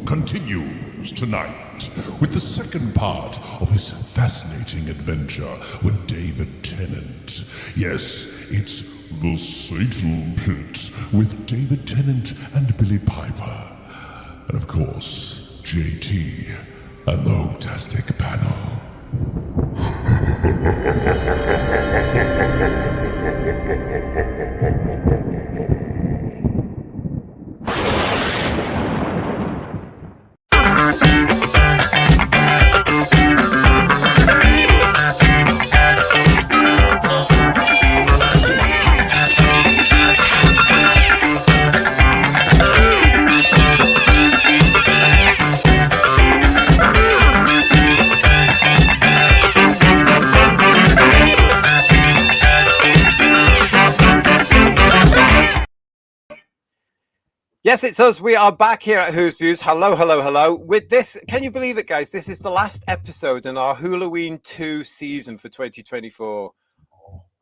continues tonight with the second part of his fascinating adventure with David Tennant. Yes, it's The Satan Pit with David Tennant and Billy Piper. And of course, JT and the Hotastic Panel. Yes, it's us. We are back here at Who's Views. Hello, hello, hello. With this, can you believe it, guys? This is the last episode in our Wholloween 2 season for 2024.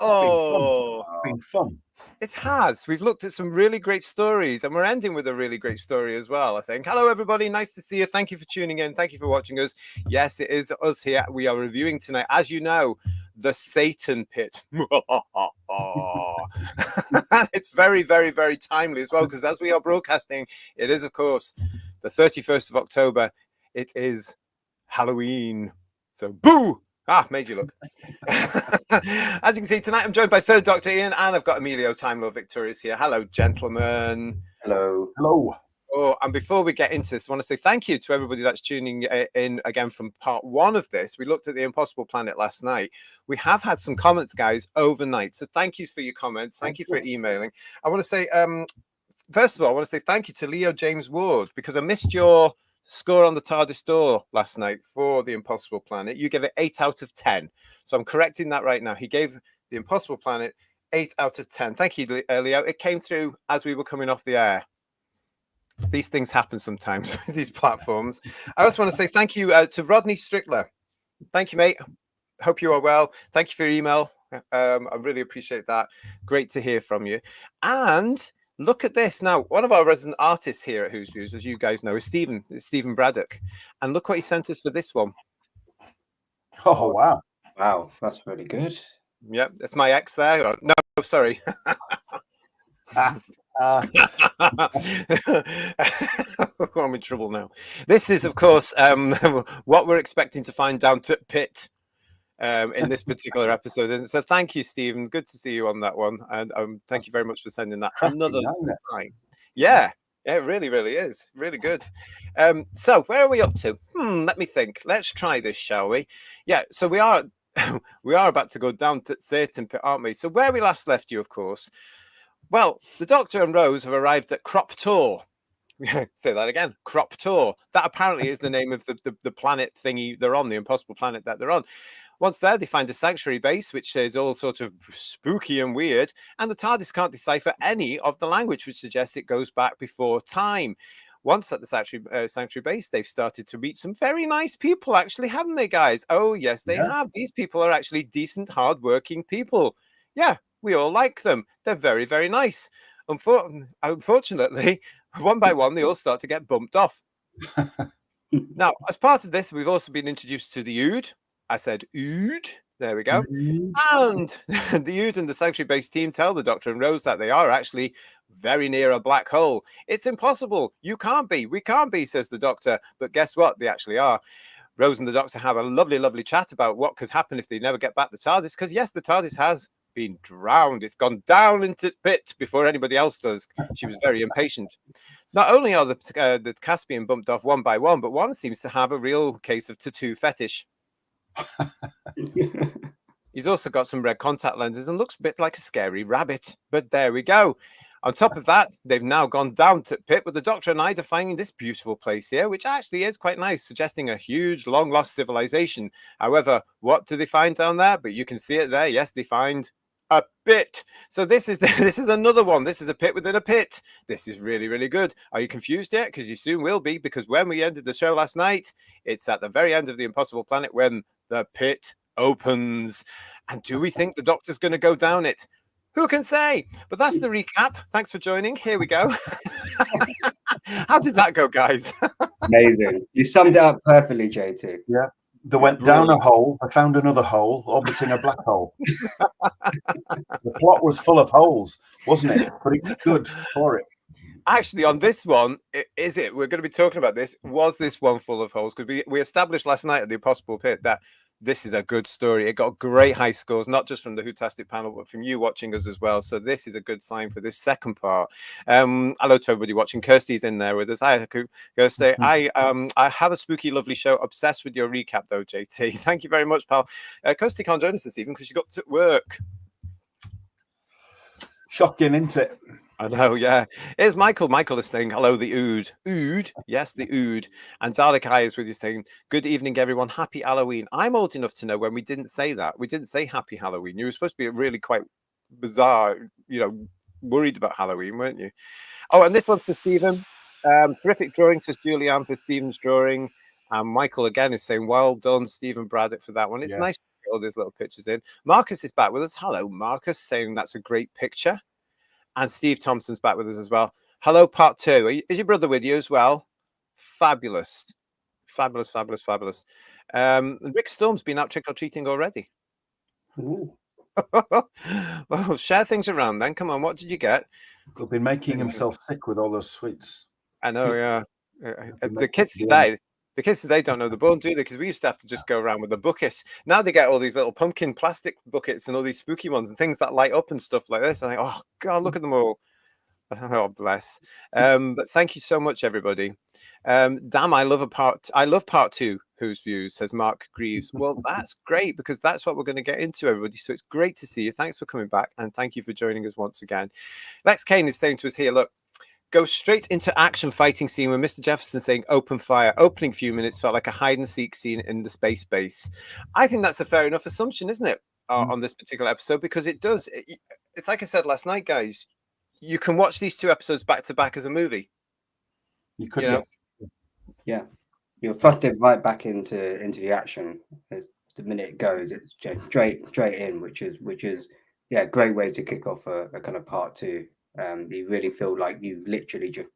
It's been fun. It has. We've looked at some really great stories, and we're ending with a really great story as well, I think. Hello, everybody. Nice to see you. Thank you for tuning in. Thank you for watching us. Yes, it is us here. We are reviewing tonight, as you know, The Satan Pit. It's very, very, very timely as well, because as we are broadcasting, it is, of course, the 31st of October. It is Halloween. So, boo! Made you look. As you can see, tonight I'm joined by Third Doctor Ian, and I've got Emilio Time Lord Victorious here. Hello, gentlemen. Hello. Hello. Oh, and before we get into this, I want to say thank you to everybody that's tuning in again from part one of this. We looked at the Impossible Planet last night. We have had some comments, guys, overnight. So thank you for your comments. Thank you for emailing. I want to say, first of all, I want to say thank you to Leo James Ward, because I missed your score on the TARDIS door last night for the Impossible Planet. You gave it 8 out of 10. So I'm correcting that right now. He gave the Impossible Planet 8 out of 10. Thank you, Leo. It came through as we were coming off the air. These things happen sometimes with these platforms. I also want to say thank you to Rodney Strickler. Thank you, mate. Hope you are well. Thank you for your email. I really appreciate that. Great to hear from you. And look at this. Now, one of our resident artists here at Who's Views, as you guys know, is Stephen Braddock. And look what he sent us for this one. Oh, wow. Wow, that's really good. Yep, that's my ex there. No, sorry. I'm in trouble now. This is, of course, what we're expecting to find down to Pit in this particular episode. And so thank you, Stephen. Good to see you on that one. And thank you very much for sending that another time. Yeah, it really, really is. Really good. So where are we up to? Let me think. Let's try this, shall we? Yeah, so we are about to go down to Satan Pit, aren't we? So where we last left you, of course. Well, the Doctor and Rose have arrived at Crop Tor. Say that again. Crop Tor. That apparently is the name of the planet thingy they're on, the Impossible Planet that they're on. Once there, they find a sanctuary base, which is all sort of spooky and weird, and the TARDIS can't decipher any of the language, which suggests it goes back before time. Once at the sanctuary base, they've started to meet some very nice people, actually, haven't they, guys? Oh, yes, they have. These people are actually decent, hardworking people. Yeah, we all like them. They're very, very nice. Unfortunately, one by one, they all start to get bumped off. Now, as part of this, we've also been introduced to the Ood. I said Ood. There we go. And the Ood and the sanctuary base team tell the Doctor and Rose that they are actually very near a black hole. It's impossible. You can't be. We can't be, says the Doctor. But guess what? They actually are. Rose and the Doctor have a lovely, lovely chat about what could happen if they never get back the TARDIS. Because, yes, the TARDIS has been drowned. It's gone down into the pit before anybody else does. She was very impatient. Not only are the cast being bumped off one by one, but one seems to have a real case of tattoo fetish. He's also got some red contact lenses and looks a bit like a scary rabbit. But there we go. On top of that, they've now gone down to Pit with the Doctor and Ida finding this beautiful place here, which actually is quite nice, suggesting a huge, long-lost civilization. However, what do they find down there? But you can see it there. Yes, they find a pit. So this is another one. This is a pit within a pit. This is really, really good. Are you confused yet? Because you soon will be, because when we ended the show last night, it's at the very end of the Impossible Planet when the pit opens. And do we think the Doctor's going to go down it? Who can say? But that's the recap. Thanks for joining. Here we go. How did that go, guys? Amazing. You summed it up perfectly, JT. Yeah. They went down Brilliant. a hole, they found another hole, orbiting a black hole. The plot was full of holes, wasn't it? But it was good for it. Actually, on this one, is it? We're going to be talking about this. Was this one full of holes? Because we established last night at the Impossible Pit that this is a good story. It got great high scores, not just from the Whotastic panel, but from you watching us as well. So this is a good sign for this second part. Hello to everybody watching. Kirsty's in there with us. Hi, Kirsty. I have a spooky, lovely show. Obsessed with your recap, though, JT. Thank you very much, pal. Kirsty can't join us this evening because she got to work. Shocking, isn't it? I know, yeah. Here's Michael. Michael is saying, hello, the Ood. Ood? Yes, the Ood. And Dalek Eye is with you saying, good evening, everyone. Happy Halloween. I'm old enough to know when we didn't say that. We didn't say Happy Halloween. You were supposed to be really quite bizarre, worried about Halloween, weren't you? Oh, and this one's for Stephen. Terrific drawing, says Julianne, for Stephen's drawing. Michael again is saying, well done, Stephen Braddock, for that one. It's nice to get all these little pictures in. Marcus is back with us. Hello, Marcus, saying that's a great picture. And Steve Thompson's back with us as well. Hello, part 2. Is your brother with you as well? Fabulous. Fabulous, fabulous, fabulous. Rick Storm's been out trick-or-treating already. Well, share things around then. Come on, what did you get? He'll be making himself sick with all those sweets. I know, yeah. The kids today don't know the bone, do they? Because we used to have to just go around with a bucket. Now they get all these little pumpkin plastic buckets and all these spooky ones and things that light up and stuff like this. And I think, oh God, look at them all. Oh bless. But thank you so much, everybody. Damn, I love part 2. Whose views, says Mark Greaves. Well, that's great because that's what we're going to get into, everybody. So it's great to see you. Thanks for coming back and thank you for joining us once again. Lex Kane is saying to us here, look, go straight into action fighting scene with Mr. Jefferson saying open fire. Opening few minutes felt like a hide and seek scene in the space base. I think that's a fair enough assumption, isn't it, on this particular episode? Because it does. It's like I said last night, guys. You can watch these 2 episodes back to back as a movie. You could, yeah. You're thrust right back into the action. The minute it goes, it's just straight in, which is great way to kick off a kind of part 2. You really feel like you've literally just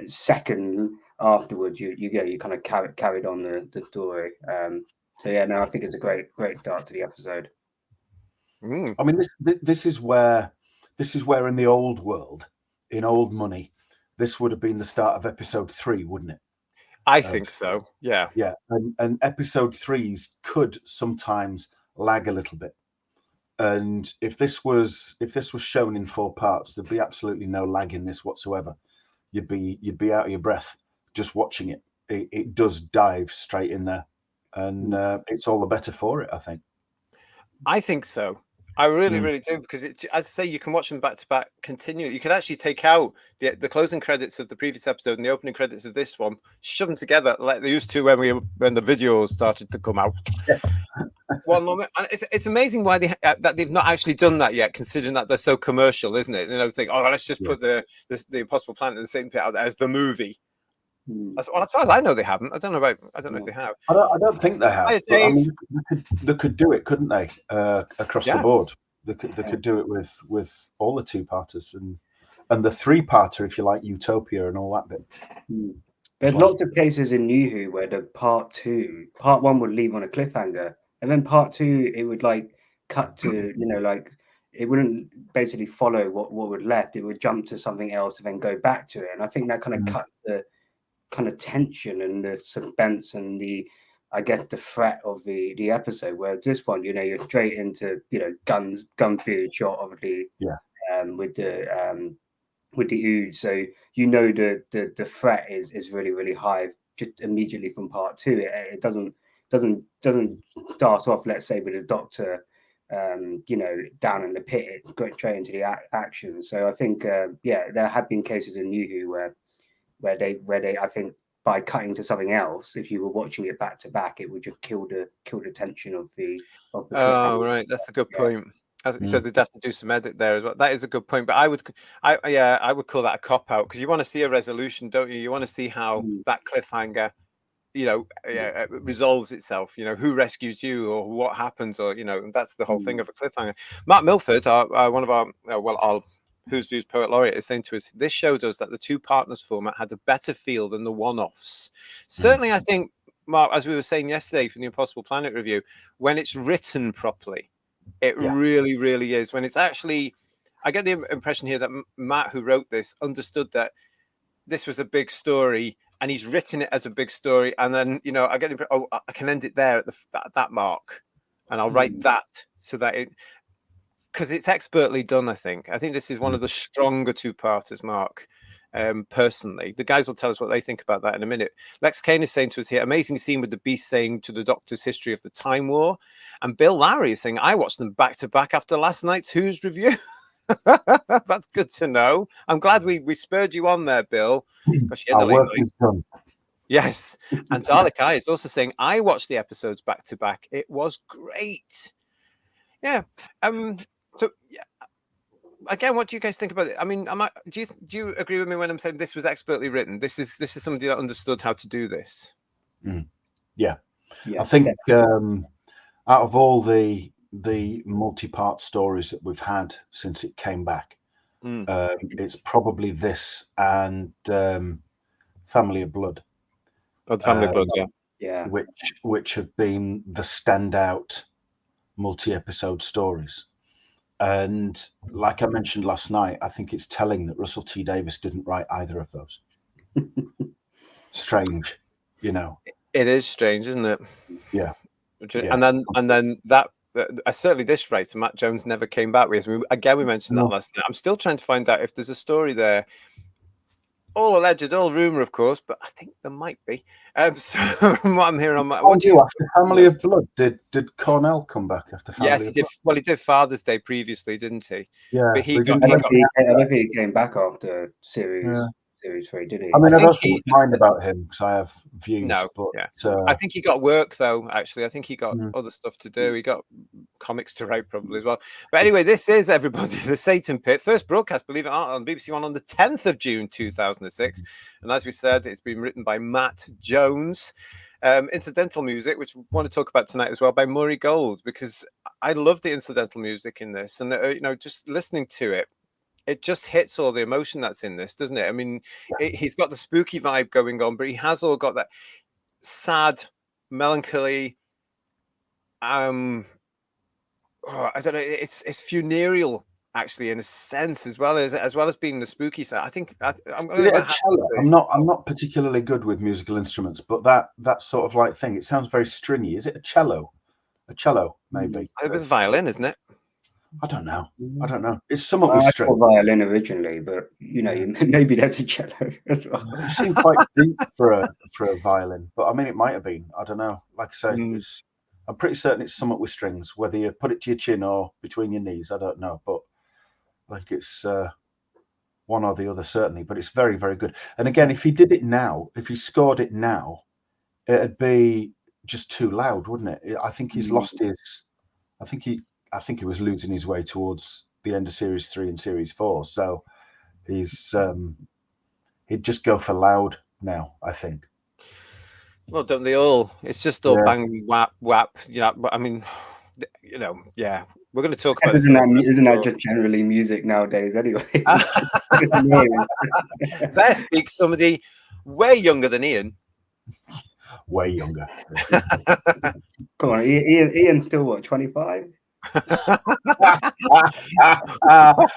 second afterwards you kind of carried on the story. So yeah, no, I think it's a great start to the episode. I mean, this is where in the old world, in old money, this would have been the start of episode 3, wouldn't it? I think so. Yeah. Yeah, and episode 3s could sometimes lag a little bit. And if this was shown in 4 parts, there'd be absolutely no lag in this whatsoever. You'd be out of your breath just watching it. It does dive straight in there, and it's all the better for it, I think. I think so. I really, really do, because as I say, you can watch them back to back continually. You can actually take out the closing credits of the previous episode and the opening credits of this one, shove them together like they used to when the videos started to come out. Yes. One moment, and it's amazing why that they've not actually done that yet, considering that they're so commercial, isn't it? Think, oh, let's just put the Impossible Planet and the Satan Pit out there as the movie. As far as I know, they haven't. I don't know if they have. I don't think they have. But, I mean, they could do it, couldn't they? Across the board, they could do it with all the 2-parters and the 3-parter, if you like, Utopia and all that bit. There's lots of cases in New Who where the part 1 would leave on a cliffhanger, and then part 2 it would like cut to it wouldn't basically follow what would left. It would jump to something else and then go back to it. And I think that kind of cuts the kind of tension and the suspense and the threat of the episode, where this one, you're straight into guns being shot, obviously, with the ooze, so the threat is really, really high just immediately from part 2. It doesn't start off, let's say, with a doctor down in the pit. It's going straight into the action. So I think there have been cases in New Who where they I think by cutting to something else, if you were watching it back to back, it would just kill the tension of the oh, right, that's a good point. As you said, they'd have to do some edit there as well. That is a good point. But I would call that a cop out, because you want to see a resolution, don't you? You want to see how that cliffhanger, resolves itself. Who rescues you or what happens, or that's the whole thing of a cliffhanger. Mark Milford, one of our Who's View's Poet Laureate, is saying to us, this showed us that the two partners format had a better feel than the one-offs. Certainly, I think, Mark, as we were saying yesterday from the Impossible Planet review, when it's written properly, it really, really is. When it's actually, I get the impression here that Matt, who wrote this, understood that this was a big story, and he's written it as a big story. And then, you know, I get the, oh, I can end it there at that mark, and I'll write that so that it, because it's expertly done. I think this is one of the stronger two-parters, Mark. Personally, the guys will tell us what they think about that in a minute. Lex Kane is saying to us here, amazing scene with the Beast saying to the Doctor's history of the Time War, and Bill Lowry is saying, I watched them back to back after last night's Who's review. That's good to know. I'm glad we spurred you on there, Bill. Gosh, Our work is done. Yes, and Dalek Eye is also saying, I watched the episodes back to back. It was great. Yeah. So yeah. Again, what do you guys think about it? I mean, do you agree with me when I'm saying this was expertly written? This is somebody that understood how to do this. Yeah. I think out of all the multi-part stories that we've had since it came back, it's probably this and Family of Blood. Oh, the Family of Blood, yeah. Which have been the standout multi-episode stories. And like I mentioned last night, I think it's telling that Russell T Davies didn't write either of those. Strange, you know. It is strange, isn't it? Yeah. And then that certainly this writer, Matt Jones, never came back with us. Again, we mentioned that last night. I'm still trying to find out if there's a story there. All alleged, all rumor, of course, but I think there might be. So from what I'm hearing on my, what do you after Family of Blood? Did Cornell come back after Family? Yes, he did. Well, he did Father's Day previously, didn't he? Yeah, but I don't think he came back after series 3, did he? I mean, I don't mind about him because I have views. No, but I think he got work though. Actually, I think he got other stuff to do. He got comics to write probably as well. But anyway, this is everybody the Satan Pit, first broadcast, believe it or not, on BBC One on the 10th of June 2006. And as we said, it's been written by Matt Jones. Incidental music, which we want to talk about tonight as well, by Murray Gold, because I love the incidental music in this, and you know, just listening to it. It just hits all the emotion that's in this, doesn't it? I mean, he's got the spooky vibe going on, but he has all got that sad, melancholy. I don't know. It's funereal, actually, in a sense, as well as being the spooky side. I think I'm not particularly good with musical instruments, but that sort of like thing. It sounds very stringy. Is it a cello? A cello, maybe. It was a violin, isn't it? I don't know. It's somewhat with string. I thought violin originally, but you know, maybe that's a cello as well. It seemed quite deep for a violin, but I mean, it might have been. I don't know. Like I say, I'm pretty certain it's somewhat with strings. Whether you put it to your chin or between your knees, I don't know. But like it's one or the other certainly. But it's very, very good. And again, if he did it now, if he scored it now, it'd be just too loud, wouldn't it? I think he's lost his. I think he was losing his way towards the end of Series 3 and Series 4. So he'd just go for loud now, I think. Well, don't they all? It's just all bang, whap, whap. Yeah, but I mean, you know, we're going to talk about this. Isn't that just generally music nowadays anyway? There speaks somebody way younger than Ian. Way younger. Come on, Ian's still what, 25?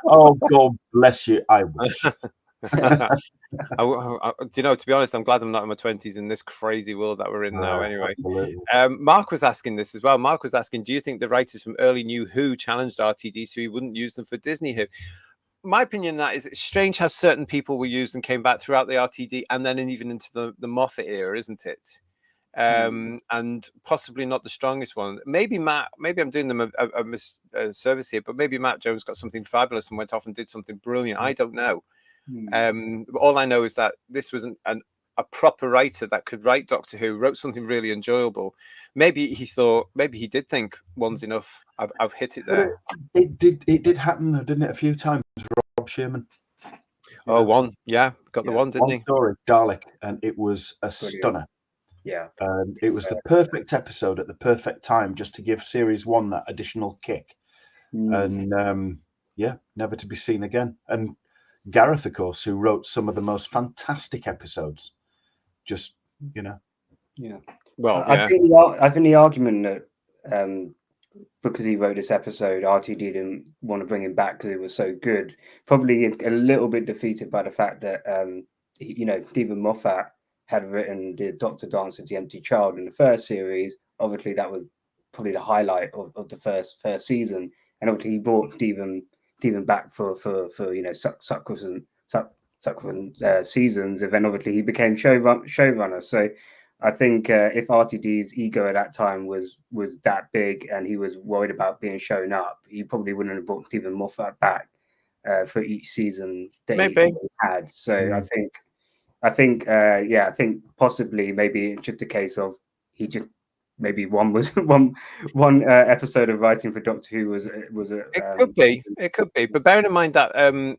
Oh, God bless you. I wish. Do you know, to be honest, I'm glad I'm not in my 20s in this crazy world that we're in now anyway. Mark was asking this as well. Mark was asking, do you think the writers from early New Who challenged RTD so he wouldn't use them for Disney Who? My opinion that is, it's strange how certain people were used and came back throughout the RTD and then even into the Moffat era, isn't it? And possibly not the strongest one. Maybe I'm doing them a service here, but maybe Matt Jones got something fabulous and went off and did something brilliant. I don't know. All I know is that this was a proper writer that could write Doctor Who, wrote something really enjoyable. Maybe he did think one's enough. I've hit it there. It did happen though, didn't it? A few times. Rob Shearman. Oh, one, got the one, didn't he? Story, Dalek, and it was a stunner. Yeah, and it was the perfect episode at the perfect time, just to give Series 1 that additional kick. And never to be seen again. And Gareth, of course, who wrote some of the most fantastic episodes. Just, you know. Yeah. Well, I yeah. think the argument that because he wrote this episode, RTD didn't want to bring him back because it was so good. Probably a little bit defeated by the fact that Stephen Moffat had written the Doctor Dance with the Empty Child in the first series. Obviously, that was probably the highlight of the first season, and obviously he brought Stephen back for subsequent seasons, and then obviously he became showrunner. So I think if RTD's ego at that time was that big and he was worried about being shown up, he probably wouldn't have brought Stephen Moffat back for each season that he had. So I think possibly maybe it's just a case of he just maybe one episode of writing for Doctor Who was it could be, but bearing in mind that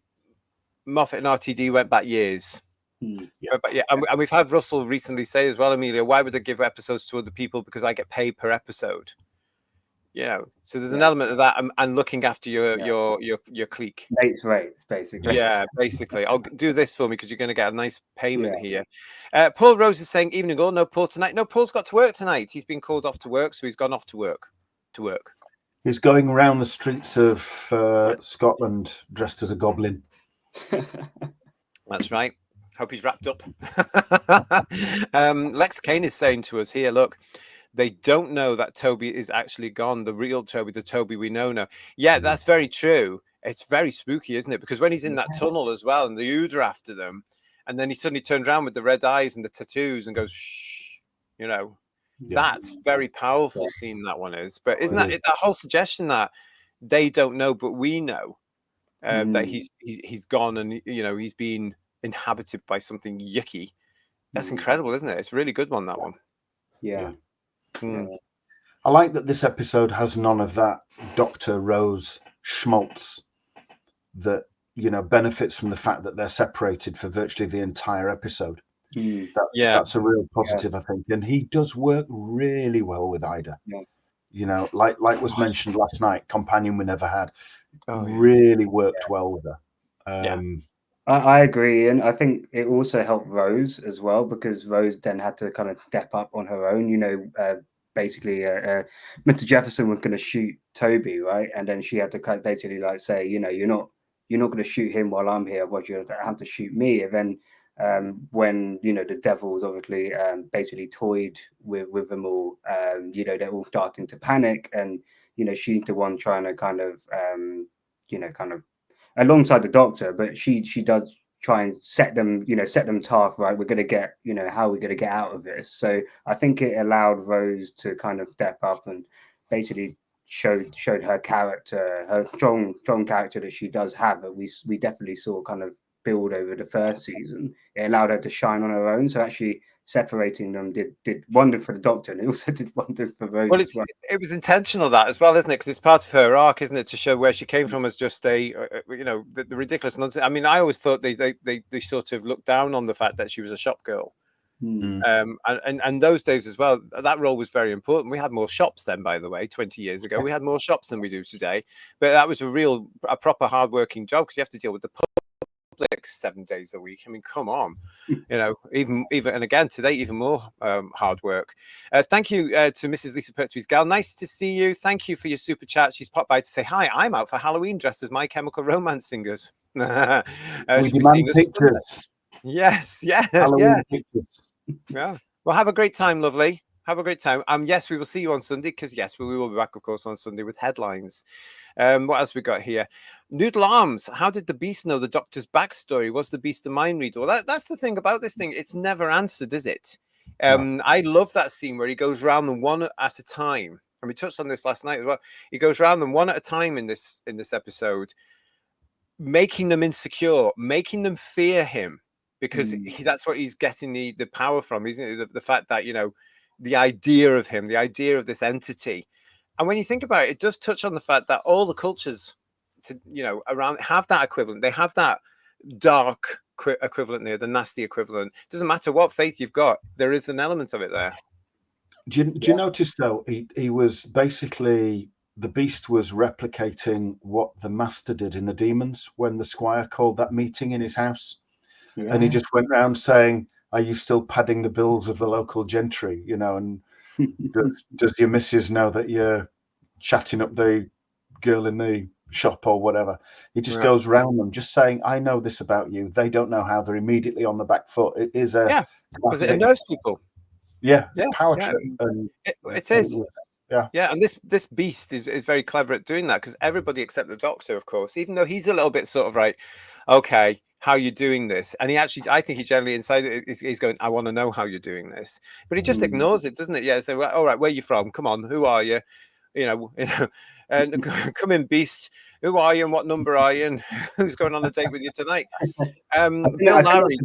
Moffat and RTD went back years. But yeah, and we've had Russell recently say as well, Amelia, why would they give episodes to other people? Because I get paid per episode. So there's an element of that, and looking after your clique. Mates rates, basically. Yeah, basically. I'll do this for me because you're going to get a nice payment here. Paul Rose is saying, evening all, no Paul tonight. No, Paul's got to work tonight. He's been called off to work, so he's gone off to work. He's going around the streets of Scotland dressed as a goblin. That's right. Hope he's wrapped up. Lex Kane is saying to us here, look, they don't know that Toby is actually gone. The real Toby, the Toby we know now. Yeah, that's very true. It's very spooky, isn't it? Because when he's in that tunnel as well, and the Ood are after them, and then he suddenly turns around with the red eyes and the tattoos and goes, shh, that's very powerful scene, that one is. But isn't that whole suggestion that they don't know, but we know that he's gone and, he's been inhabited by something yucky. That's incredible, isn't it? It's a really good one, that one. Yeah. I like that this episode has none of that Dr. Rose schmaltz that benefits from the fact that they're separated for virtually the entire episode. That's a real positive, I think, and he does work really well with Ida. Like was mentioned last night, companion we never had, really worked well with her. I agree, and I think it also helped Rose as well, because Rose then had to kind of step up on her own. Basically, Mr. Jefferson was going to shoot Toby, right, and then she had to kind of basically say, you're not going to shoot him while I'm here, but you have to shoot me. And then when the Devils obviously basically toyed with them all, they're all starting to panic, and she's the one trying to kind of alongside the Doctor, but she does try and set them task, right? We're going to get, how we're going to get out of this. So I think it allowed Rose to kind of step up and basically showed her character, her strong character that she does have, that we definitely saw kind of build over the first season. It allowed her to shine on her own. So actually separating them did wonders for the Doctor, and it also did wonders for Rose. Well, it was intentional, that as well, isn't it? Because it's part of her arc, isn't it, to show where she came from as just a the ridiculous nonsense. I mean, I always thought they sort of looked down on the fact that she was a shop girl. And those days as well, that role was very important. We had more shops then, by the way. 20 years ago, we had more shops than we do today, but that was a proper hard-working job, because you have to deal with the public 7 days a week. I mean, come on. Even and again today, even more hard work. Thank you to Mrs. Lisa Pertwee's gal. Nice to see you. Thank you for your super chat. She's popped by to say hi. I'm out for Halloween dressed as My Chemical Romance singers. We demand pictures. Yes, Halloween pictures. Yeah. Well, have a great time, lovely. Have a great time. Yes, we will see you on Sunday, because yes, we will be back, of course, on Sunday with headlines. What else we got here? Noodle Arms. How did the Beast know the Doctor's backstory? Was the Beast a mind reader? Well, that's the thing about this thing. It's never answered, is it? I love that scene where he goes around them one at a time. And we touched on this last night as well. He goes around them one at a time in this episode, making them insecure, making them fear him, because that's what he's getting the power from, isn't it? The fact that, the idea of him, the idea of this entity. And when you think about it, it does touch on the fact that all the cultures around have that equivalent. They have that dark equivalent there, the nasty equivalent. Doesn't matter what faith you've got, there is an element of it there. Do you notice, though, he was basically the Beast was replicating what the Master did in the Demons when the Squire called that meeting in his house, and he just went round saying, "Are you still padding the bills of the local gentry? You know, and does your missus know that you're chatting up the girl in the shop or whatever?" He just goes round them, just saying, "I know this about you." They don't know how. They're immediately on the back foot. It is a because it nerves people. it's a power trip, and it is. And it was, and this Beast is very clever at doing that, because everybody except the Doctor, of course, even though he's a little bit sort of like, okay, how are you doing this? And he actually, I think he generally inside he's going, I want to know how you're doing this, but he just ignores it, doesn't it? Yeah, so all right, where are you from? Come on, who are you? You know, and come in, Beast. Who are you and what number are you and who's going on a date with you tonight? Bill Larry.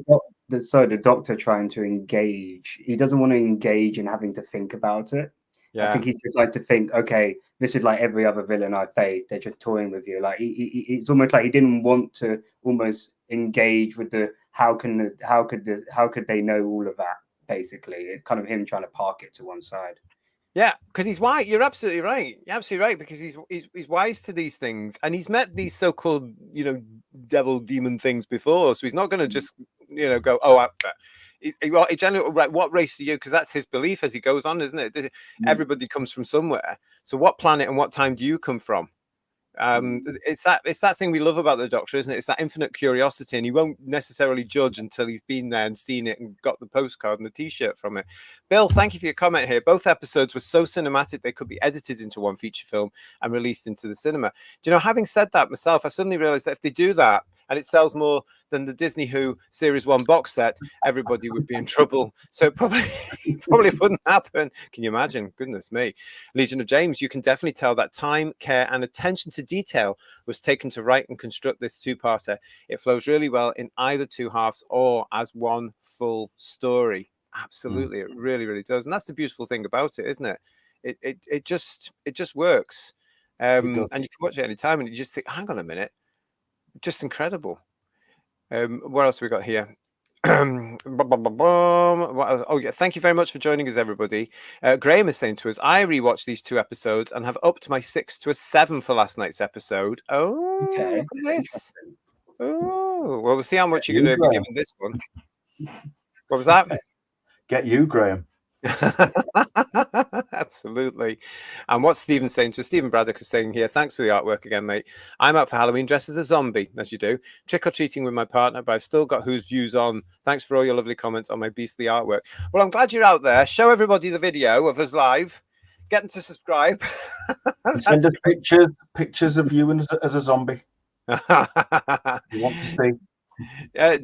The Doctor trying to engage. He doesn't want to engage in having to think about it. I think he'd just like to think, okay, this is like every other villain I face. They're just toying with you. Like it's almost like he didn't want to almost engage with the how could they know all of that? Basically, it's kind of him trying to park it to one side. Yeah, because he's white. You're absolutely right. You're absolutely right, because he's wise to these things, and he's met these so-called, you know, devil demon things before. So he's not going to just, you know, go, oh, he generally, right, what race are you? Because that's his belief as he goes on, isn't it? Everybody comes from somewhere. So what planet and what time do you come from? It's that thing we love about the Doctor, isn't it? It's that infinite curiosity, and he won't necessarily judge until he's been there and seen it and got the postcard and the T-shirt from it. Bill, thank you for your comment here. Both episodes were so cinematic they could be edited into one feature film and released into the cinema. Do you know, having said that myself, I suddenly realized that if they do that and it sells more than the Disney Who Series 1 box set, everybody would be in trouble. So it probably wouldn't happen. Can you imagine? Goodness me. Legion of James, you can definitely tell that time, care, and attention to detail was taken to write and construct this two-parter. It flows really well in either two halves or as one full story. Absolutely, it really, really does. And that's the beautiful thing about it, isn't it? It just works. And you can watch it anytime and you just think, hang on a minute. Just incredible. What else have we got here? Oh yeah, thank you very much for joining us, everybody. Graham is saying to us, I rewatched these two episodes and have upped my 6 to a 7 for last night's episode. Oh, okay. Look at this. Oh, well, we'll see how much you're going to be giving this one. What was that? Get you, Graham. Absolutely. And what's Stephen saying to us? Stephen Braddock is saying here, thanks for the artwork again, mate. I'm out for Halloween dressed as a zombie, as you do. Trick-or-treating with my partner, but I've still got Who's Views on. Thanks for all your lovely comments on my beastly artwork. Well, I'm glad you're out there. Show everybody the video of us live. Get them to subscribe. Send us pictures of you as a zombie. You want to see?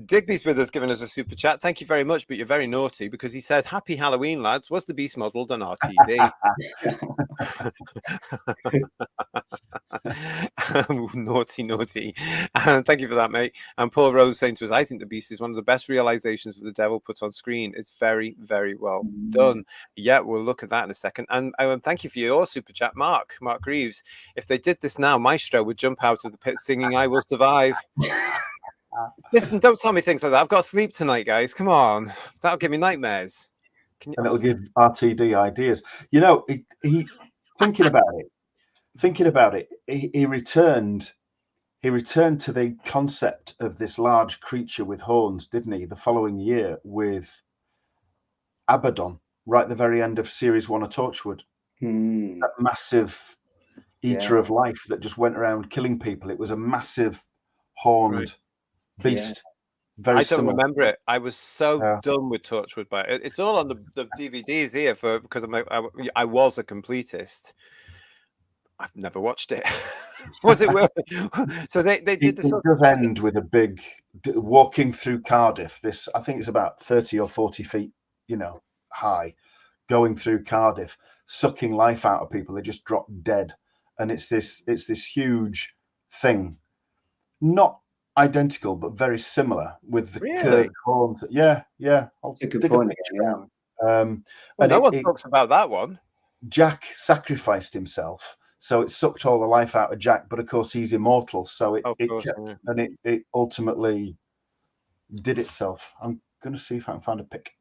Digby's with us, giving us a super chat. Thank you very much, but you're very naughty, because he said, "Happy Halloween, lads. Was the Beast modelled on RTD?" Naughty. Thank you for that, mate. And Paul Rose saying to us, I think the Beast is one of the best realizations of the devil put on screen. It's very, very well done. Yeah, we'll look at that in a second. And thank you for your super chat, Mark Reeves. If they did this now, Maestro would jump out of the pit singing "I Will Survive." Listen, don't tell me things like that. I've got to sleep tonight, guys. Come on. That'll give me nightmares. And it'll give RTD ideas. You know, he thinking about it, he returned to the concept of this large creature with horns, didn't he, the following year with Abaddon, right at the very end of Series 1 of Torchwood. That massive eater of life that just went around killing people. It was a massive horned beast. Very similar. Remember it. I was so done with Torchwood, but it's all on the DVDs here because I was a completist. I've never watched it. Was it worth it? So they did this. It does end with a big walking through Cardiff. This, I think, it's about 30 or 40 feet, high, going through Cardiff, sucking life out of people. They just drop dead, and it's this huge thing, not identical but very similar with the curved horns. Yeah. I'll dig a picture out. And no one talks about that one. Jack sacrificed himself, so it sucked all the life out of Jack. But of course, he's immortal, so it ultimately did itself. I'm going to see if I can find a pic.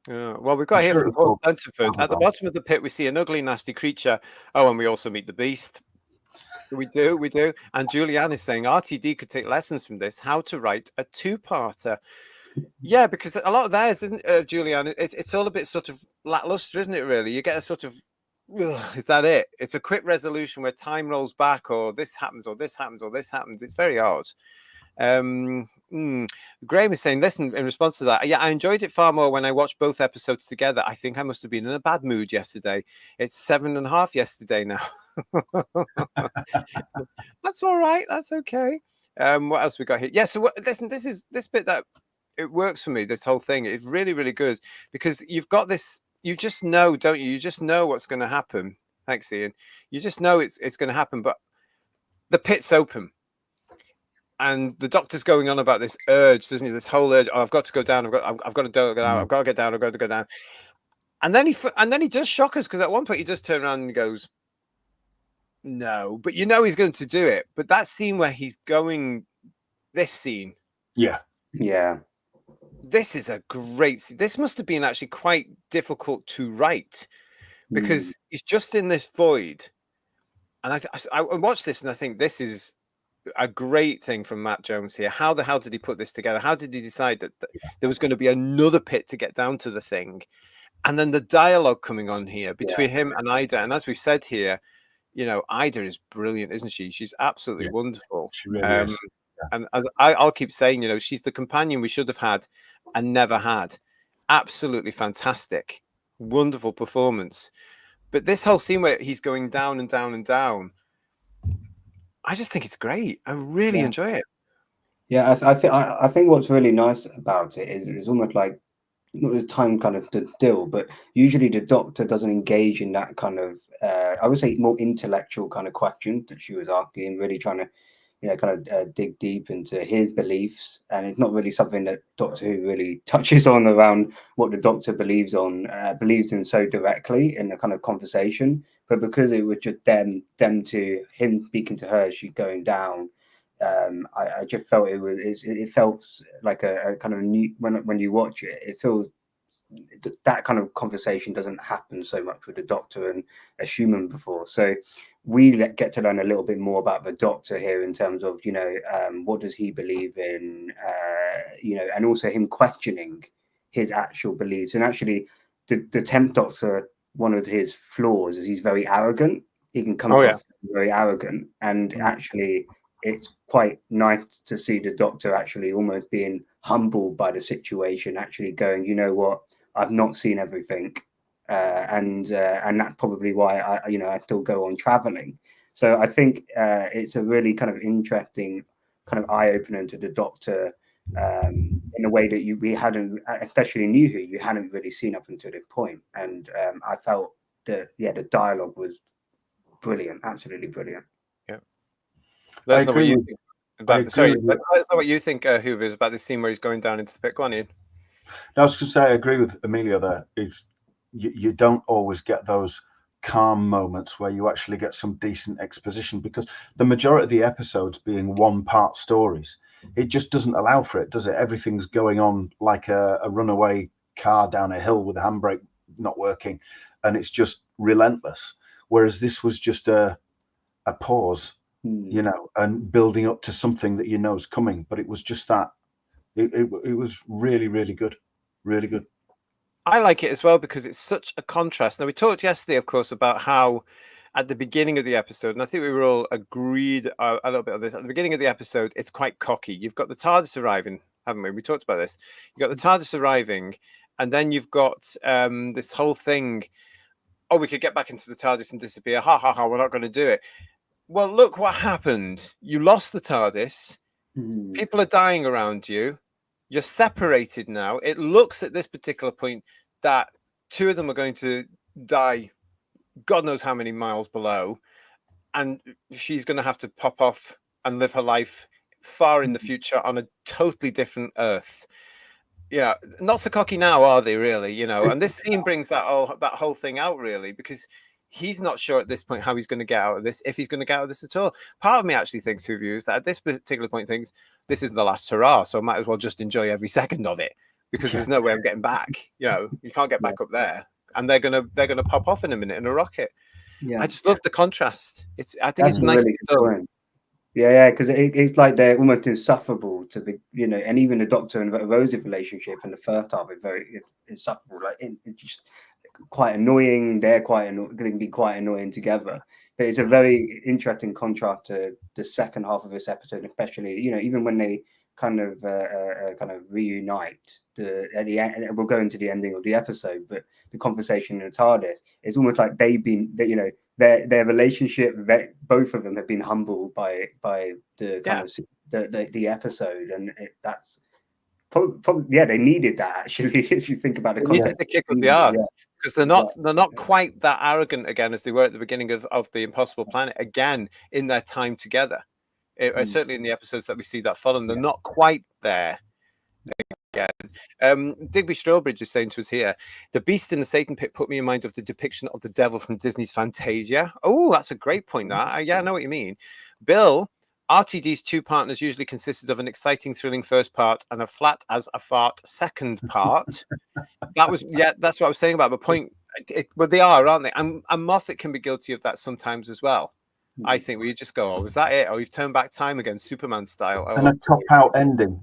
Well, we've got here from Paul Centerford. At the bottom of the pit, we see an ugly, nasty creature. Oh, and we also meet the Beast. We do. And Julianne is saying RTD could take lessons from this, how to write a two-parter. Yeah, because a lot of theirs, isn't Julianne? It's all a bit sort of lackluster, isn't it, really? You get a sort of, is that it? It's a quick resolution where time rolls back, or this happens, or this happens, or this happens. It's very odd. Graham is saying, listen, in response to that, yeah, I enjoyed it far more when I watched both episodes together. I think I must have been in a bad mood yesterday. It's 7.5 yesterday now. That's all right. That's okay. What else we got here? Yeah, so listen, this bit that it works for me, this whole thing. It's really, really good because you've got this, you just know, don't you? You just know what's going to happen. Thanks, Ian. You just know it's going to happen, but the pit's open. And the doctor's going on about this urge, doesn't he? This whole urge. Oh, I've got to go down. I've got to go down. I've got to get down. I've got to go down. And then he does shock us because at one point he does turn around and he goes, "No," but you know he's going to do it. But that scene where he's going, this scene, yeah, this is a great scene. This must have been actually quite difficult to write because he's just in this void. And I watched this and I think this is a great thing from Matt Jones here. How the hell did he put this together? How did he decide that there was going to be another pit to get down to the thing? And then the dialogue coming on here between him and Ida. And as we said here, you know, Ida is brilliant, isn't she? She's absolutely wonderful. She really is. And as I'll keep saying, you know, she's the companion we should have had and never had. Absolutely fantastic. Wonderful performance. But this whole scene where he's going down and down and down, I just think it's great. I really enjoy it. Yeah, I think what's really nice about it is almost like not the time kind of to deal, but usually the doctor doesn't engage in that kind of I would say more intellectual kind of questions that she was asking, really trying to kind of dig deep into his beliefs, and it's not really something that Doctor Who really touches on around what the Doctor believes in so directly in the kind of conversation. But because it was just them to him speaking to her as she's going down, I just felt it felt like a kind of new, when you watch it, it feels that kind of conversation doesn't happen so much with the Doctor and a human before. So we get to learn a little bit more about the Doctor here in terms of, what does he believe in, and also him questioning his actual beliefs. And actually, the 10th Doctor, one of his flaws is he's very arrogant. He can come across very arrogant. And actually, it's quite nice to see the Doctor actually almost being humbled by the situation, actually going, you know what, I've not seen everything. And that's probably why I still go on traveling. So I think it's a really kind of interesting kind of eye opener to the Doctor in a way that we hadn't, especially in New Who, you hadn't really seen up until this point. And I felt that the dialogue was brilliant, absolutely brilliant. Yeah, that's not what you think about. Sorry, that's not what you think, Hoover, is about this scene where he's going down into the pit. Go on, Ian. I was going to say, I agree with Amelia there. You don't always get those calm moments where you actually get some decent exposition, because the majority of the episodes being one-part stories, it just doesn't allow for it, does it? Everything's going on like a runaway car down a hill with a handbrake not working, and it's just relentless. Whereas this was just a pause, and building up to something that you know is coming. But it was just that. It was really, really good. Really good. I like it as well because it's such a contrast. Now, we talked yesterday, of course, about how at the beginning of the episode, and I think we were all agreed a little bit on this, at the beginning of the episode, it's quite cocky. You've got the TARDIS arriving, haven't we? We talked about this. You've got the TARDIS arriving, and then you've got this whole thing, oh, we could get back into the TARDIS and disappear. Ha, ha, ha, we're not going to do it. Well, look what happened. You lost the TARDIS. People are dying around you. You're separated now. It looks at this particular point that two of them are going to die God knows how many miles below, and she's going to have to pop off and live her life far in the future on a totally different Earth. Yeah, not so cocky now, are they, really? And this scene brings that whole thing out, really, because he's not sure at this point how he's going to get out of this, if he's going to get out of this at all. Part of me actually thinks, who views that at this particular point thinks this is the last hurrah, so I might as well just enjoy every second of it, because there's no way I'm getting back. You can't get back up there, and they're gonna pop off in a minute in a rocket. Yeah, I just love the contrast. I think that's it's a nicely really good done. point. Yeah, because it's like they're almost insufferable to be, and even the Doctor and Rose's relationship in the first half is very insufferable. Like it's just quite annoying. They're going to be quite annoying together. But it's a very interesting contrast to the second half of this episode, especially even when they kind of reunite at the end. And we'll go into the ending of the episode, but the conversation in the TARDIS, it's almost like their relationship, both of them have been humbled by the kind of the episode, and that's probably they needed that actually. If you think about the They needed context, the kick up the arse because they're not quite that arrogant again as they were at the beginning of the Impossible Planet again in their time together. Certainly in the episodes that we see that follow them, they're not quite there again. Digby Strawbridge is saying to us here, the beast in the Satan pit put me in mind of the depiction of the devil from Disney's Fantasia. Oh, that's a great point. That I know what you mean. Bill, RTD's two partners usually consisted of an exciting, thrilling first part and a flat as a fart second part. That's what I was saying about the point. Well, they are, aren't they? And Moffat can be guilty of that sometimes as well. I think where you just go, oh, was that it? Oh, you've turned back time again, Superman style. Oh, and a cop-out ending.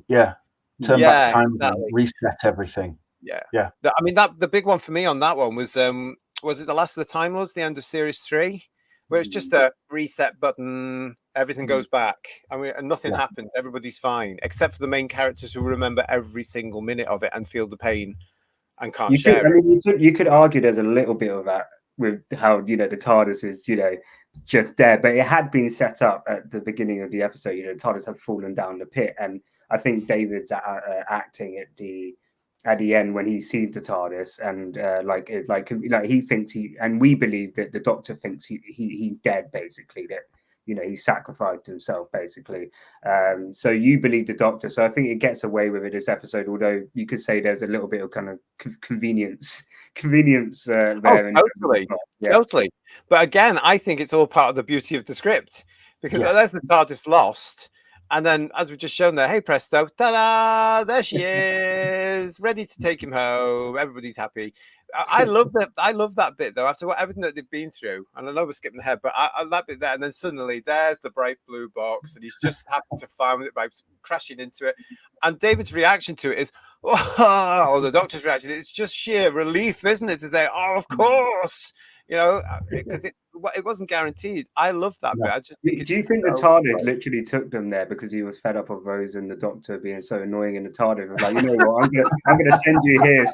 Turn back time, exactly. Reset everything. Yeah. I mean, the big one for me on that one was it The Last of the Time Lords, the end of series 3, where it's just a reset button, everything goes back. I mean, and nothing happened. Everybody's fine, except for the main characters who remember every single minute of it and feel the pain and can't share it. You could argue there's a little bit of that with how the TARDIS is just there, but it had been set up at the beginning of the episode. The TARDIS had fallen down the pit, and I think David's acting at the end when he sees the TARDIS, and he thinks and we believe that the Doctor thinks he's dead, basically, that he sacrificed himself, basically. So you believe the Doctor. So I think it gets away with it this episode, although you could say there's a little bit of kind of convenience there. Totally. But again, I think it's all part of the beauty of the script, because there's the TARDIS lost. And then, as we've just shown there, hey presto, ta-da! There she is, ready to take him home. Everybody's happy. I love that. I love that bit though. After everything that they've been through, and I know we're skipping ahead, but I that bit there. And then suddenly, there's the bright blue box, and he's just happened to find it by crashing into it. And David's reaction to it is, oh, or the Doctor's reaction. It's just sheer relief, isn't it? To say, oh, of course, because it wasn't guaranteed. I love that bit. I just think. Do you think the TARDIS literally took them there because he was fed up of Rose and the Doctor being so annoying in the TARDIS? Was like, you know what, I'm gonna send you here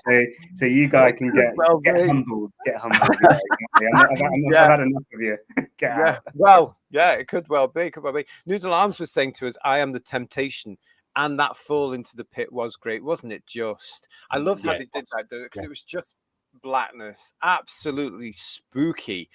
so you guys can get humbled. I've had enough of you. Get out. Well, it could well be. Noodle Arms was saying to us, I am the temptation. And that fall into the pit was great, wasn't it? Just, I loved how they did that, because it was just blackness, absolutely spooky.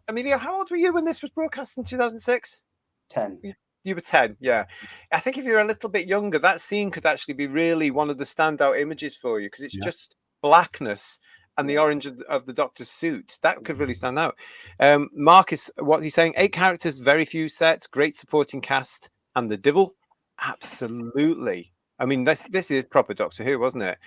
Amelia, how old were you when this was broadcast in 2006? 10. You were 10, yeah. I think if you're a little bit younger, that scene could actually be really one of the standout images for you, because it's just blackness and the orange of the Doctor's suit. That could really stand out. Marcus, what he's saying, 8 characters, very few sets, great supporting cast, and the Devil. Absolutely. I mean, this is proper Doctor Who, wasn't it?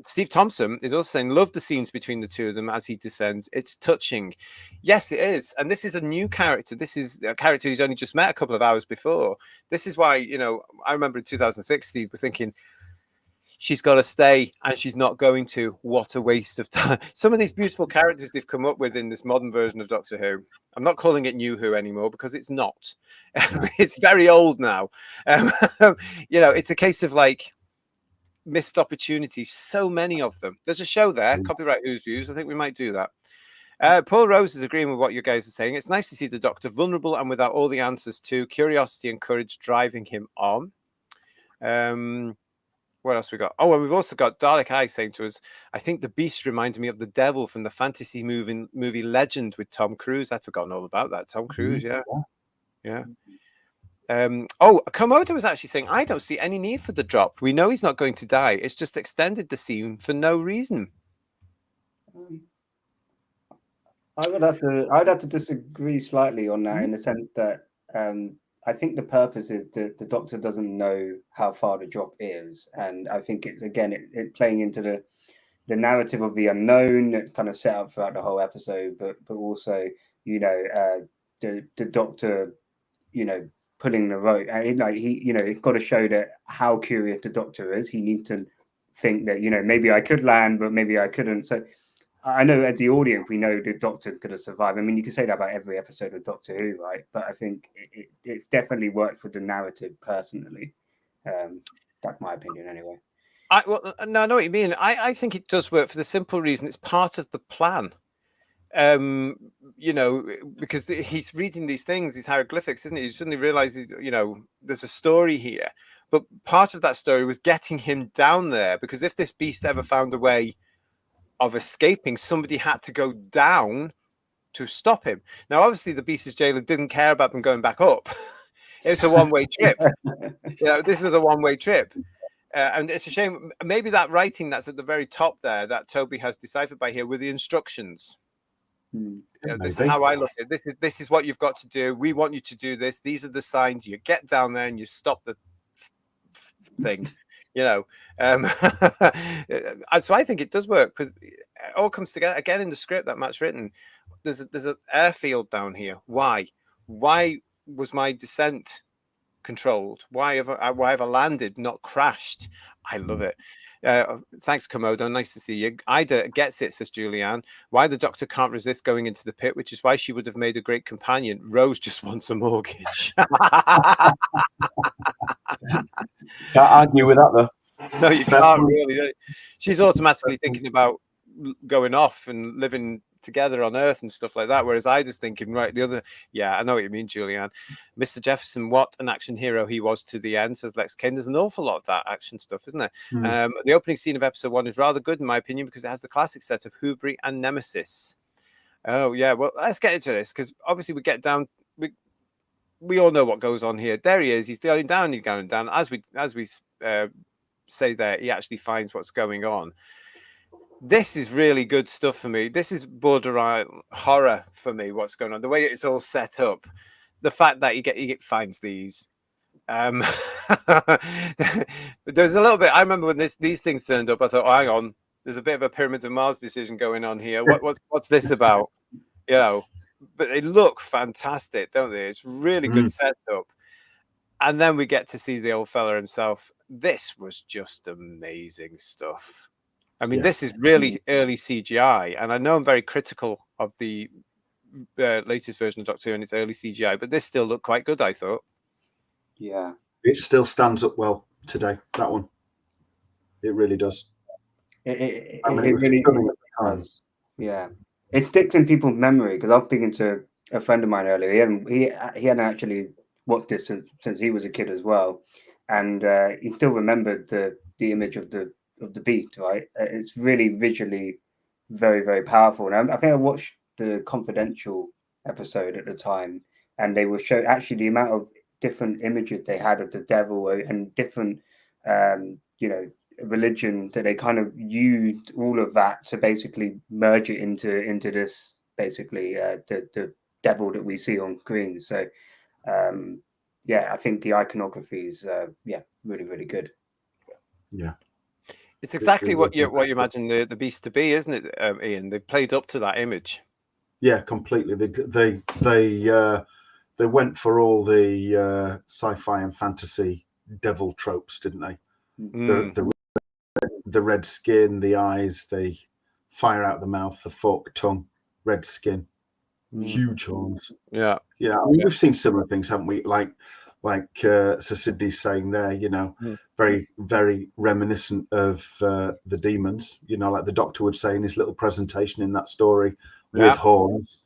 Steve Thompson is also saying, love the scenes between the two of them as he descends. It's touching. Yes, it is. And this is a new character. This is a character who's only just met a couple of hours before. This is why, I remember in 2006, Steve was thinking, she's got to stay, and she's not going to. What a waste of time. Some of these beautiful characters they've come up with in this modern version of Doctor Who. I'm not calling it New Who anymore, because it's not. It's very old now. It's a case of like missed opportunities. So many of them. There's a show there, Copyright Who's Views. I think we might do that. Paul Rose is agreeing with what you guys are saying. It's nice to see the Doctor vulnerable and without all the answers too. Curiosity and courage driving him on. What else we got? Oh, and we've also got Dalek Eye saying to us, I think the Beast reminded me of the devil from the fantasy movie Legend with Tom Cruise. I'd forgotten all about that. Tom Cruise, yeah. Komodo was actually saying, I don't see any need for the drop. We know he's not going to die. It's just extended the scene for no reason. I'd have to disagree slightly on that, in the sense that I think the purpose is that the Doctor doesn't know how far the drop is, and I think it's again it playing into narrative of the unknown that's kind of set up throughout the whole episode, but also, you know, the Doctor, you know, pulling the rope, and like he, you know, it's got to show that how curious the Doctor is. He needs to think that, you know, maybe I could land, but maybe I couldn't. So I know as the audience, we know the Doctor's going to survive. I mean, you can say that about every episode of Doctor Who, right? But I think it definitely worked for the narrative personally. That's my opinion anyway. No, I know what you mean. I think it does work for the simple reason it's part of the plan. You know, because he's reading these things, these hieroglyphics, isn't he? You suddenly realizes, you know, there's a story here. But part of that story was getting him down there, because if this beast ever found a way of escaping, somebody had to go down to stop him. Now, obviously, the beast's jailer didn't care about them going back up. It's a one-way trip. You know, this was a one-way trip. And it's a shame. Maybe that writing that's at the very top there that Toby has deciphered by here were the instructions. You know, this is how I look at it. This is what you've got to do. We want you to do this. These are the signs. You get down there and you stop the thing. You know, so I think it does work, because it all comes together again in the script that Matt's written. There's an airfield down here. Why was my descent controlled? Why have I landed, not crashed? I love it. Thanks, Komodo. Nice to see you. Ida gets it, says Julianne. Why the Doctor can't resist going into the pit, which is why she would have made a great companion. Rose just wants a mortgage. Can't argue with that, though. No, you can't really. She's automatically thinking about going off and living together on Earth and stuff like that, whereas I just thinking, right, the other. Yeah, I know what you mean, Julianne. Mr. Jefferson, what an action hero he was to the end, says Lex Kane. There's an awful lot of that action stuff, isn't there? The opening scene of episode 1 is rather good in my opinion, because it has the classic set of Hubri and Nemesis. Oh yeah, well, let's get into this, because obviously we get down. We all know what goes on here. There he is. He's going down. He's going down. As we say there, he actually finds what's going on. This is really good stuff for me. This is borderline horror for me. What's going on? The way it's all set up, the fact that he finds these. There's a little bit. I remember when these things turned up. I thought, oh, hang on, there's a bit of a Pyramids of Mars decision going on here. What's this about? You know, but they look fantastic, don't they? It's really good setup. And then we get to see the old fella himself. This was just amazing stuff. I mean, this is really early CGI, and I know I'm very critical of the latest version of Doctor Who and its early CGI, but this still looked quite good, I thought. Yeah. It still stands up well today, that one. It really does. It really does. Yeah. It sticks in people's memory, because I was speaking to a friend of mine earlier. He hadn't actually watched this since he was a kid as well, and he still remembered the image of the beat. Right, it's really visually very, very powerful. And I think I watched the Confidential episode at the time, and they were showing actually the amount of different images they had of the devil and different, you know, religion, that they kind of used all of that to basically merge it into this basically the devil that we see on screen. So yeah, I think the iconography is really, really good. Yeah, it's exactly what you imagine the beast to be, isn't it, Ian? They played up to that image. Yeah, completely. They went for all the sci-fi and fantasy devil tropes, didn't they? The red skin, the eyes, the fire out the mouth, the forked tongue, red skin, huge horns. Yeah. I mean, we've seen similar things, haven't we? Like Sir Sidney's saying there, you know, very, very reminiscent of the demons, you know, like the Doctor would say in his little presentation in that story with horns,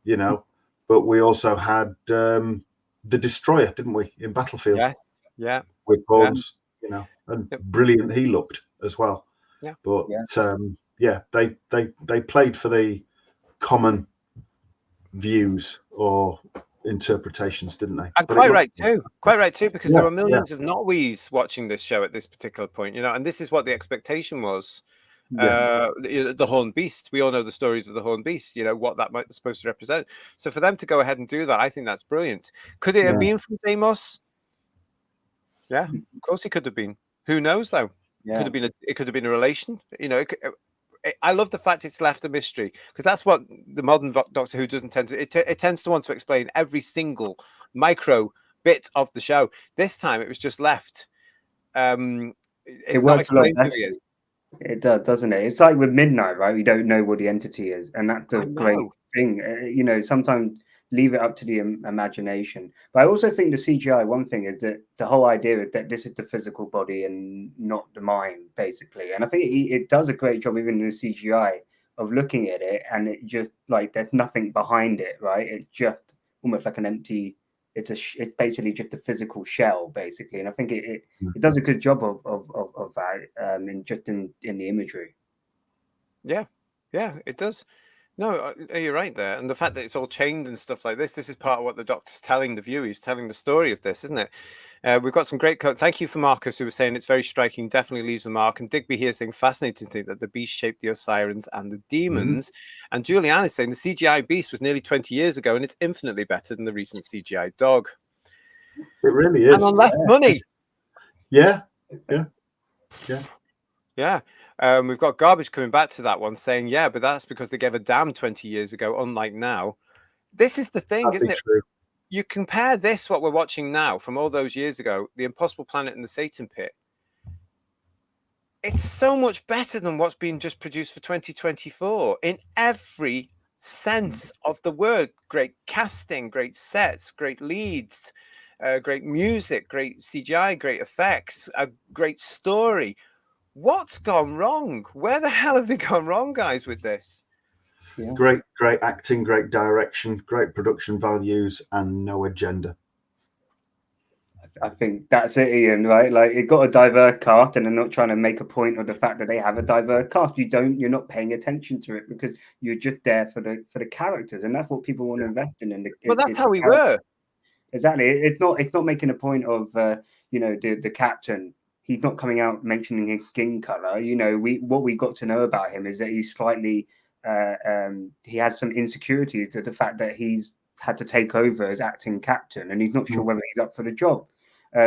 you know. But we also had the Destroyer, didn't we, in Battlefield? Yeah. With horns, you know, and brilliant he looked as well. Yeah. But they played for the common views or interpretations, didn't they? And quite right too, because there were millions of Notwees watching this show at this particular point, you know, and this is what the expectation was. The Horned Beast, we all know the stories of the Horned Beast, you know, what that might be supposed to represent. So for them to go ahead and do that, I think that's brilliant. Could it have been from Deimos? Yeah, of course it could have been. Who knows though? It could have been a relation, you know. I love the fact it's left a mystery, because that's what the modern Doctor Who doesn't tend to. It tends to want to explain every single micro bit of the show. This time it was just left. It It's not works a lot explained who better. he is. It does, doesn't it? It's like with Midnight, right? We don't know what the entity is, and that's a I great know. thing. You know, sometimes leave it up to the imagination. But I also think the CGI. One thing is that the whole idea that this is the physical body and not the mind, basically. And I think it does a great job even in the CGI of looking at it, and it just like there's nothing behind it, right? It's just almost like an empty. It's basically just a physical shell, basically. And I think it does a good job of that in the imagery. Yeah, it does. No, you're right there. And the fact that it's all chained and stuff like this is part of what the Doctor's telling the viewer. He's telling the story of this, isn't it? We've got some great thank you for Marcus, who was saying it's very striking, definitely leaves a mark. And Digby here saying fascinating thing that the beast shaped the Osirans and the demons. And Julianne is saying the CGI beast was nearly 20 years ago, and it's infinitely better than the recent CGI dog. It really is. And on less money. Yeah. We've got Garbage coming back to that one saying, yeah, but that's because they gave a damn 20 years ago, unlike now. This is the thing, That'd isn't be it? true. You compare this, what we're watching now, from all those years ago, The Impossible Planet and The Satan Pit. It's so much better than what's been just produced for 2024 in every sense of the word. Great casting, great sets, great leads, great music, great CGI, great effects, a great story. What's gone wrong? Where the hell have they gone wrong, guys, with this? Yeah. Great acting, great direction, great production values, and no agenda. I think that's it, Ian, right? Like it got a diverse cast, and they're not trying to make a point of the fact that they have a diverse cast. You're not paying attention to it because you're just there for the characters, and that's what people want to invest in. Well, that's how we were. Exactly. It's not making a point of the captain. He's not coming out mentioning his skin color. You know, what we got to know about him is that he's slightly he has some insecurities to the fact that he's had to take over as acting captain, and he's not sure whether he's up for the job.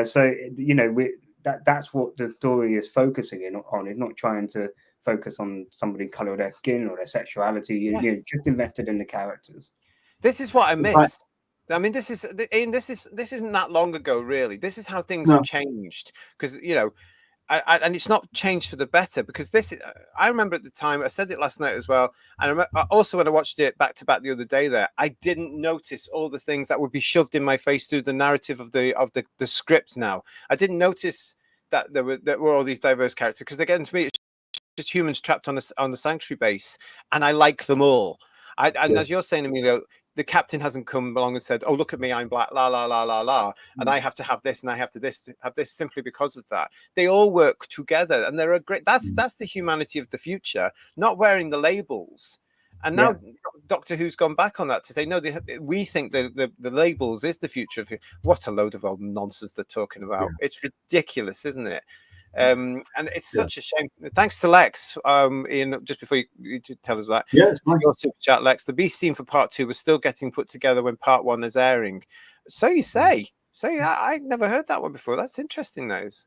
So you know, that's what the story is focusing on. It's not trying to focus on somebody color of their skin or their sexuality. Yes. You're just invested in the characters. This is what I miss. I mean, this isn't that long ago, really. This is how things have changed, because you know, and it's not changed for the better, because I remember at the time, I said it last night as well, and also when I watched it back to back the other day there, I didn't notice all the things that would be shoved in my face through the narrative of the script. Now I didn't notice that there were all these diverse characters, because again, to me, it's just humans trapped on the sanctuary base, and I like them all. As you're saying, Emilio, the captain hasn't come along and said, "Oh, look at me, I'm black, la la la la la," and I have to have this, and I have to have this simply because of that. They all work together, and they're a great. That's the humanity of the future, not wearing the labels. And now Doctor Who's gone back on that to say, no, we think the labels is the future of. What a load of old nonsense they're talking about. It's ridiculous, isn't it? And it's such a shame. Thanks to Lex, Ian, just before you tell us that. Yeah, it's for your super chat, Lex. The Beast scene for part 2 was still getting put together when part 1 is airing. So you say. So yeah, I never heard that one before. That's interesting, those.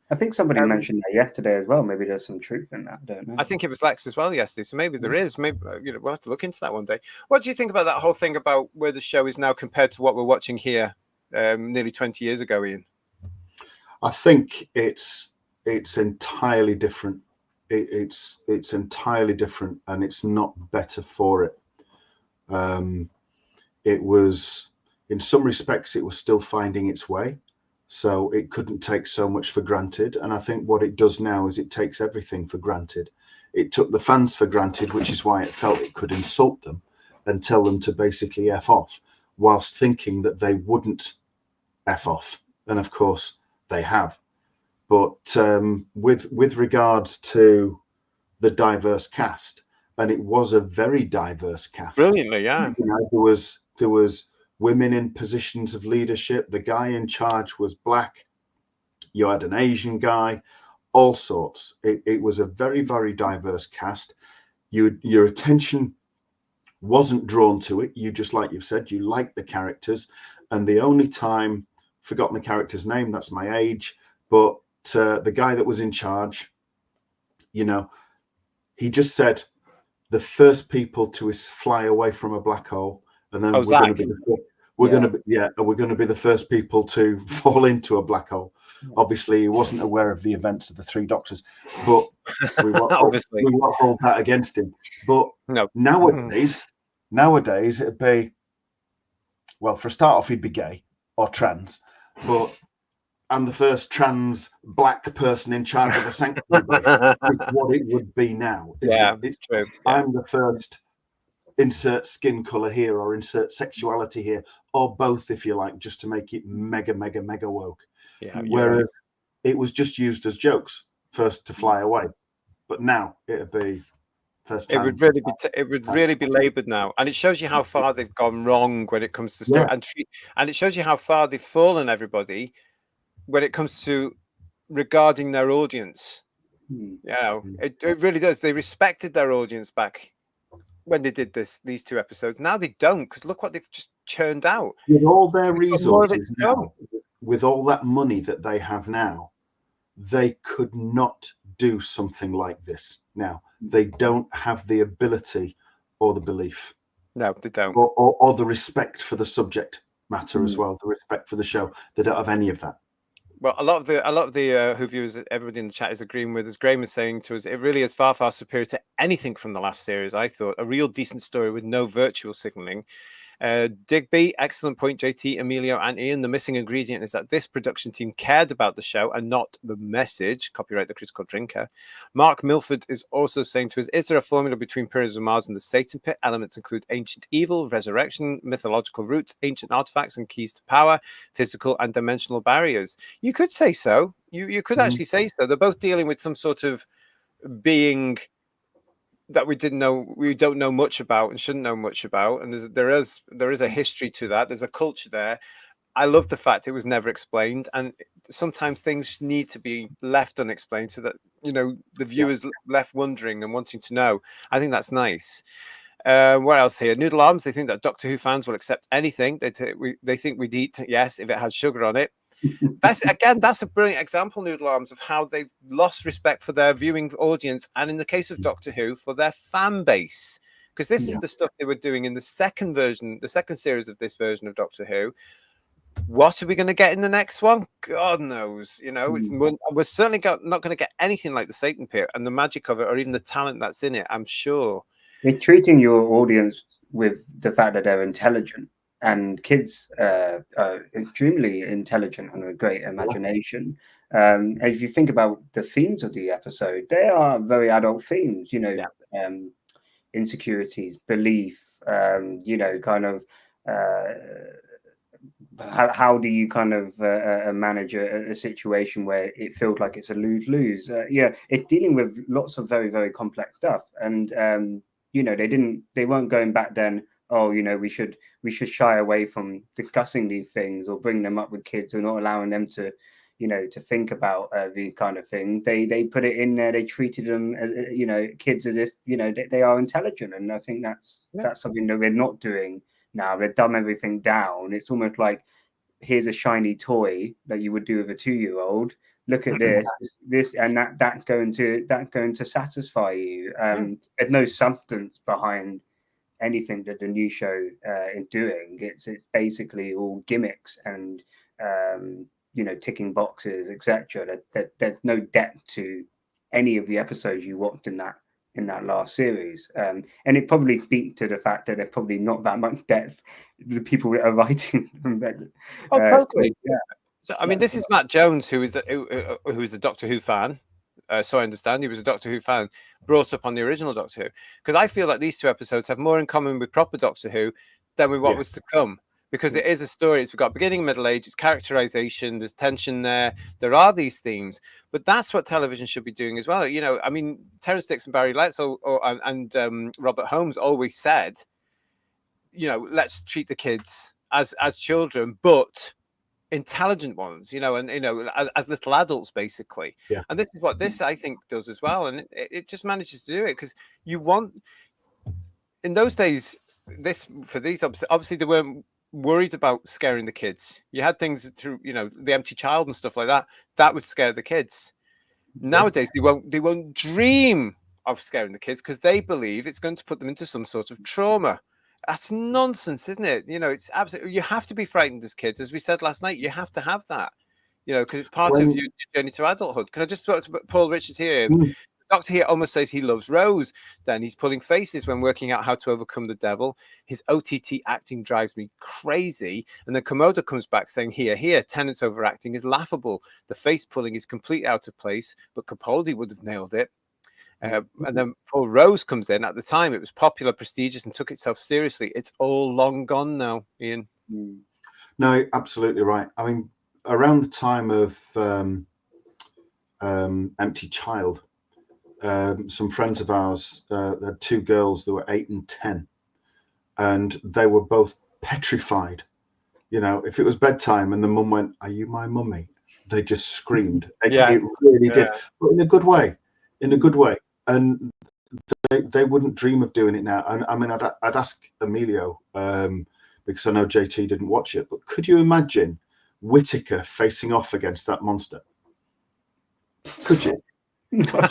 I think somebody mentioned that yesterday as well. Maybe there's some truth in that. I don't know. I think it was Lex as well yesterday. So maybe there is. Maybe we'll have to look into that one day. What do you think about that whole thing about where the show is now compared to what we're watching here nearly 20 years ago, Ian? I think it's entirely different. It's entirely different, and it's not better for it. It was, in some respects, it was still finding its way, so it couldn't take so much for granted. And I think what it does now is it takes everything for granted. It took the fans for granted, which is why it felt it could insult them and tell them to basically F off, whilst thinking that they wouldn't F off. And of course they have. But with regards to the diverse cast, and it was a very diverse cast. Brilliantly, yeah. You know, there was women in positions of leadership. The guy in charge was black. You had an Asian guy, all sorts. It was a very, very diverse cast. Your attention wasn't drawn to it. You just, like you've said, you liked the characters. And the only time, forgotten the character's name, that's my age, but the guy that was in charge, you know, He just said the first people to fly away from a black hole, and then we're going to be we're going to be the first people to fall into a black hole. Obviously, he wasn't aware of the events of the Three Doctors, but we won't hold that against him. But nowadays it'd be, well, for a start off, he'd be gay or trans, but I'm the first trans black person in charge of a sanctuary is what it would be now. It's true. I'm the first, insert skin color here or insert sexuality here, or both, if you like, just to make it mega woke. Whereas it was just used as jokes, first to fly away, but now it'd be first. It would really be laboured now, and it shows you how far they've gone wrong when it comes to story, and it shows you how far they've fallen, everybody, when it comes to regarding their audience. It really does. They respected their audience back when they did these 2 episodes. Now they don't, because look what they've just churned out. With all their resources now, with all that money that they have now, they could not do something like this now. They don't have the ability or the belief. No, they don't. Or the respect for the subject matter as well, the respect for the show. They don't have any of that. Well, a lot of the Who viewers, everybody in the chat is agreeing with us. Graham is saying to us, it really is far superior to anything from the last series. I thought a real decent story with no virtual signaling. Digby, excellent point, JT, Emilio, and Ian. The missing ingredient is that this production team cared about the show and not the message. Copyright the critical drinker. Mark Milford is also saying to us, is there a formula between Pyramids of Mars and the Satan Pit? Elements include ancient evil, resurrection, mythological roots, ancient artifacts and keys to power, physical and dimensional barriers. You could say so. You could actually say so. They're both dealing with some sort of being that we don't know much about and shouldn't know much about, and there is a history to that. There's a culture there. I love the fact it was never explained, and sometimes things need to be left unexplained so that the viewers left wondering and wanting to know. I think that's nice. What else here? Noodle Arms, they think that Doctor Who fans will accept anything. They think we'd eat if it has sugar on it. That's a brilliant example, Noodle Arms, of how they've lost respect for their viewing audience, and in the case of Doctor Who, for their fan base, because this is the stuff they were doing in the second series of this version of Doctor Who. What are we going to get in the next one? God knows. We're certainly not going to get anything like the Satan Pit and the magic of it, or even the talent that's in it, I'm sure. You're treating your audience with the fact that they're intelligent. And kids are extremely intelligent and a great imagination. If you think about the themes of the episode, they are very adult themes, insecurities, belief, kind of how do you kind of manage a situation where it feels like it's a lose-lose? It's dealing with lots of very, very complex stuff. And, they weren't going back then, we should shy away from discussing these things or bring them up with kids or not allowing them to, to think about these kind of things. They put it in there. They treated them as, kids as if, they are intelligent. And I think that's something that we're not doing now. They've dumb everything down. It's almost like, here's a shiny toy that you would do with a 2-year-old. Look at this and that going to satisfy you. There's no substance behind anything that the new show is doing. It's basically all gimmicks and ticking boxes, etc. There's no depth to any of the episodes you watched in that last series, and it probably speaks to the fact that there's probably not that much depth. The people that are writing them. Totally. So, I mean, this is Matt Jones, who is a Doctor Who fan. So I understand he was a Doctor Who fan, brought up on the original Doctor Who. Because I feel like these 2 episodes have more in common with proper Doctor Who than with what was to come. Because it is a story. We've got beginning, middle age, it's characterization, there's tension there. There are these themes. But that's what television should be doing as well. I mean, Terence Dix and Barry Letts and Robert Holmes always said, let's treat the kids as children, but intelligent ones, as little adults, basically. And this is what this, I think, does as well. And it just manages to do it because in those days, obviously they weren't worried about scaring the kids. You had things through, the empty child and stuff like that would scare the kids. Nowadays, they won't dream of scaring the kids because they believe it's going to put them into some sort of trauma. That's nonsense, isn't it? You know, it's absolutely, you have to be frightened as kids. As we said last night, you have to have that, you know, because it's part of your journey to adulthood. Can I just talk to Paul Richards here? Mm. The doctor here almost says he loves Rose. Then he's pulling faces when working out how to overcome the devil. His OTT acting drives me crazy. And then Komodo comes back saying, here, Tennant's overacting is laughable. The face pulling is completely out of place, but Capaldi would have nailed it. And then Paul Rose comes in. At the time, it was popular, prestigious, and took itself seriously. It's all long gone now, Ian. No, absolutely right. I mean, around the time of Empty Child, some friends of ours had two girls that were 8 and 10, and they were both petrified. You know, if it was bedtime and the mum went, "Are you my mummy?" they just screamed. It really did, but in a good way. And they wouldn't dream of doing it now. And I mean, I'd ask Emilio because I know JT didn't watch it, but could you imagine Whittaker facing off against that monster? Could you?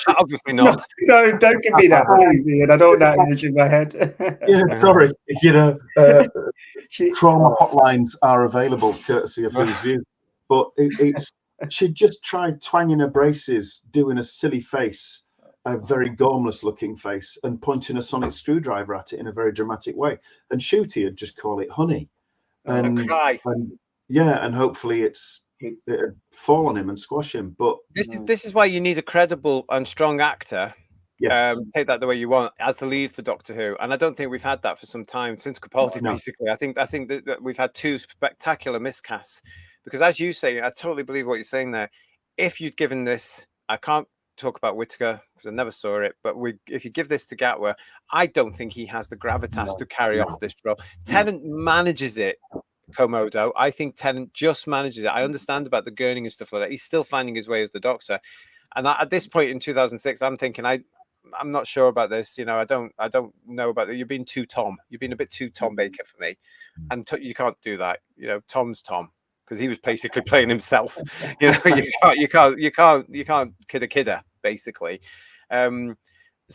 Obviously not. No, don't give me that, please, Ian. I don't want that image in my head. Yeah, sorry. You know, trauma hotlines are available courtesy of Who's View. But it's she'd just tried twanging her braces, doing a silly face, a very gormless looking face, and pointing a sonic screwdriver at it in a very dramatic way. And Shooty would just call it honey. And cry. And hopefully it'd fall on him and squash him. But this is why you need a credible and strong actor. Yes. Take that the way you want as the lead for Doctor Who, and I don't think we've had that for some time since Capaldi. No. Basically, I think that we've had two spectacular miscasts. Because as you say, I totally believe what you're saying there. If you'd given this, I can't talk about Whittaker because I never saw it, but if you give this to Gatwa, I don't think he has the gravitas to carry off this role. Tennant manages it. Komodo, I think Tennant just manages it. I understand about the gurning and stuff like that. He's still finding his way as the Doctor, and at this point in 2006, I'm thinking I'm not sure about this. You know, I don't know about it. You've been too Tom. You've been a bit too Tom Baker for me, and you can't do that. You know, Tom's Tom because he was basically playing himself. You know, you can't kid a kidder basically. So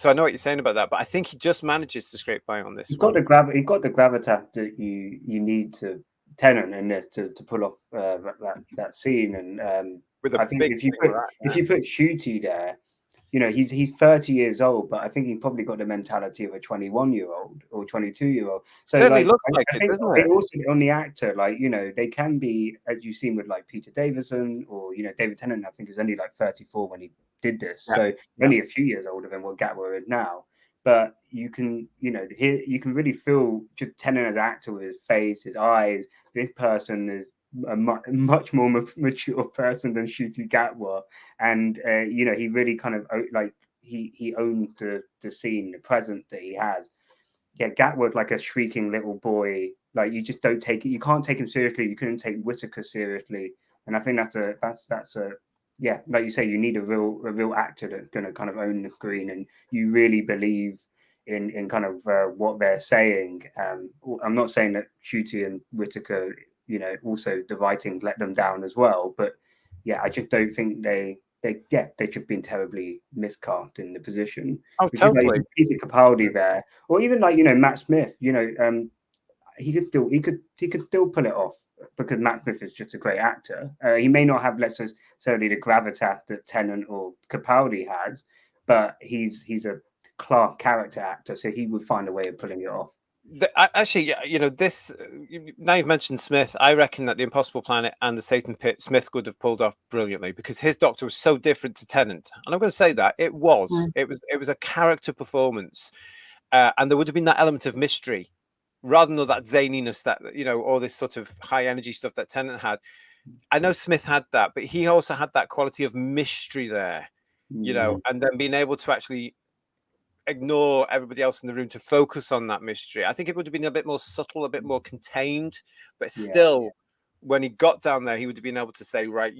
I know what you're saying about that, but I think he just manages to scrape by on this. He's got the gravitas that you need to Tennant in this to pull off that scene. And with I think if you put Shooty there, you know, he's 30 years old, but I think he's probably got the mentality of a 21-year-old or 22-year-old. So certainly looks like I it, think doesn't it? Also on the actor, like, you know, they can be, as you've seen with like Peter Davison or, you know, David Tennant, I think is only like 34 when he did this. So only a few years older than what Gatwa is now. But you can, you know, you can really feel Tennant as an actor with his face, his eyes. This person is a much more mature person than Shooty Gatwa, and you know, he really kind of like he owned the scene, the present that he has. Yeah, Gatwa like a shrieking little boy. Like you just don't take it. You can't take him seriously. You couldn't take Whittaker seriously, and I think that's a yeah, like you say, you need a real actor that's going to kind of own the screen, and you really believe in kind of what they're saying. I'm not saying that Shooty and Whittaker, you know, also the writing let them down as well, but yeah, I just don't think they've been terribly miscast in the position. Oh, totally. Like, Peter Capaldi there, or even like, you know, Matt Smith, you know, he could still pull it off because Matt Smith is just a great actor. He may not have necessarily the gravitas that Tennant or Capaldi has, but he's a Clark character actor, so he would find a way of pulling it off. Actually, you know, this now you've mentioned Smith, I reckon that the Impossible Planet and the Satan Pit, Smith could have pulled off brilliantly because his Doctor was so different to Tennant, and I'm going to say that it was a character performance, and there would have been that element of mystery rather than that zaniness that, you know, all this sort of high energy stuff that Tennant had. I know Smith had that, but he also had that quality of mystery there, you know, and then being able to actually ignore everybody else in the room to focus on that mystery. I think it would have been a bit more subtle, a bit more contained, but still, when he got down there, he would have been able to say, right,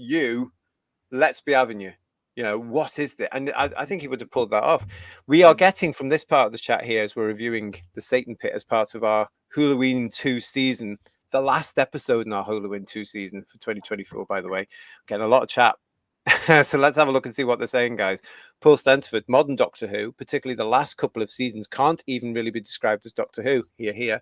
let's be having you. You know, what is it? And I think he would have pulled that off. We are getting from this part of the chat here as we're reviewing the Satan Pit as part of our Wholloween 2 season, the last episode in our Wholloween 2 season for 2024, by the way. Getting a lot of chat. So let's have a look and see what they're saying, guys. Paul Stenterford, modern Doctor Who, particularly the last couple of seasons, can't even really be described as Doctor Who. Here.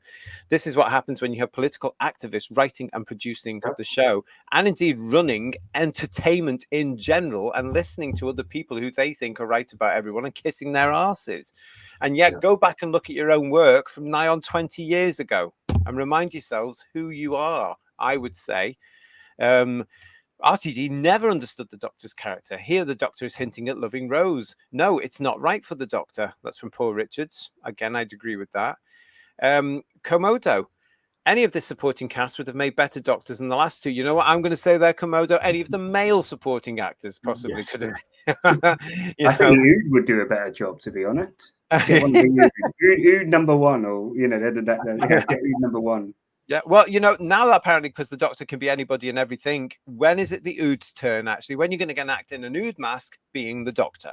This is what happens when you have political activists writing and producing the show, and indeed running entertainment in general, and listening to other people who they think are right about everyone and kissing their asses. And yet go back and look at your own work from nigh on 20 years ago and remind yourselves who you are, I would say. RTD never understood the Doctor's character. Here, the Doctor is hinting at loving Rose. No, it's not right for the Doctor. That's from Paul Richards. Again, I'd agree with that. Komodo. Any of the supporting cast would have made better Doctors than the last two. You know what I'm going to say there, Komodo? Any of the male supporting actors possibly could have. I think Ood would do a better job, to be honest. Get one of the Ood number one, or get Ood number one. Yeah, well, now that apparently, because the Doctor can be anybody and everything, when is it the Ood's turn, actually? When you're going to get an act in an Ood mask being the Doctor?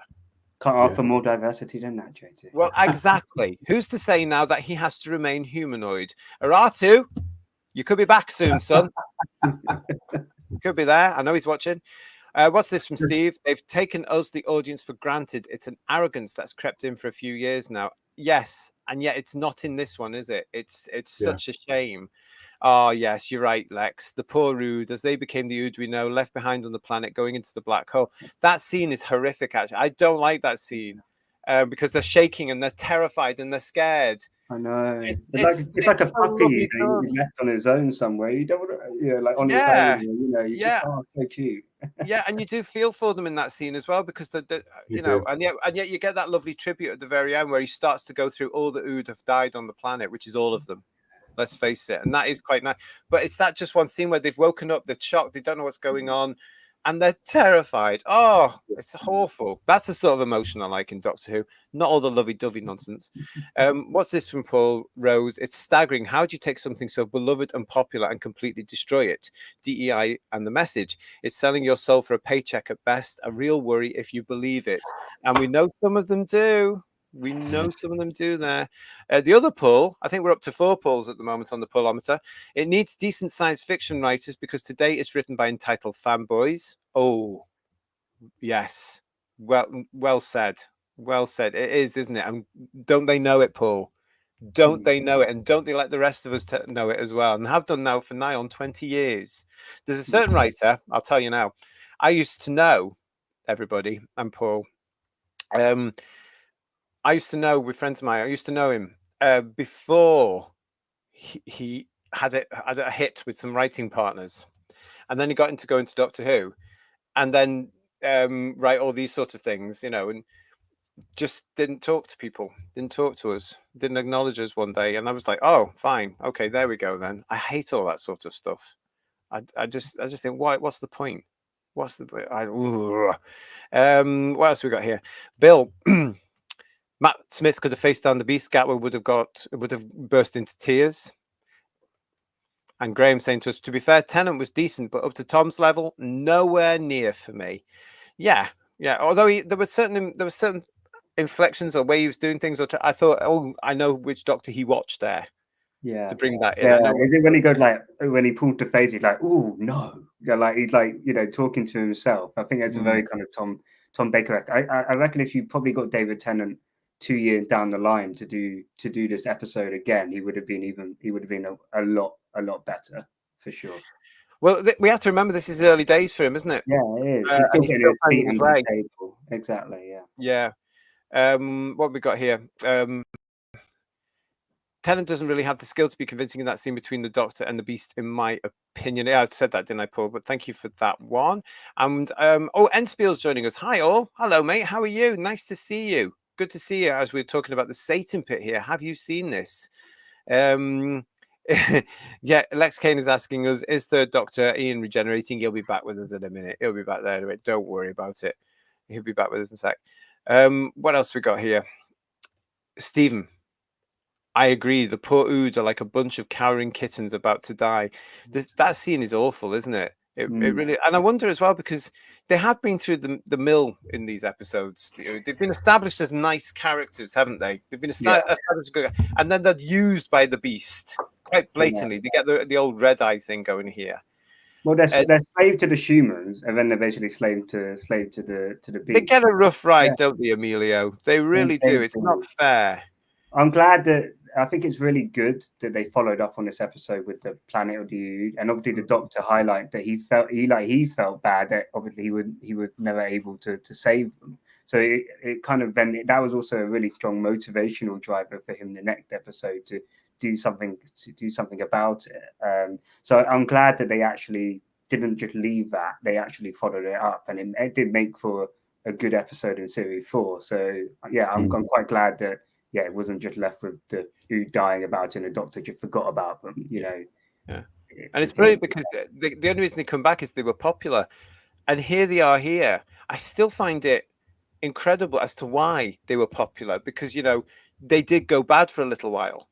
Can't offer more diversity than that, JT. Well, exactly. Who's to say now that he has to remain humanoid? Aratu, you could be back soon, son. You could be there. I know he's watching. What's this from Steve? They've taken us, the audience, for granted. It's an arrogance that's crept in for a few years now. Yes, and yet it's not in this one, is it? It's such a shame. Oh, yes, you're right, Lex. The poor Ood, as they became the Ood we know, left behind on the planet, going into the black hole. That scene is horrific, actually. I don't like that scene because they're shaking and they're terrified and they're scared. I know. It's like a puppy left on his own somewhere. You don't want to, like on his own. So cute. Yeah, and you do feel for them in that scene as well, because and yet you get that lovely tribute at the very end where he starts to go through all the Ood have died on the planet, which is all of them. Let's face it, and that is quite nice. But it's that just one scene where they've woken up, they're shocked, they don't know what's going on, and they're terrified. Oh, it's awful. That's the sort of emotion I like in Doctor Who, not all the lovey-dovey nonsense. What's this from Paul Rose? It's staggering. How do you take something so beloved and popular and completely destroy it? DEI and the message. It's selling your soul for a paycheck at best, a real worry if you believe it. And we know some of them do. We know some of them do there. The other pull, I think we're up to 4 pulls at the moment on the pullometer. It needs decent science fiction writers because today it's written by entitled fanboys. Oh, yes. Well said. Well said. It is, isn't it? And don't they know it, Paul? Don't they know it? And don't they let the rest of us know it as well? And have done now for nigh on 20 years. There's a certain writer, I'll tell you now. I used to know everybody and Paul. I used to know with friends of mine. I used to know him before he had a hit with some writing partners, and then he got into going to Doctor Who, and then write all these sort of things, and just didn't talk to people, didn't talk to us, didn't acknowledge us one day, and I was like, oh, fine, okay, there we go then. I hate all that sort of stuff. I just think, why? What's the point? What's the point? What else we got here? Bill. Matt Smith could have faced down the beast. Gatwa would have burst into tears. And Graham saying to us, to be fair, Tennant was decent, but up to Tom's level, nowhere near for me. Yeah. Although there were certain inflections or way he was doing things. I thought, oh, I know which Doctor he watched there. Yeah. To bring that in. Yeah. Is it when he goes when he pulled the face, he's like, oh no. He's talking to himself. I think that's a very kind of Tom Baker. I reckon if you probably got David Tennant 2 years down the line to do this episode again, he would have been a lot better for sure. Well, we have to remember this is the early days for him, isn't it? Yeah, it is. He's still finding his way. Exactly. Yeah. What have we got here? Tennant doesn't really have the skill to be convincing in that scene between the Doctor and the Beast, in my opinion. Yeah, I said that, didn't I, Paul? But thank you for that one. And Enspiel's joining us. Hi, all. Hello, mate. How are you? Nice to see you. Good to see you. As we're talking about the Satan Pit here, have you seen this? Yeah, Lex Kane is asking us, is the Doctor Ian regenerating? He'll be back with us in a minute. He'll be back there anyway. Don't worry about it. He'll be back with us in a sec. What else we got here? Stephen. I agree. The poor Ood are like a bunch of cowering kittens about to die. That scene is awful, isn't it? It really, and I wonder as well, because they have been through the mill in these episodes. They've been established as nice characters, haven't they? They've been established good, and then they're used by the Beast quite blatantly. They get the old red eye thing going here. Well, they're slave to the humans, and then they're basically slave to the They beast. get a rough ride, Yeah. don't they, Emilio? They really do. It's not fair. I'm glad that I think it's really good that they followed up on this episode with the Planet of the Ood, and obviously the Doctor highlight that he felt bad that obviously he would never able to save them. So it kind of then that was also a really strong motivational driver for him the next episode to do something about it. So I'm glad that they actually didn't just leave that; they actually followed it up, and it did make for a good episode in series 4. So yeah, I'm quite glad that. Yeah, it wasn't just left with the Ood dying about it and the Doctor just forgot about them, you know. Yeah. And it's brilliant because the only reason they come back is they were popular. And here they are here. I still find it incredible as to why they were popular because, you know, they did go bad for a little while.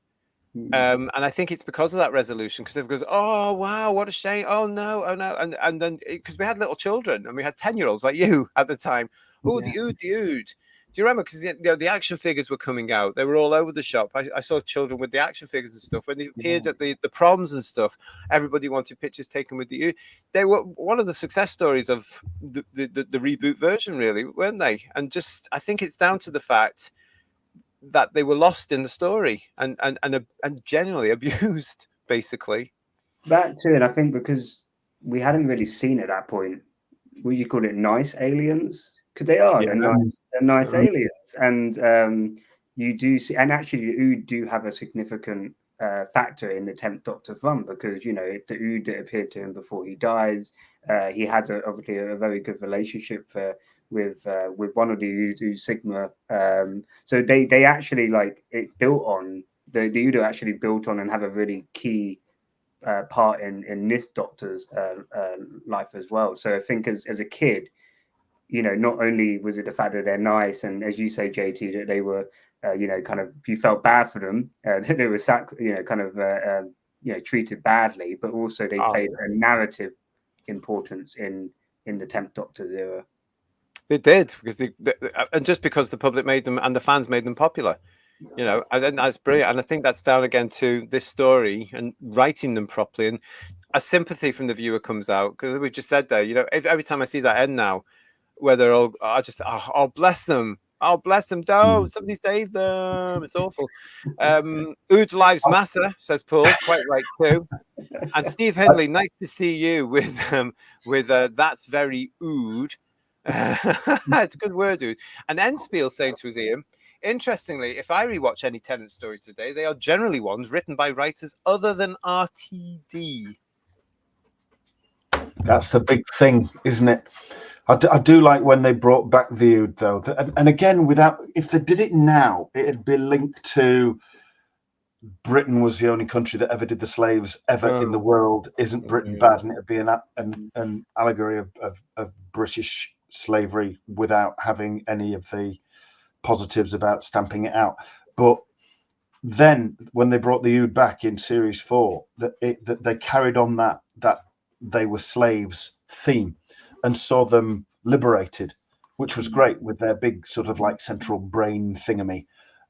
And I think it's because of that resolution because everyone goes, oh, wow, what a shame. Oh, no. And then because we had little children and we had 10-year-olds like you at the time. Oh, the Ood, the Ood. Do you remember? Because the action figures were coming out. They were all over the shop. I saw children with the action figures and stuff. When they appeared at the proms and stuff, everybody wanted pictures taken with the Ood. They were one of the success stories of the reboot version, really, weren't they? And just, I think it's down to the fact that they were lost in the story and generally abused, basically. That too, and I think because we hadn't really seen at that point, would you call it nice aliens? Because they are, they're nice aliens, and you do see, and actually, the Ood do have a significant factor in the 10th Doctor's run because you know if the Ood that appeared to him before he dies, he has obviously a very good relationship with one of the Ood Sigma. So they actually like it built on the Ood are actually built on and have a really key part in this Doctor's life as well. So I think as a kid, you know, not only was it the fact that they're nice, and as you say, JT, that they were, you know, kind of you felt bad for them, that they were, you know, treated badly, but also they played a narrative importance in the 10th Doctor's era. They did because and just because the public made them and the fans made them popular. You know, and that's brilliant. And I think that's down again to this story and writing them properly. And a sympathy from the viewer comes out because we just said there, you know, every time I see that end now, where they're all, oh, bless them. Oh, bless them. Don't somebody save them. It's awful. Ood lives matter, says Paul. Quite right, too. And Steve Henley, nice to see you with that's very Ood. It's a good word, Ood. And Enspiel saying to his Ian, interestingly, if I rewatch any Tennant stories today, they are generally ones written by writers other than RTD. That's the big thing, isn't it? I do like when they brought back the Ood, though. And again, if they did it now, it'd be linked to Britain was the only country that ever did the slaves ever in the world. Isn't Britain bad? And it'd be an allegory of British slavery without having any of the positives about stamping it out. But then when they brought the Ood back in series 4, that they carried on that they were slaves theme and saw them liberated, which was great with their big sort of like central brain thingamy.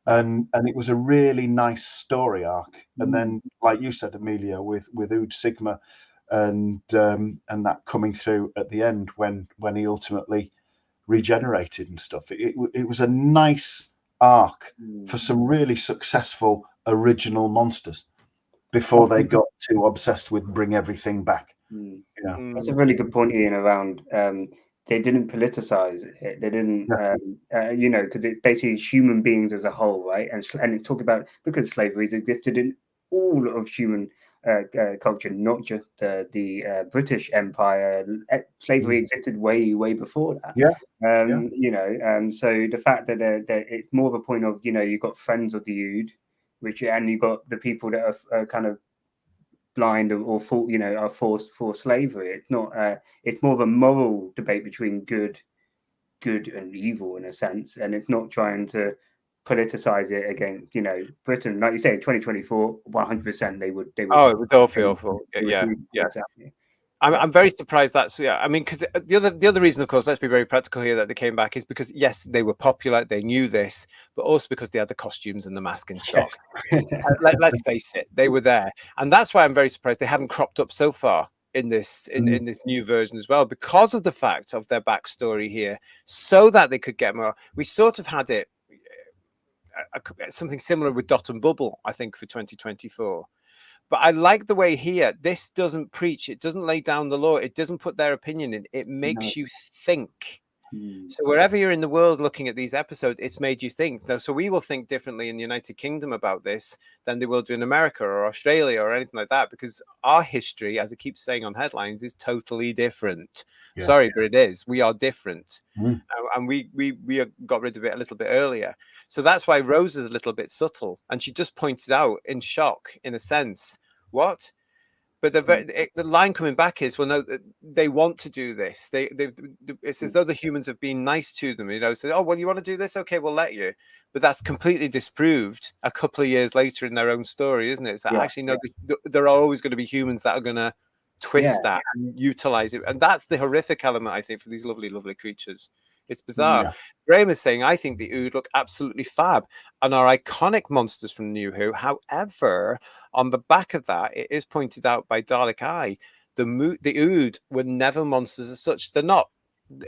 And it was a really nice story arc. And then, like you said, Amelia, with Ood Sigma and that coming through at the end when he ultimately regenerated and stuff. It was a nice arc for some really successful original monsters before they got too obsessed with bring everything back. You know? That's a really good point, Ian, around they didn't politicize it. They didn't, you know, because it's basically human beings as a whole, right? And talk about because slavery existed in all of human culture, not just the British Empire. Slavery existed way before that. You know, so the fact that it's more of a point of, you know, you've got friends of the Ood, and you've got the people that are kind of blind or you know, are forced for slavery. It's not. It's more of a moral debate between good and evil in a sense, and it's not trying to politicize it against, you know, Britain. Like you say, 2024, 100% they would. Oh, it was awful. Yeah. Exactly. I'm very surprised that's I mean, because the other reason, of course, let's be very practical here, that they came back is because yes, they were popular, they knew this, but also because they had the costumes and the mask in stock. Let's face it, they were there, and that's why I'm very surprised they haven't cropped up so far in this in this new version as well, because of the fact of their backstory here, so that they could get more. We sort of had it something similar with Dot and Bubble, I think, for 2024. But I like the way here, this doesn't preach, it doesn't lay down the law, it doesn't put their opinion in, it makes you think. So wherever you're in the world looking at these episodes, it's made you think. Now, so we will think differently in the United Kingdom about this than they will do in America or Australia or anything like that, because our history, as it keeps saying on headlines, is totally different. Yeah. Sorry, but it is. We are different. Mm. And we got rid of it a little bit earlier. So that's why Rose is a little bit subtle. And she just pointed out in shock, in a sense, what? But the line coming back is, well, no, they want to do this. It's as though the humans have been nice to them, you know. So, oh, well, you want to do this? Okay, we'll let you. But that's completely disproved a couple of years later in their own story, isn't it? So actually, no, there are always going to be humans that are going to twist that and utilize it. And that's the horrific element, I think, for these lovely, lovely creatures. It's bizarre. Yeah. Graham is saying, I think the Ood look absolutely fab and are iconic monsters from New Who. However, on the back of that, it is pointed out by Dalek Eye, the Ood were never monsters as such. They're not.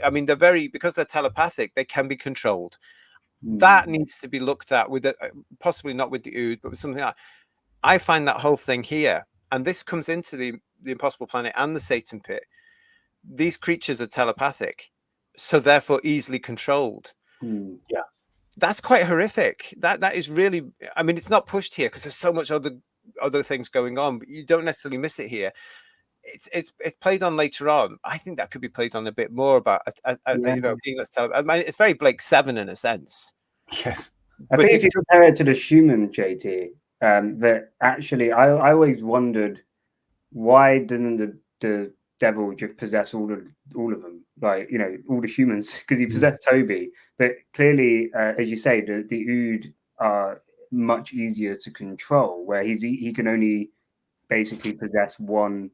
I mean, because they're telepathic, they can be controlled. That needs to be looked at with possibly not with the Ood, but with something like. I find that whole thing here, and this comes into the Impossible Planet and the Satan Pit. These creatures are telepathic, so therefore easily controlled. Yeah, that's quite horrific. That is really. I mean, it's not pushed here because there's so much other things going on, but you don't necessarily miss it here. It's played on later on. I think that could be played on a bit more about you know, being let's tell. I mean, it's very Blake 7 in a sense. yes. I think if you compare it to the Schumann, JT, that actually I always wondered why didn't the devil just possess all of them, like, you know, all the humans, because he possessed Toby. But clearly, as you say, the Ood are much easier to control, where he can only basically possess one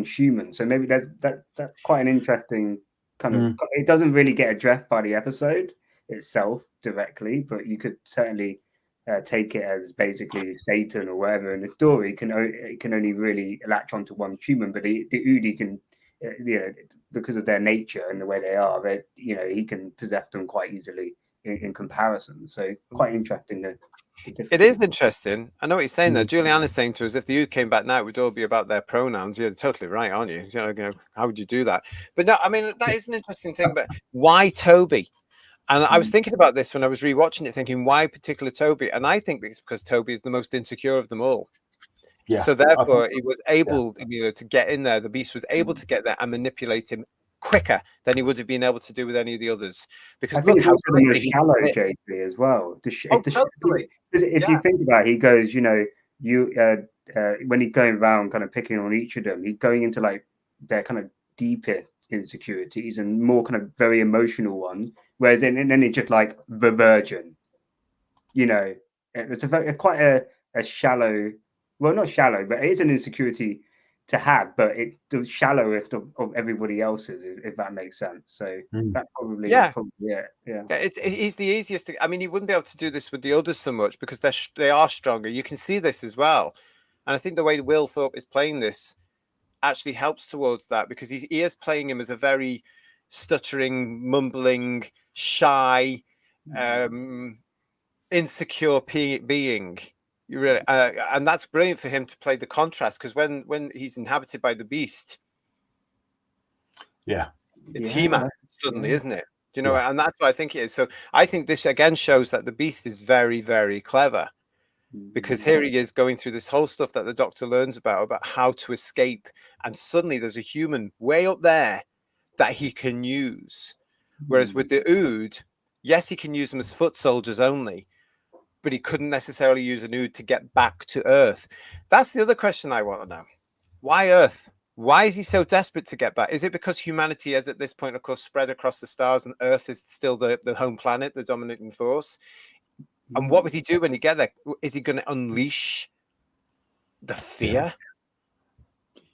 human. So maybe that's quite an interesting kind of. It doesn't really get addressed by the episode itself directly, but you could certainly take it as basically Satan or whatever in the story can only really latch onto one human, but the Ood can, you know, because of their nature and the way they are, you know, he can possess them quite easily in comparison. So quite interesting. It is interesting. I know what you're saying there. Juliana's saying to us, if the Ood came back now, it would all be about their pronouns. You're totally right, aren't you? You know, how would you do that? But no, I mean, that is an interesting thing. But why Toby? And I was thinking about this when I was rewatching it, thinking, why particular Toby? And I think it's because Toby is the most insecure of them all. Yeah. So therefore, he was able, you know, to get in there. The Beast was able to get there and manipulate him quicker than he would have been able to do with any of the others. Because look how shallow JP as well. Totally. If you think about it, he goes, you know, when he's going around kind of picking on each of them, he's going into like their kind of deepest insecurities and more kind of very emotional ones. Whereas and then it's just like the virgin, you know, it's quite a shallow, well, not shallow, but it is an insecurity to have, but it's the shallowest of everybody else's, if that makes sense. So that probably, yeah. He's the easiest to, I mean, he wouldn't be able to do this with the others so much because they are stronger. You can see this as well. And I think the way Will Thorpe is playing this actually helps towards that, because he is playing him as a very stuttering, mumbling, shy, insecure being. You really, and that's brilliant for him to play the contrast, because when he's inhabited by the Beast, it's He-Man suddenly, isn't it? Do you know? And that's what I think it is. So I think this again shows that the Beast is very, very clever, because here he is going through this whole stuff that the Doctor learns about how to escape, and suddenly there's a human way up there that he can use. Whereas with the Ood, yes, he can use them as foot soldiers only, but he couldn't necessarily use an Ood to get back to Earth. That's the other question I want to know. Why Earth? Why is he so desperate to get back? Is it because humanity has at this point, of course, spread across the stars and Earth is still the home planet, the dominating force? And what would he do when he get there? Is he going to unleash the fear?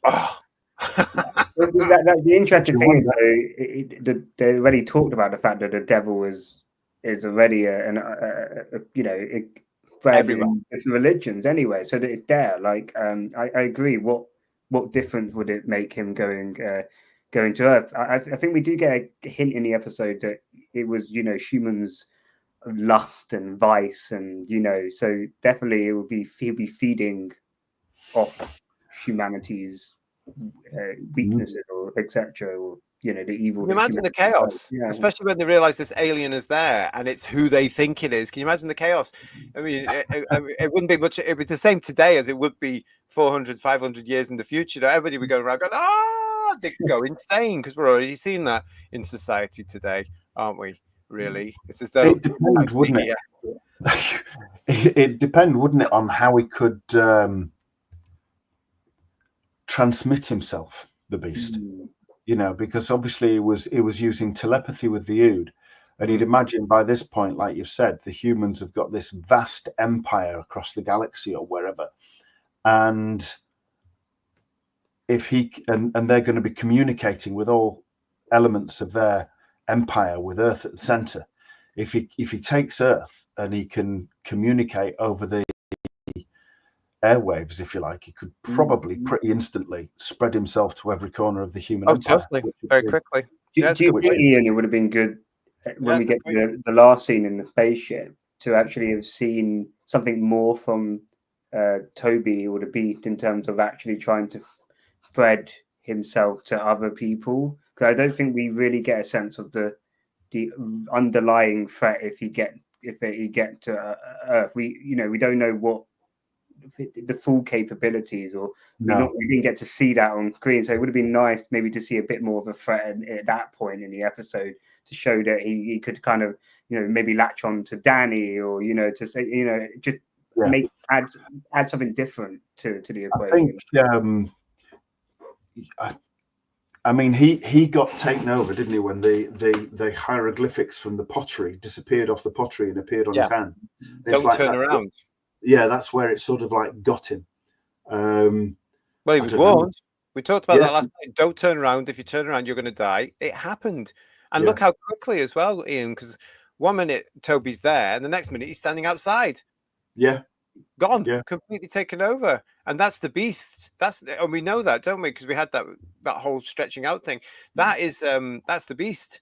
Oh. The interesting thing is, they already talked about the fact that the devil is already you know, for everyone, it's religions anyway, so that it's there. Like I agree. What what difference would it make him going to Earth? I think we do get a hint in the episode that it was, you know, humans' lust and vice, and you know, so definitely it would be he'll be feeding off humanity's weaknesses or etc. Or you know, the evil. Can you imagine the chaos, especially when they realize this alien is there and it's who they think it is? Can you imagine the chaos? I mean, it wouldn't be much. It would be the same today as it would be 400, 500 years in the future. Everybody would go around going, "Ah!" They'd go insane because we're already seeing that in society today, aren't we? Really, it's as though it depends, wouldn't it? It depend, wouldn't it, on how he could transmit himself, the beast. You know, because obviously it was using telepathy with the Ood, and you'd imagine by this point, like you've said, the humans have got this vast empire across the galaxy or wherever, and if he and they're going to be communicating with all elements of their empire with Earth at the center. If he takes Earth and he can communicate over the airwaves, if you like, he could probably pretty instantly spread himself to every corner of the human empire. Totally, very quickly. Do you think, Ian, it would have been good when we get to the last scene in the spaceship to actually have seen something more from Toby or the Beast in terms of actually trying to spread himself to other people? Because I don't think we really get a sense of the underlying threat if he get to Earth. We don't know what the full capabilities, or we didn't get to see that on screen. So it would have been nice maybe to see a bit more of a threat at that point in the episode to show that he could kind of, you know, maybe latch on to Danny, or, you know, to say, you know, just add something different to the equation. I mean, he got taken over, didn't he, when the hieroglyphics from the pottery disappeared off the pottery and appeared on his hand. Don't turn around. Yeah, that's where it sort of like got him. Well, he was warned. We talked about that last night. Don't turn around. If you turn around, you're going to die. It happened. And look how quickly as well, Ian, because 1 minute Toby's there and the next minute he's standing outside. Yeah. Gone. Yeah. Completely taken over. And that's the beast. And we know that, don't we? Because we had that whole stretching out thing. That is that's the beast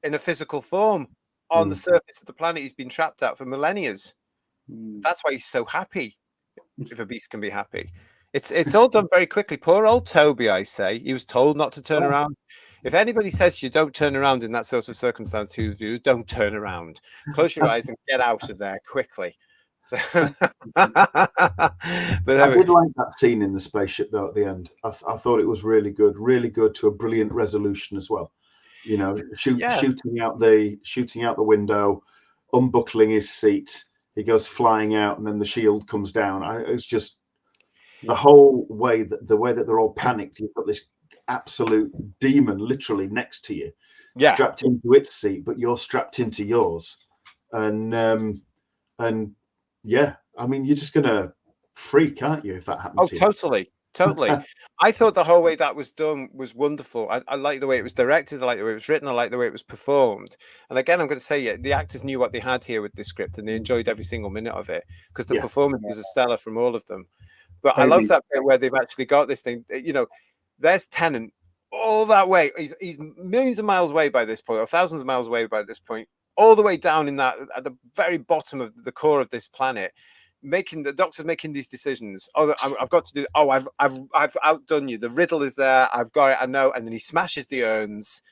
in a physical form on the surface of the planet he's been trapped at for millennia. That's why he's so happy. If a beast can be happy, it's all done very quickly. Poor old Toby, I say. He was told not to turn around. If anybody says to you don't turn around in that sort of circumstance, don't turn around. Close your eyes and get out of there quickly. But I did like that scene in the spaceship though. At the end, I thought it was really good to a brilliant resolution as well. You know, shooting out the window, unbuckling his seat. He goes flying out, and then the shield comes down. It's just the whole way that they're all panicked. You've got this absolute demon literally next to you, strapped into its seat, but you're strapped into yours. And yeah, I mean, you're just gonna freak, aren't you, if that happens? Oh, totally. I thought the whole way that was done was wonderful. I like the way it was directed. I like the way it was written. I like the way it was performed. And again, I'm going to say, the actors knew what they had here with this script, and they enjoyed every single minute of it because the performances are stellar from all of them. But I love that bit where they've actually got this thing. You know, there's Tennant all that way. He's millions of miles away by this point, or thousands of miles away by this point, all the way down in that at the very bottom of the core of this planet. The doctor's making these decisions. Oh, I've got to do. Oh, I've outdone you. The riddle is there. I've got it. I know. And then he smashes the urns,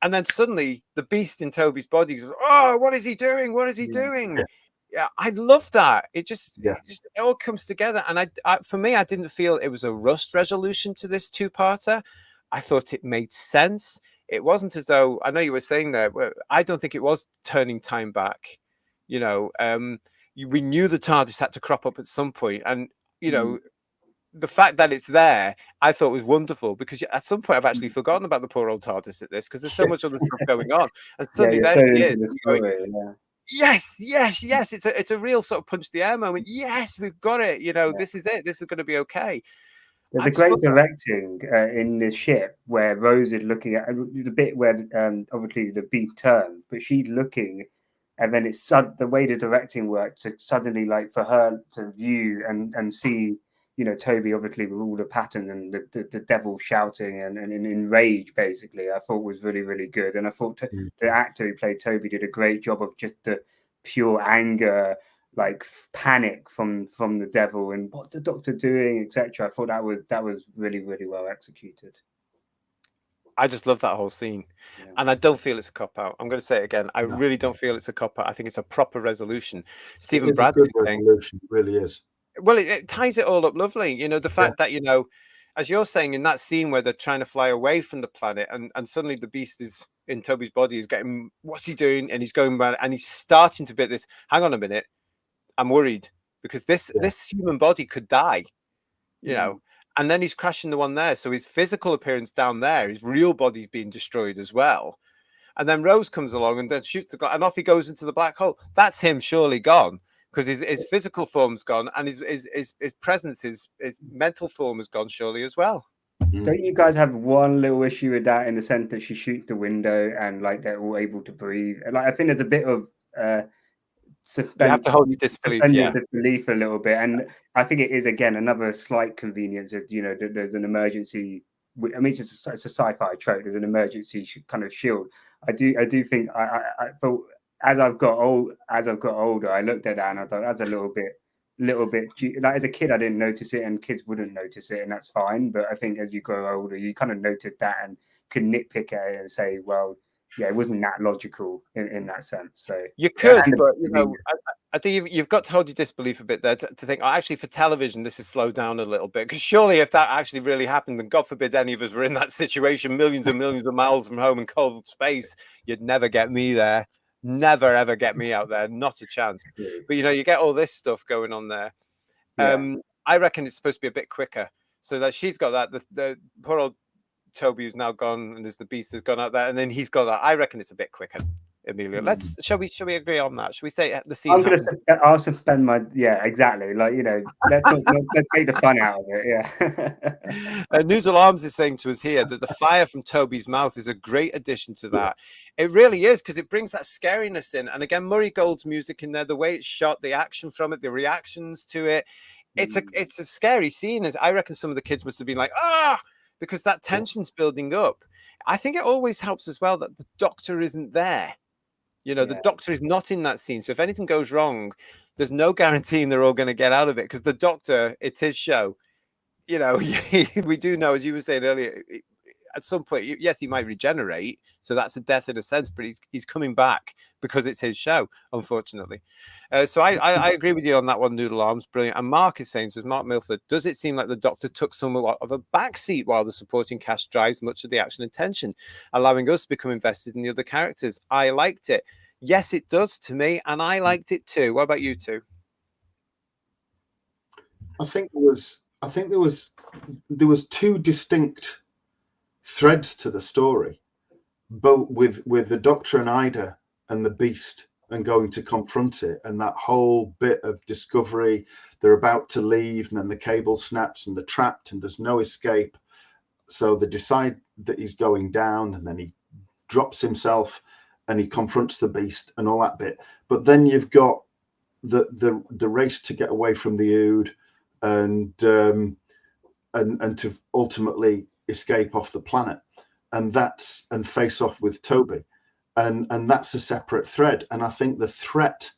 and then suddenly the beast in Toby's body goes, "Oh, what is he doing? What is he doing?" Yeah, I love that. It all comes together. And for me, I didn't feel it was a rushed resolution to this two-parter. I thought it made sense. It wasn't as though, I know you were saying there, I don't think it was turning time back. You know, we knew the TARDIS had to crop up at some point, and you know, the fact that it's there, I thought was wonderful, because at some point I've actually forgotten about the poor old TARDIS at this, because there's so much other stuff going on, and suddenly there she is. Yes. It's a real sort of punch the air moment. Yes, we've got it. You know, this is it. This is going to be okay. There's a great directing in the ship where Rose is looking at the bit where obviously the beat turns, but she's looking. And then it's the way the directing works to suddenly, like, for her to view and see, you know, Toby obviously with all the patterns and the devil shouting and in rage, basically, I thought was really, really good. And I thought the actor who played Toby did a great job of just the pure anger, like panic from the devil and what the Doctor doing, etc. I thought that was really, really well executed. I just love that whole scene, and I don't feel it's a cop out. I'm going to say it again. I really don't feel it's a cop out. I think it's a proper resolution. Stephen Bradley saying, resolution, it really is. Well, it ties it all up lovely. You know, the fact that, you know, as you're saying in that scene where they're trying to fly away from the planet, and suddenly the beast is in Toby's body, is getting, what's he doing? And he's going back, and he's starting to bit this. Hang on a minute, I'm worried because this human body could die. You know. And then he's crashing the one there. So his physical appearance down there, his real body's being destroyed as well. And then Rose comes along and then shoots the guy, and off he goes into the black hole. That's him surely gone, because his physical form's gone, and his presence, his mental form is gone surely as well. Don't you guys have one little issue with that in the sense that she shoots the window and like they're all able to breathe? Like I think there's a bit of you have to hold your disbelief, disbelief a little bit, and I think it is again another slight convenience that, you know, there's an emergency. I mean, it's a sci-fi trope. There's an emergency kind of shield. I do think I thought as I've got older, I looked at that and I thought that's a little bit. Like as a kid, I didn't notice it, and kids wouldn't notice it, and that's fine. But I think as you grow older, you kind of noted that and can nitpick at it and say, well, yeah, it wasn't that logical in that sense. So you could, but you know, I think you've got to hold your disbelief a bit there to think, oh, actually, for television, this is slowed down a little bit. Because surely, if that actually really happened, and God forbid any of us were in that situation, millions and millions of miles from home in cold space, you'd never get me there. Never ever get me out there, not a chance. But you know, you get all this stuff going on there. I reckon it's supposed to be a bit quicker, so that she's got that. The poor old Toby who's now gone, and as the beast has gone out there, and then he's got that. I reckon it's a bit quicker, Amelia. Shall we agree on that? Shall we say the scene? I'll suspend my exactly. Like, you know, let's take the fun out of it. Yeah. Noodle Arms is saying to us here that the fire from Toby's mouth is a great addition to that. It really is, because it brings that scariness in. And again, Murray Gold's music in there, the way it's shot, the action from it, the reactions to it. It's a scary scene. And I reckon some of the kids must have been like, because that tension's building up. I think it always helps as well that the Doctor isn't there. You know, the Doctor is not in that scene. So if anything goes wrong, there's no guaranteeing they're all going to get out of it, because the Doctor, it's his show. You know, we do know, as you were saying earlier, at some point, yes, he might regenerate. So that's a death in a sense, but he's coming back because it's his show, unfortunately. So I agree with you on that one, Noodle Arms. Brilliant. And Mark is saying, says Mark Milford, does it seem like the Doctor took somewhat of a backseat while the supporting cast drives much of the action and tension, allowing us to become invested in the other characters? I liked it. Yes, it does to me, and I liked it too. What about you two? I think there was two distinct threads to the story, both with the Doctor and Ida and the Beast, and going to confront it, and that whole bit of discovery. They're about to leave, and then the cable snaps, and they're trapped, and there's no escape. So they decide that he's going down, and then he drops himself, and he confronts the Beast, and all that bit. But then you've got the race to get away from the Ood, and to ultimately escape off the planet, and face off with Toby, and that's a separate thread. And I think the threat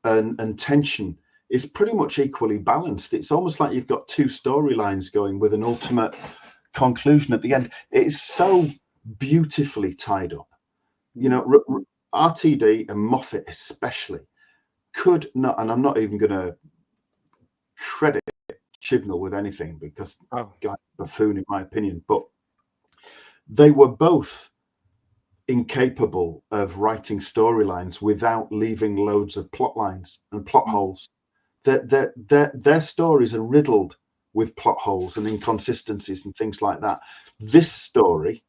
and tension is pretty much equally balanced. It's almost like you've got two storylines going with an ultimate conclusion at the end. It is so beautifully tied up. You know, RTD and Moffat especially could not, and I'm not even going to credit Chibnall with anything, because guy's a buffoon in my opinion, but they were both incapable of writing storylines without leaving loads of plot lines and plot holes. Their stories are riddled with plot holes and inconsistencies and things like that. This story,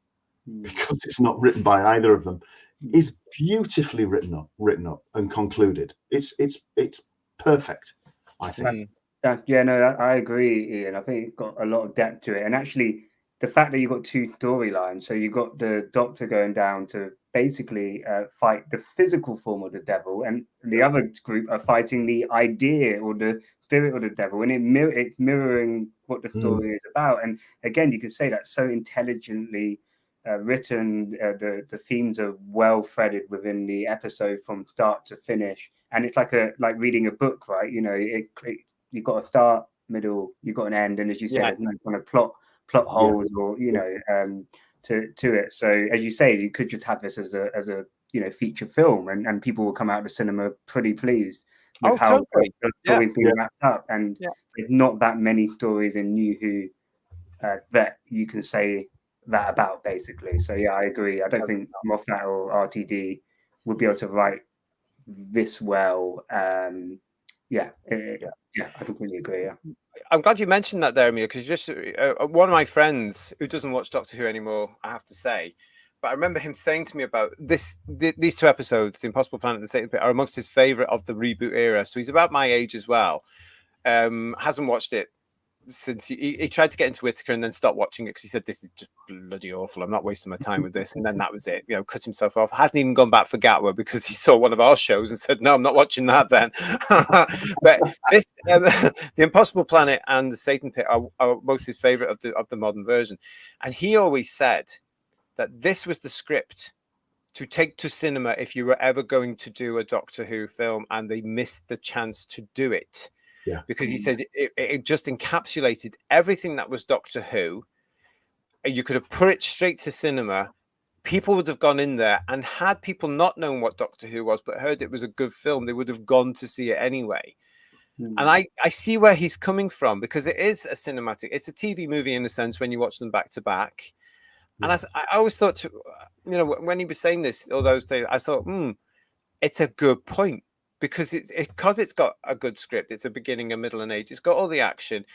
because it's not written by either of them, is beautifully written up and concluded. It's perfect, I think. I agree, Ian. I think it's got a lot of depth to it, and actually the fact that you've got two storylines, so you've got the Doctor going down to basically fight the physical form of the devil, and the other group are fighting the idea or the spirit of the devil, and it's mirroring what the story is about. And again, you can say that's so intelligently written. The themes are well threaded within the episode from start to finish, and it's like reading a book, right? You know, you've got a start, middle, you've got an end, and as you said, there's no kind of plot holes or to it. So as you say, you could just have this as a feature film, and people will come out of the cinema pretty pleased with how totally. the story's been wrapped up. And there's not that many stories in New Who that you can say that about, basically. So yeah, I agree. I don't think Moffat or RTD would be able to write this well. I completely agree. Yeah. I'm glad you mentioned that there, Emil, because just one of my friends who doesn't watch Doctor Who anymore, I have to say, but I remember him saying to me about these two episodes, The Impossible Planet and The Satan Pit, are amongst his favourite of the reboot era. So he's about my age as well. Hasn't watched it since he tried to get into Whittaker and then stopped watching it because he said, this is just bloody awful. I'm not wasting my time with this. And then that was it. Cut himself off. Hasn't even gone back for Gatwa because he saw one of our shows and said, no, I'm not watching that then. But this, The Impossible Planet and The Satan Pit are most his favourite of the modern version. And he always said that this was the script to take to cinema if you were ever going to do a Doctor Who film and they missed the chance to do it. Yeah. Because he said it just encapsulated everything that was Doctor Who. You could have put it straight to cinema. People would have gone in there, and had people not known what Doctor Who was, but heard it was a good film, they would have gone to see it anyway. And I see where he's coming from, because it is a cinematic. It's a TV movie in a sense when you watch them back to back. And I always thought, when he was saying this all those days, I thought, it's a good point, because it's got a good script. It's a beginning, a middle, and age. It's got all the action.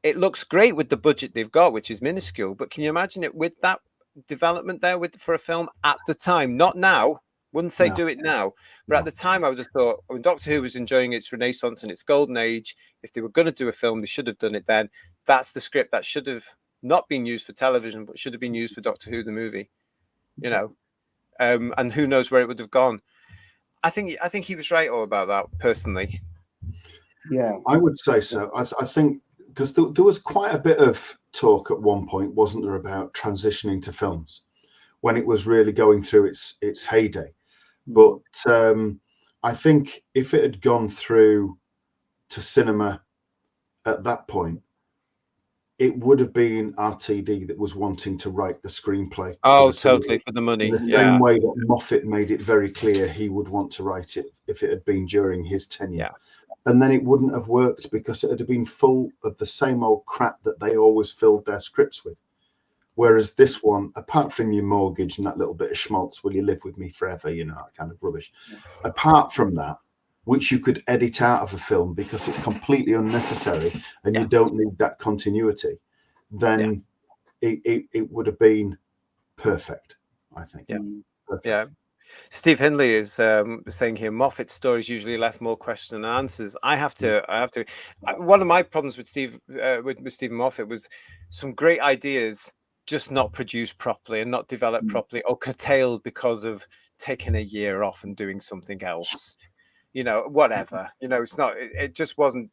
It looks great with the budget they've got, which is minuscule. But can you imagine it with that development there for a film at the time? Not now. Wouldn't say do it now, but at the time, I would have thought when Doctor Who was enjoying its renaissance and its golden age, if they were going to do a film, they should have done it then. That's the script that should have not been used for television, but should have been used for Doctor Who the movie. And who knows where it would have gone. I think he was right all about that, personally. Yeah, I would say so. I think because there was quite a bit of talk at one point, wasn't there, about transitioning to films when it was really going through its heyday. But I think if it had gone through to cinema at that point, it would have been RTD that was wanting to write the screenplay. Oh, totally, for the money. In the same way that Moffat made it very clear he would want to write it if it had been during his tenure. Yeah. And then it wouldn't have worked because it had been full of the same old crap that they always filled their scripts with. Whereas this one, apart from your mortgage and that little bit of schmaltz, will you live with me forever, that kind of rubbish. Apart from that, which you could edit out of a film because it's completely unnecessary and you don't need that continuity, then it would have been perfect, I think. Yeah. Perfect. Yeah. Steve Hindley is saying here, Moffat's stories usually left more questions than answers. I have to. One of my problems with Stephen Moffat was some great ideas just not produced properly and not developed properly, or curtailed because of taking a year off and doing something else. Whatever. It's not. It just wasn't.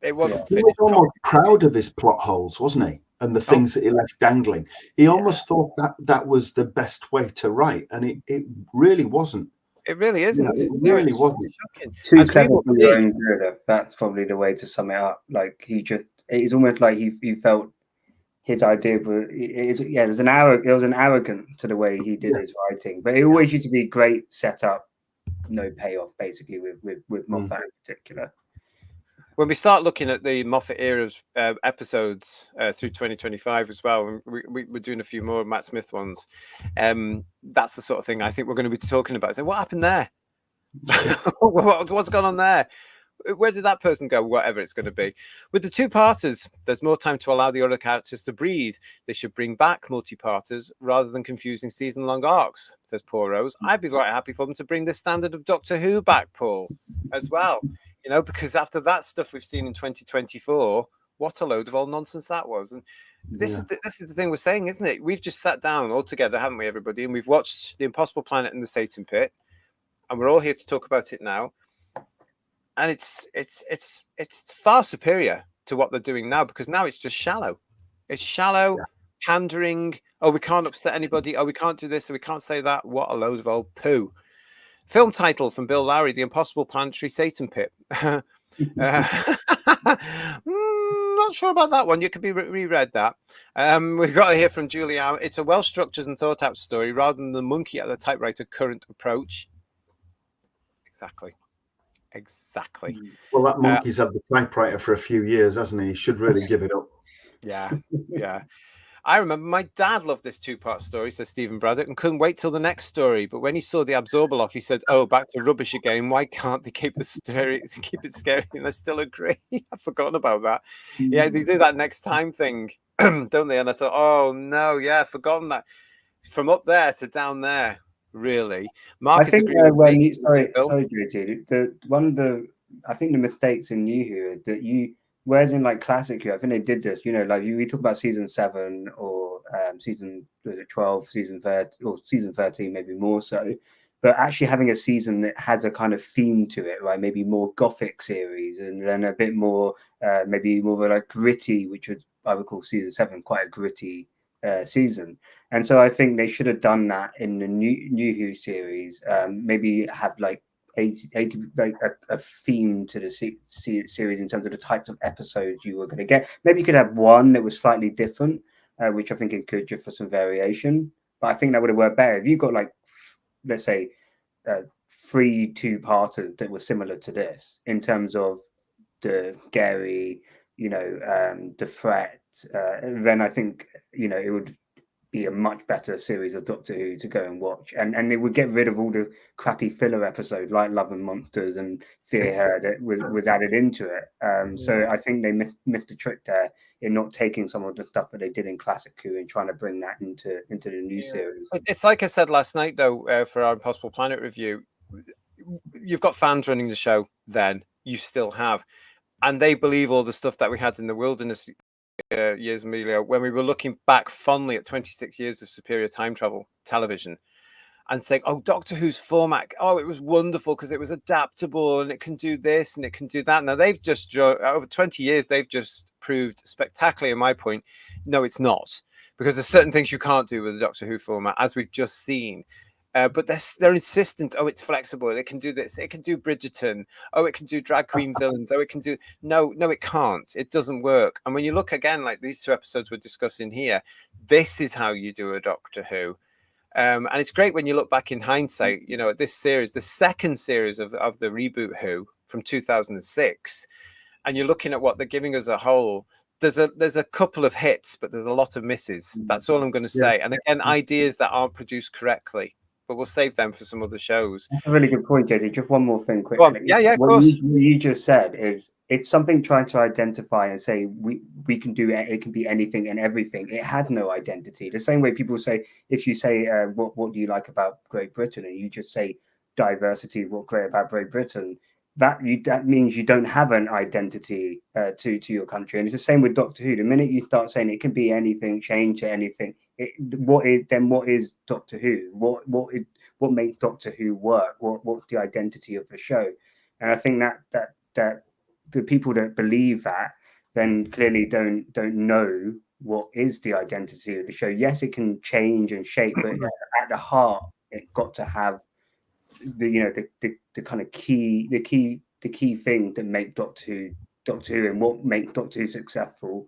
It wasn't. He was almost proud of his plot holes, wasn't he? And the things that he left dangling. He almost thought that was the best way to write, and it really wasn't. It really isn't. It really wasn't. Shocking. Too clever for your own good. That's probably the way to sum it up. Like it's almost like he felt his idea was there's an arrogance to the way he did his writing, but it always used to be great setup, no payoff, basically with Moffat in particular. When we start looking at the Moffat era's episodes through 2025 as well, we're doing a few more Matt Smith ones. That's the sort of thing I think we're going to be talking about. So what happened there? What's gone on there? Where did that person go? Whatever it's going to be. With the two-parters, there's more time to allow the other characters to breathe. They should bring back multi-parters rather than confusing season-long arcs, says Paul Rose. I'd be quite happy for them to bring the standard of Doctor Who back, Paul, as well. Because after that stuff we've seen in 2024, what a load of old nonsense that was. And this is the thing we're saying, isn't it? We've just sat down all together, haven't we, everybody? And we've watched The Impossible Planet and The Satan Pit. And we're all here to talk about it now. and it's far superior to what they're doing now, because now it's just shallow. It's shallow, pandering. Oh, we can't upset anybody. Oh, we can't do this. So we can't say that. What a load of old poo. Film title from Bill Lowry: The Impossible Planetary Satan Pit. Not sure about that one. You could be reread that. We've got to hear from Julia. It's a well-structured and thought-out story rather than the monkey at the typewriter current approach. Exactly. Well, that monkey's had the typewriter for a few years, hasn't he? He should really give it up. Yeah. I remember my dad loved this two-part story, says Stephen Braddock, and couldn't wait till the next story. But when he saw the absorbal off, he said, "Oh, back to rubbish again. Why can't they keep it scary?" And I still agree. I've forgotten about that. Yeah, they do that next time thing, don't they? And I thought, oh no, yeah, I've forgotten that. From up there to down there, really. I think sorry, JT, I think the mistakes in New Who is that whereas in like classic Who, I think they did this, like we talk about season 7 or season 12, season 13, or season 13, maybe more so, but actually having a season that has a kind of theme to it, right? Maybe more gothic series, and then a bit more, maybe more of a like gritty, which I would call season 7 quite a gritty season. And so I think they should have done that in the new Who series. Maybe have like 80 like a theme to the series in terms of the types of episodes you were going to get. Maybe you could have one that was slightly different, which I think is good just for some variation. But I think that would have worked better if you got like, let's say, 3 2-parters that were similar to this in terms of the Gary, the threat. Then I think it would be a much better series of Doctor Who to go and watch, and it would get rid of all the crappy filler episodes like Love and Monsters and Fear Her that was added into it. So I think they missed the trick there in not taking some of the stuff that they did in classic Who and trying to bring that into the new series. It's like I said last night, though, for our Impossible Planet review, you've got fans running the show. Then you still have, and they believe all the stuff that we had in the Wilderness years, Emilio, when we were looking back fondly at 26 years of superior time travel television and saying, oh, Doctor Who's format, oh, it was wonderful because it was adaptable and it can do this and it can do that. Now they've just, over 20 years, they've just proved spectacularly, in my point, no, it's not, because there's certain things you can't do with the Doctor Who format, as we've just seen. But they're insistent. Oh, it's flexible. It can do this. It can do Bridgerton. Oh, it can do drag queen villains. Oh, it can do no, it can't. It doesn't work. And when you look again, like these 2 episodes we're discussing here, this is how you do a Doctor Who. And it's great when you look back in hindsight. At this series, the second series of the reboot Who from 2006, and you're looking at what they're giving as a whole. There's a couple of hits, but there's a lot of misses. That's all I'm going to say. And again, ideas that aren't produced correctly. But we'll save them for some other shows. That's a really good point, JT. Just one more thing quickly. Yeah, of course. What you just said is, if something trying to identify and say we can do it can be anything and everything, it had no identity. The same way people say, if you say what do you like about Great Britain, and you just say diversity, what's great about Great Britain, that means you don't have an identity to your country. And it's the same with Doctor Who. The minute you start saying it can be anything, change to anything, what is Doctor Who? What makes Doctor Who work? What's the identity of the show? And I think that the people that believe that then clearly don't know what is the identity of the show. Yes, it can change and shape, but at the heart, it got to have the kind of key thing that make Doctor Who and what makes Doctor Who successful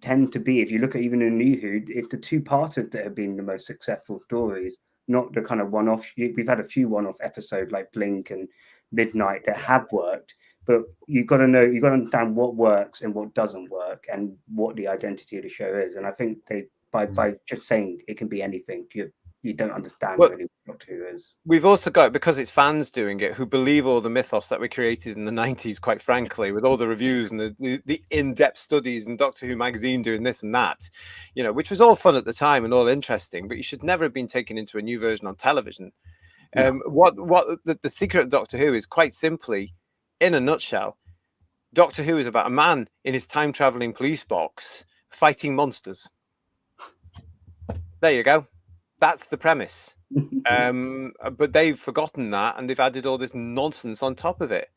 tend to be, if you look at even in New Who, it's the 2-parters that have been the most successful stories, not the kind of one-off. We've had a few one-off episodes like Blink and Midnight that have worked, but you've got to understand what works and what doesn't work and what the identity of the show is. And I think by just saying it can be anything, you don't understand really what Doctor Who is. We've also got, because it's fans doing it who believe all the mythos that we created in the 90s, quite frankly, with all the reviews and the in-depth studies and Doctor Who magazine doing this and that, which was all fun at the time and all interesting, but you should never have been taken into a new version on television. What the secret of Doctor Who is, quite simply, in a nutshell, Doctor Who is about a man in his time-traveling police box fighting monsters. There you go. That's the premise. But they've forgotten that, and they've added all this nonsense on top of it.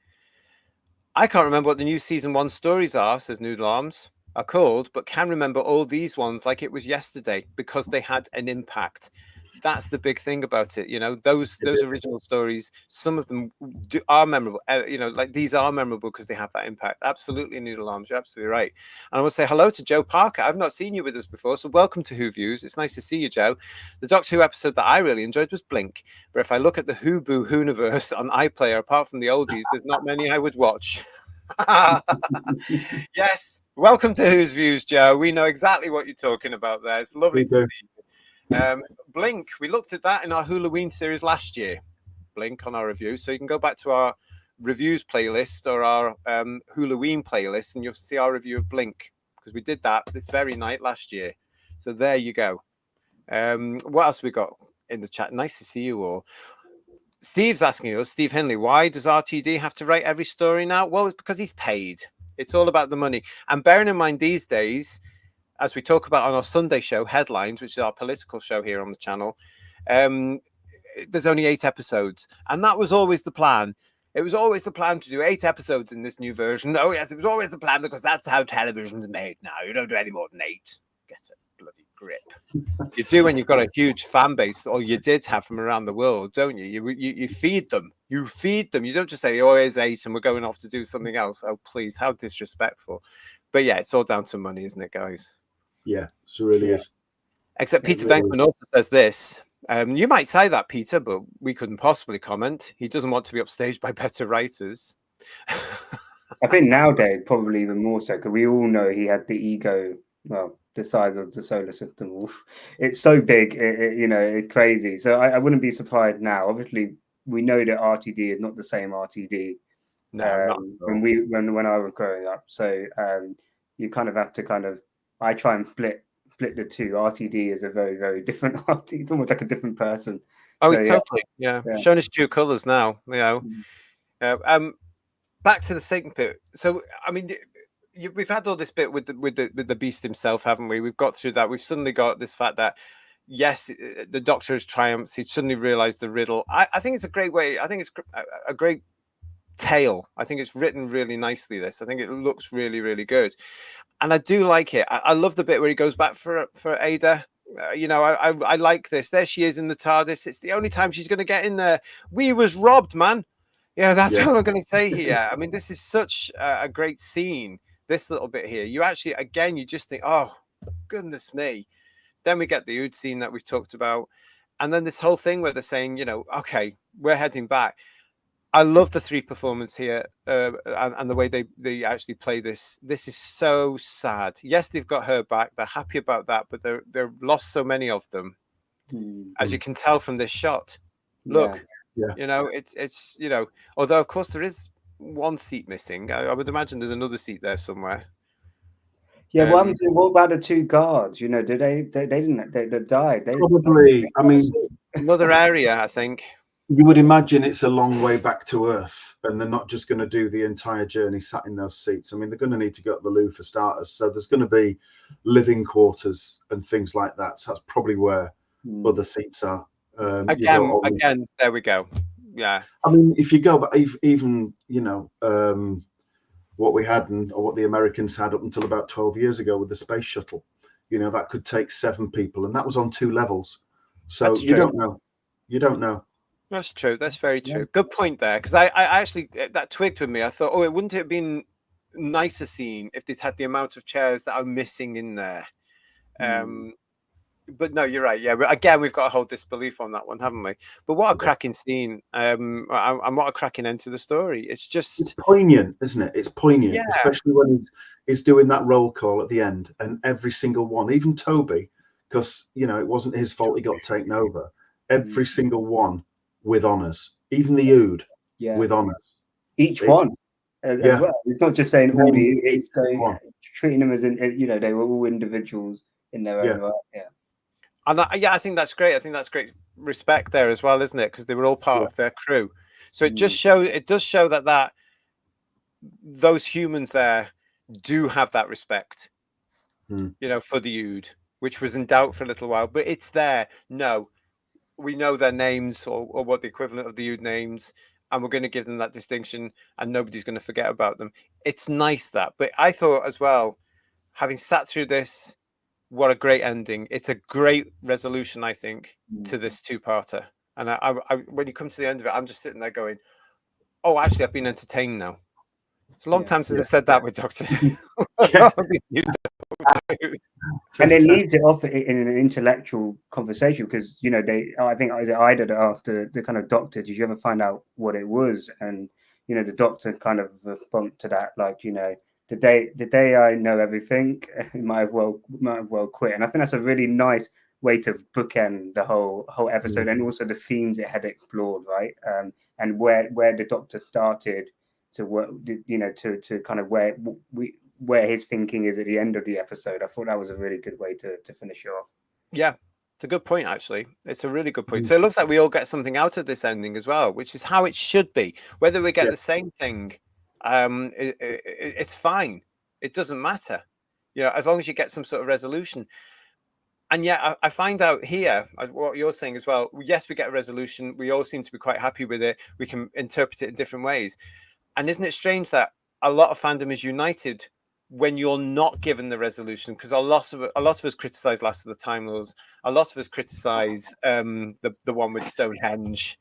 I can't remember what the new season 1 stories are, says Noodle Arms, are called, but can remember all these ones like it was yesterday because they had an impact. That's the big thing about it, those original stories, some of them are memorable, like these are memorable because they have that impact. Absolutely, Noodle Arms, you're absolutely right. And I want to say hello to Joe Parker. I've not seen you with us before, so welcome to Who Views. It's nice to see you, Joe. The Doctor Who episode that I really enjoyed was Blink, but if I look at the Who Boo Whoniverse on iPlayer, apart from the oldies, there's not many I would watch. Yes, welcome to Who's Views, Joe. We know exactly what you're talking about there. It's lovely to see you. Blink, we looked at that in our Wholloween series last year. Blink on our review, so you can go back to our reviews playlist or our Wholloween playlist, and you'll see our review of Blink because we did that this very night last year. So there you go. What else we got in the chat? Nice to see you all. Steve's asking us, Steve Henley, why does RTD have to write every story now? Well, it's because he's paid. It's all about the money. And bearing in mind these days, as we talk about on our Sunday show, Headlines, which is our political show here on the channel, there's only 8 episodes. And that was always the plan. It was always the plan to do 8 episodes in this new version. Oh, yes, it was always the plan because that's how television is made now. You don't do any more than 8. Get a bloody grip. You do when you've got a huge fan base, or you did have from around the world, don't you? You feed them. You feed them. You don't just say, oh, here's 8 and we're going off to do something else. Oh, please, how disrespectful. But yeah, it's all down to money, isn't it, guys? Yeah, so really is. Except Peter Venkman also says this. You might say that, Peter, but we couldn't possibly comment. He doesn't want to be upstaged by better writers. I think nowadays, probably even more so, because we all know he had the ego, well, the size of the solar system. It's so big, it's crazy. So I wouldn't be surprised now. Obviously, we know that RTD is not the same RTD when I was growing up. So you kind of have to I try and split the two. RTD is a very, very different RTD. It's almost like a different person. Oh, he's totally, showing his true colours now, back to the Satan pit. So, I mean, we've had all this bit with the beast himself, haven't we? We've got through that. We've suddenly got this fact that, yes, the Doctor has triumphed. He's suddenly realised the riddle. I think it's a great way. I think it's a great tale. I think it's written really nicely, this. I think it looks really, really good. And I do like it. I love the bit where he goes back for Ada. I like this. There she is in the TARDIS. It's the only time she's going to get in there. We was robbed, man. Yeah, that's all I'm going to say here. I mean, this is such a great scene, this little bit here. You actually, again, you just think, oh, goodness me. Then we get the Ood scene that we've talked about. And then this whole thing where they're saying, okay, we're heading back. I love the 3 performance here and the way they actually play this. This is so sad. Yes, they've got her back. They're happy about that, but they've lost so many of them, as you can tell from this shot. Look, it's although of course there is one seat missing. I would imagine there's another seat there somewhere. Yeah, what about the 2 guards? Did they didn't they died? Probably. I mean, another area, I think. You would imagine it's a long way back to Earth, and they're not just going to do the entire journey sat in those seats. I mean, they're going to need to go to the loo for starters. So there's going to be living quarters and things like that. So that's probably where other seats are. Again, there we go. Yeah. I mean, if you go back, even what we had or what the Americans had up until about 12 years ago with the space shuttle, that could take 7 people, and that was on 2 levels. So you don't know. You don't know. That's true. That's very true. Good point there. Because I actually, that twigged with me. I thought, wouldn't it have been nicer scene if they'd had the amount of chairs that are missing in there? But no, you're right. Yeah, but again, we've got a whole disbelief on that one, haven't we? But what a cracking scene, and what a cracking end to the story. It's poignant, isn't it? It's poignant, especially when he's doing that roll call at the end, and every single one, even Toby, because it wasn't his fault he got taken over. Every single one with honours, even the Ood with honours. Each one as well. It's not just saying all the Ood, it's treating them as they were all individuals in their own right. Yeah. And I think that's great. I think that's great respect there as well, isn't it? Because they were all part of their crew. So it does show that those humans there do have that respect, for the Ood. which was in doubt for a little while, but it's there. No, we know their names or what the equivalent of the Ood names, and we're going to give them that distinction, and nobody's going to forget about them. It's nice that, but I thought as well, having sat through this, what a great ending. It's a great resolution, I think, to this two-parter. And I when you come to the end of it, I'm just sitting there going, oh, actually, I've been entertained now. It's a long time since I've said that with Doctor Who. And it leaves it off in an intellectual conversation because, you know, I think Ida asked the kind of doctor, did you ever find out what it was? And, you know, the doctor kind of bumped to that, like, you know, the day I know everything, might have well quit. And I think that's a really nice way to bookend the whole episode, and also the themes it had explored, right? And where the doctor started to work, you know, to kind of where his thinking is at the end of the episode. I thought that was a really good way to finish it off. Yeah, it's a good point, actually. It's a really good point. So it looks like we all get something out of this ending as well, which is how it should be. Whether we get the same thing, it's fine. It doesn't matter, you know, as long as you get some sort of resolution. And yet I find out here what you're saying as well. Yes, we get a resolution. We all seem to be quite happy with it. We can interpret it in different ways. And isn't it strange that a lot of fandom is united when you're not given the resolution? Because a lot of us criticize Last of the Time Lords. A lot of us criticize the one with Stonehenge,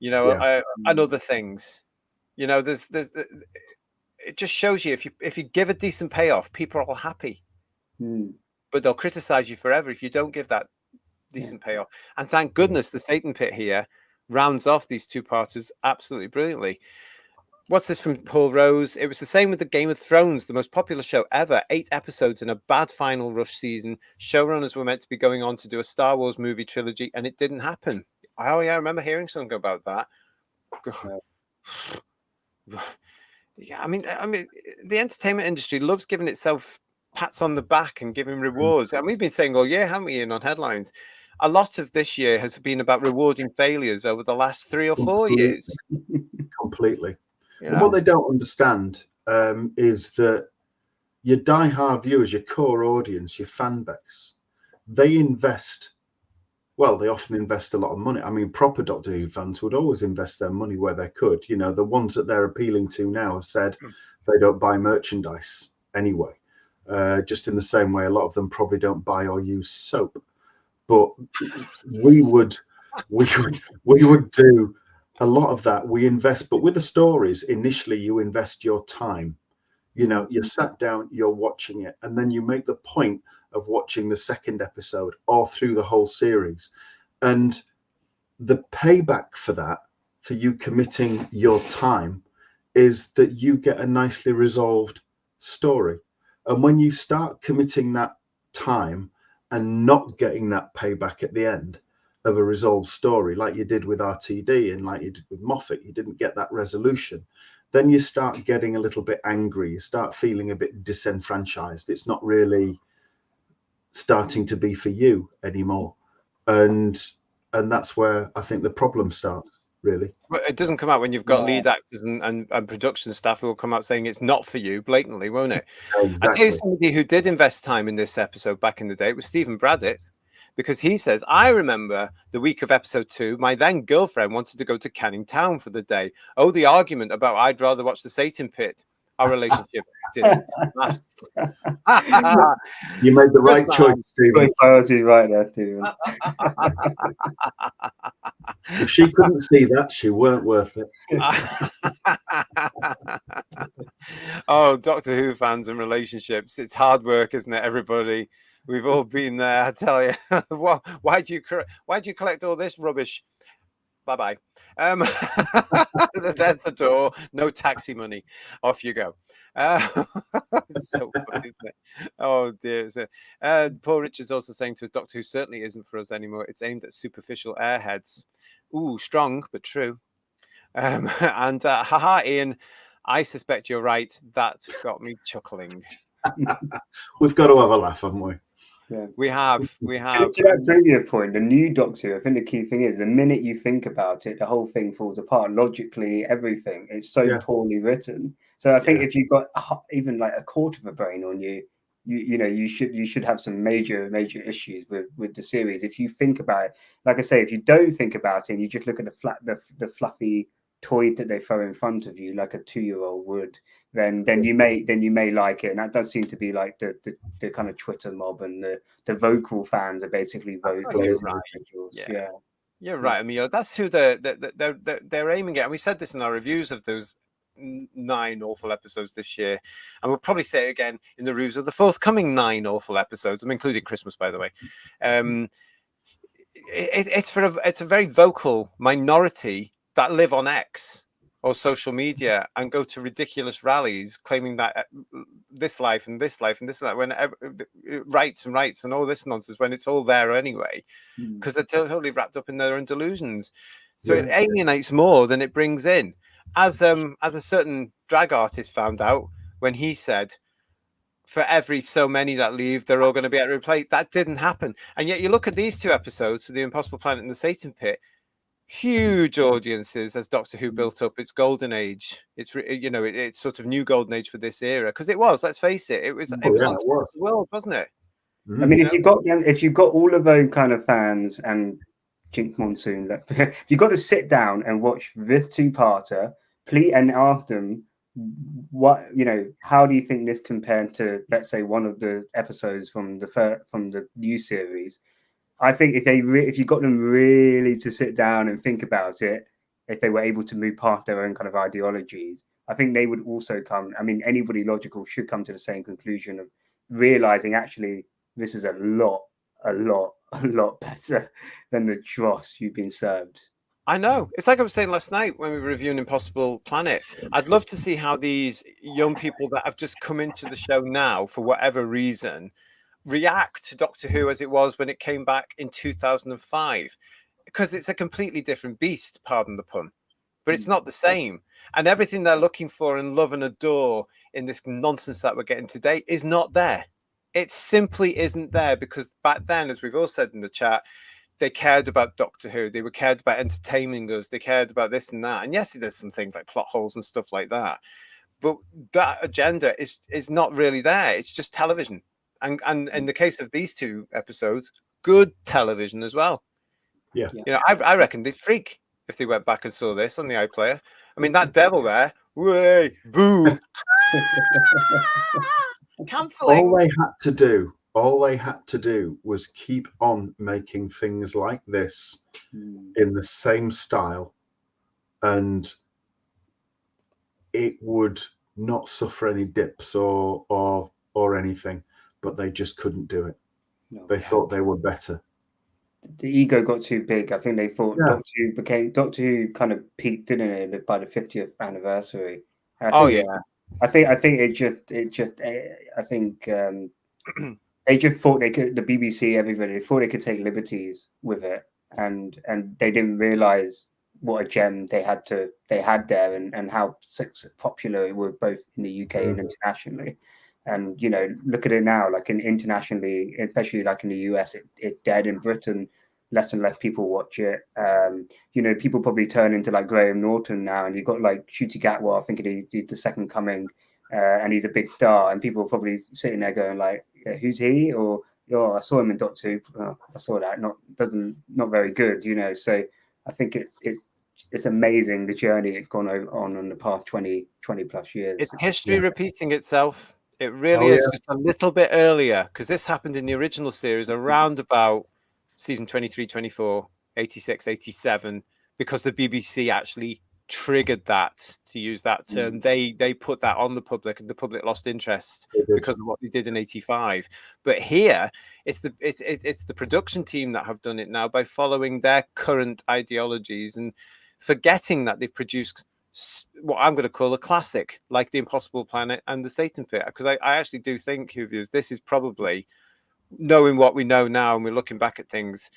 you know, and other things. You know, there's it just shows you if you give a decent payoff, people are all happy. But they'll criticize you forever if you don't give that decent payoff. And thank goodness the Satan Pit here rounds off these two-parters absolutely brilliantly. What's this from Paul Rose? It was the same with the Game of Thrones, the most popular show ever. 8 episodes and a bad final rush season. Showrunners were meant to be going on to do a Star Wars movie trilogy, and it didn't happen. Oh, yeah, I remember hearing something about that. Yeah, I mean, the entertainment industry loves giving itself pats on the back and giving rewards. And we've been saying all year, haven't we, Ian, on headlines? A lot of this year has been about rewarding failures over the last 3 or 4 years. Completely. You And what they don't understand is that your die-hard viewers, your core audience, your fan base, they invest. Well, they often invest a lot of money. I mean, proper Doctor Who fans would always invest their money where they could. You know, the ones that they're appealing to now have said they don't buy merchandise anyway. Just in the same way, a lot of them probably don't buy or use soap. But we would do a lot of that. We invest, but with the stories, initially you invest your time. You know, you're sat down, you're watching it, and then you make the point of watching the second episode or through the whole series. And the payback for that, for you committing your time, is that you get a nicely resolved story. And when you start committing that time and not getting that payback at the end of a resolved story, like you did with RTD and like you did with Moffat, you didn't get that resolution, then you start getting a little bit angry. You start feeling a bit disenfranchised. It's not really starting to be for you anymore. And that's where I think the problem starts, really. But it doesn't come out when you've got lead actors and production staff who will come out saying it's not for you blatantly, won't it? Exactly. I tell you, somebody who did invest time in this episode back in the day was Stephen Braddock, because he says, I remember the week of episode 2, my then girlfriend wanted to go to Canning Town for the day. Oh, the argument about I'd rather watch the Satan Pit. Our relationship didn't last. You made the right choice, Stephen. Great priority right there, too. If she couldn't see that, she weren't worth it. Oh, Doctor Who fans and relationships. It's hard work, isn't it, everybody? We've all been there, I tell you. Why do you collect all this rubbish? Bye-bye. There's the door. No taxi money. Off you go. It's so funny, isn't it? Oh, dear. Paul Richards also saying to us, Doctor Who certainly isn't for us anymore. It's aimed at superficial airheads. Ooh, strong, but true. And haha, Ian, I suspect you're right. That got me chuckling. We've got to have a laugh, haven't we? Yeah. We have. To that previous point, the new Doctor, I think the key thing is the minute you think about it, the whole thing falls apart logically. Everything, it's so poorly written. So I think if you've got even like a quarter of a brain on you, you should have some major issues with the series if you think about it. Like I say, if you don't think about it, and you just look at the fluffy toy that they throw in front of you like a 2-year-old would, then you may like it. And that does seem to be like the kind of Twitter mob, and the vocal fans are basically vocal individuals. Yeah. You're right, Emilio. That's who they're aiming at. And we said this in our reviews of those 9 awful episodes this year, and we'll probably say it again in the reviews of the forthcoming 9 awful episodes. I'm including Christmas, by the way. It's a very vocal minority that live on X or social media and go to ridiculous rallies claiming that this life and this life and this and that, when rights and all this nonsense, when it's all there anyway, because they're totally wrapped up in their own delusions. So it alienates more than it brings in. As a certain drag artist found out when he said, for every so many that leave, they're all going to be replaced. That didn't happen. And yet you look at these 2 episodes, The Impossible Planet and The Satan Pit, huge audiences as Doctor Who built up its golden age. It's it's sort of new golden age for this era, because it was. Let's face it, it was on the world, wasn't it? I mean, if you've got all of those kind of fans and Jink Monsoon, you've got to sit down and watch the 2-parter, and ask them how do you think this compared to, let's say, one of the episodes from the new series. I think if you got them really to sit down and think about it, if they were able to move past their own kind of ideologies, I think they would also come. I mean, anybody logical should come to the same conclusion of realizing actually this is a lot better than the dross you've been served. I know. It's like I was saying last night when we were reviewing Impossible Planet. I'd love to see how these young people that have just come into the show now, for whatever reason, react to Doctor Who as it was when it came back in 2005. Because it's a completely different beast, pardon the pun. But it's not the same. And everything they're looking for and love and adore in this nonsense that we're getting today is not there. It simply isn't there, because back then, as we've all said in the chat, they cared about Doctor Who. They were cared about entertaining us. They cared about this and that. And yes, there's some things like plot holes and stuff like that. But that agenda is not really there. It's just television. And in the case of these 2 episodes, good television as well. Yeah. I reckon they'd freak if they went back and saw this on the iPlayer. I mean, that devil there, way, boo. Cancelling. All they had to do was keep on making things like this in the same style, and it would not suffer any dips or anything. But they just couldn't do it. They thought they were better. The ego got too big. I think they thought Doctor Who kind of peaked, didn't it, by the 50th anniversary? I think they just thought they could. The BBC, everybody, they thought they could take liberties with it, and they didn't realize what a gem they had there, and how popular it was both in the UK and internationally. And look at it now, like internationally, especially like in the US, it's dead. In Britain, less and less people watch it. People probably turn into like Graham Norton now, and you've got like Ncuti Gatwa, I think he did The Second Coming, and he's a big star, and people are probably sitting there going like, who's he? Or I saw him in Doctor Who. I saw that, not very good, So I think it's amazing the journey it's gone on the past 20 plus years. It's history repeating itself. It really is, just a little bit earlier, because this happened in the original series around about season 23, 24, 86, 87, because the BBC actually triggered that, to use that term. They put that on the public, and the public lost interest because of what they did in 85. But here, it's the production team that have done it now by following their current ideologies and forgetting that they've produced what I'm going to call a classic, like The Impossible Planet and The Satan Pit, because I actually do think, Whoviewers, this is probably, knowing what we know now and we're looking back at things,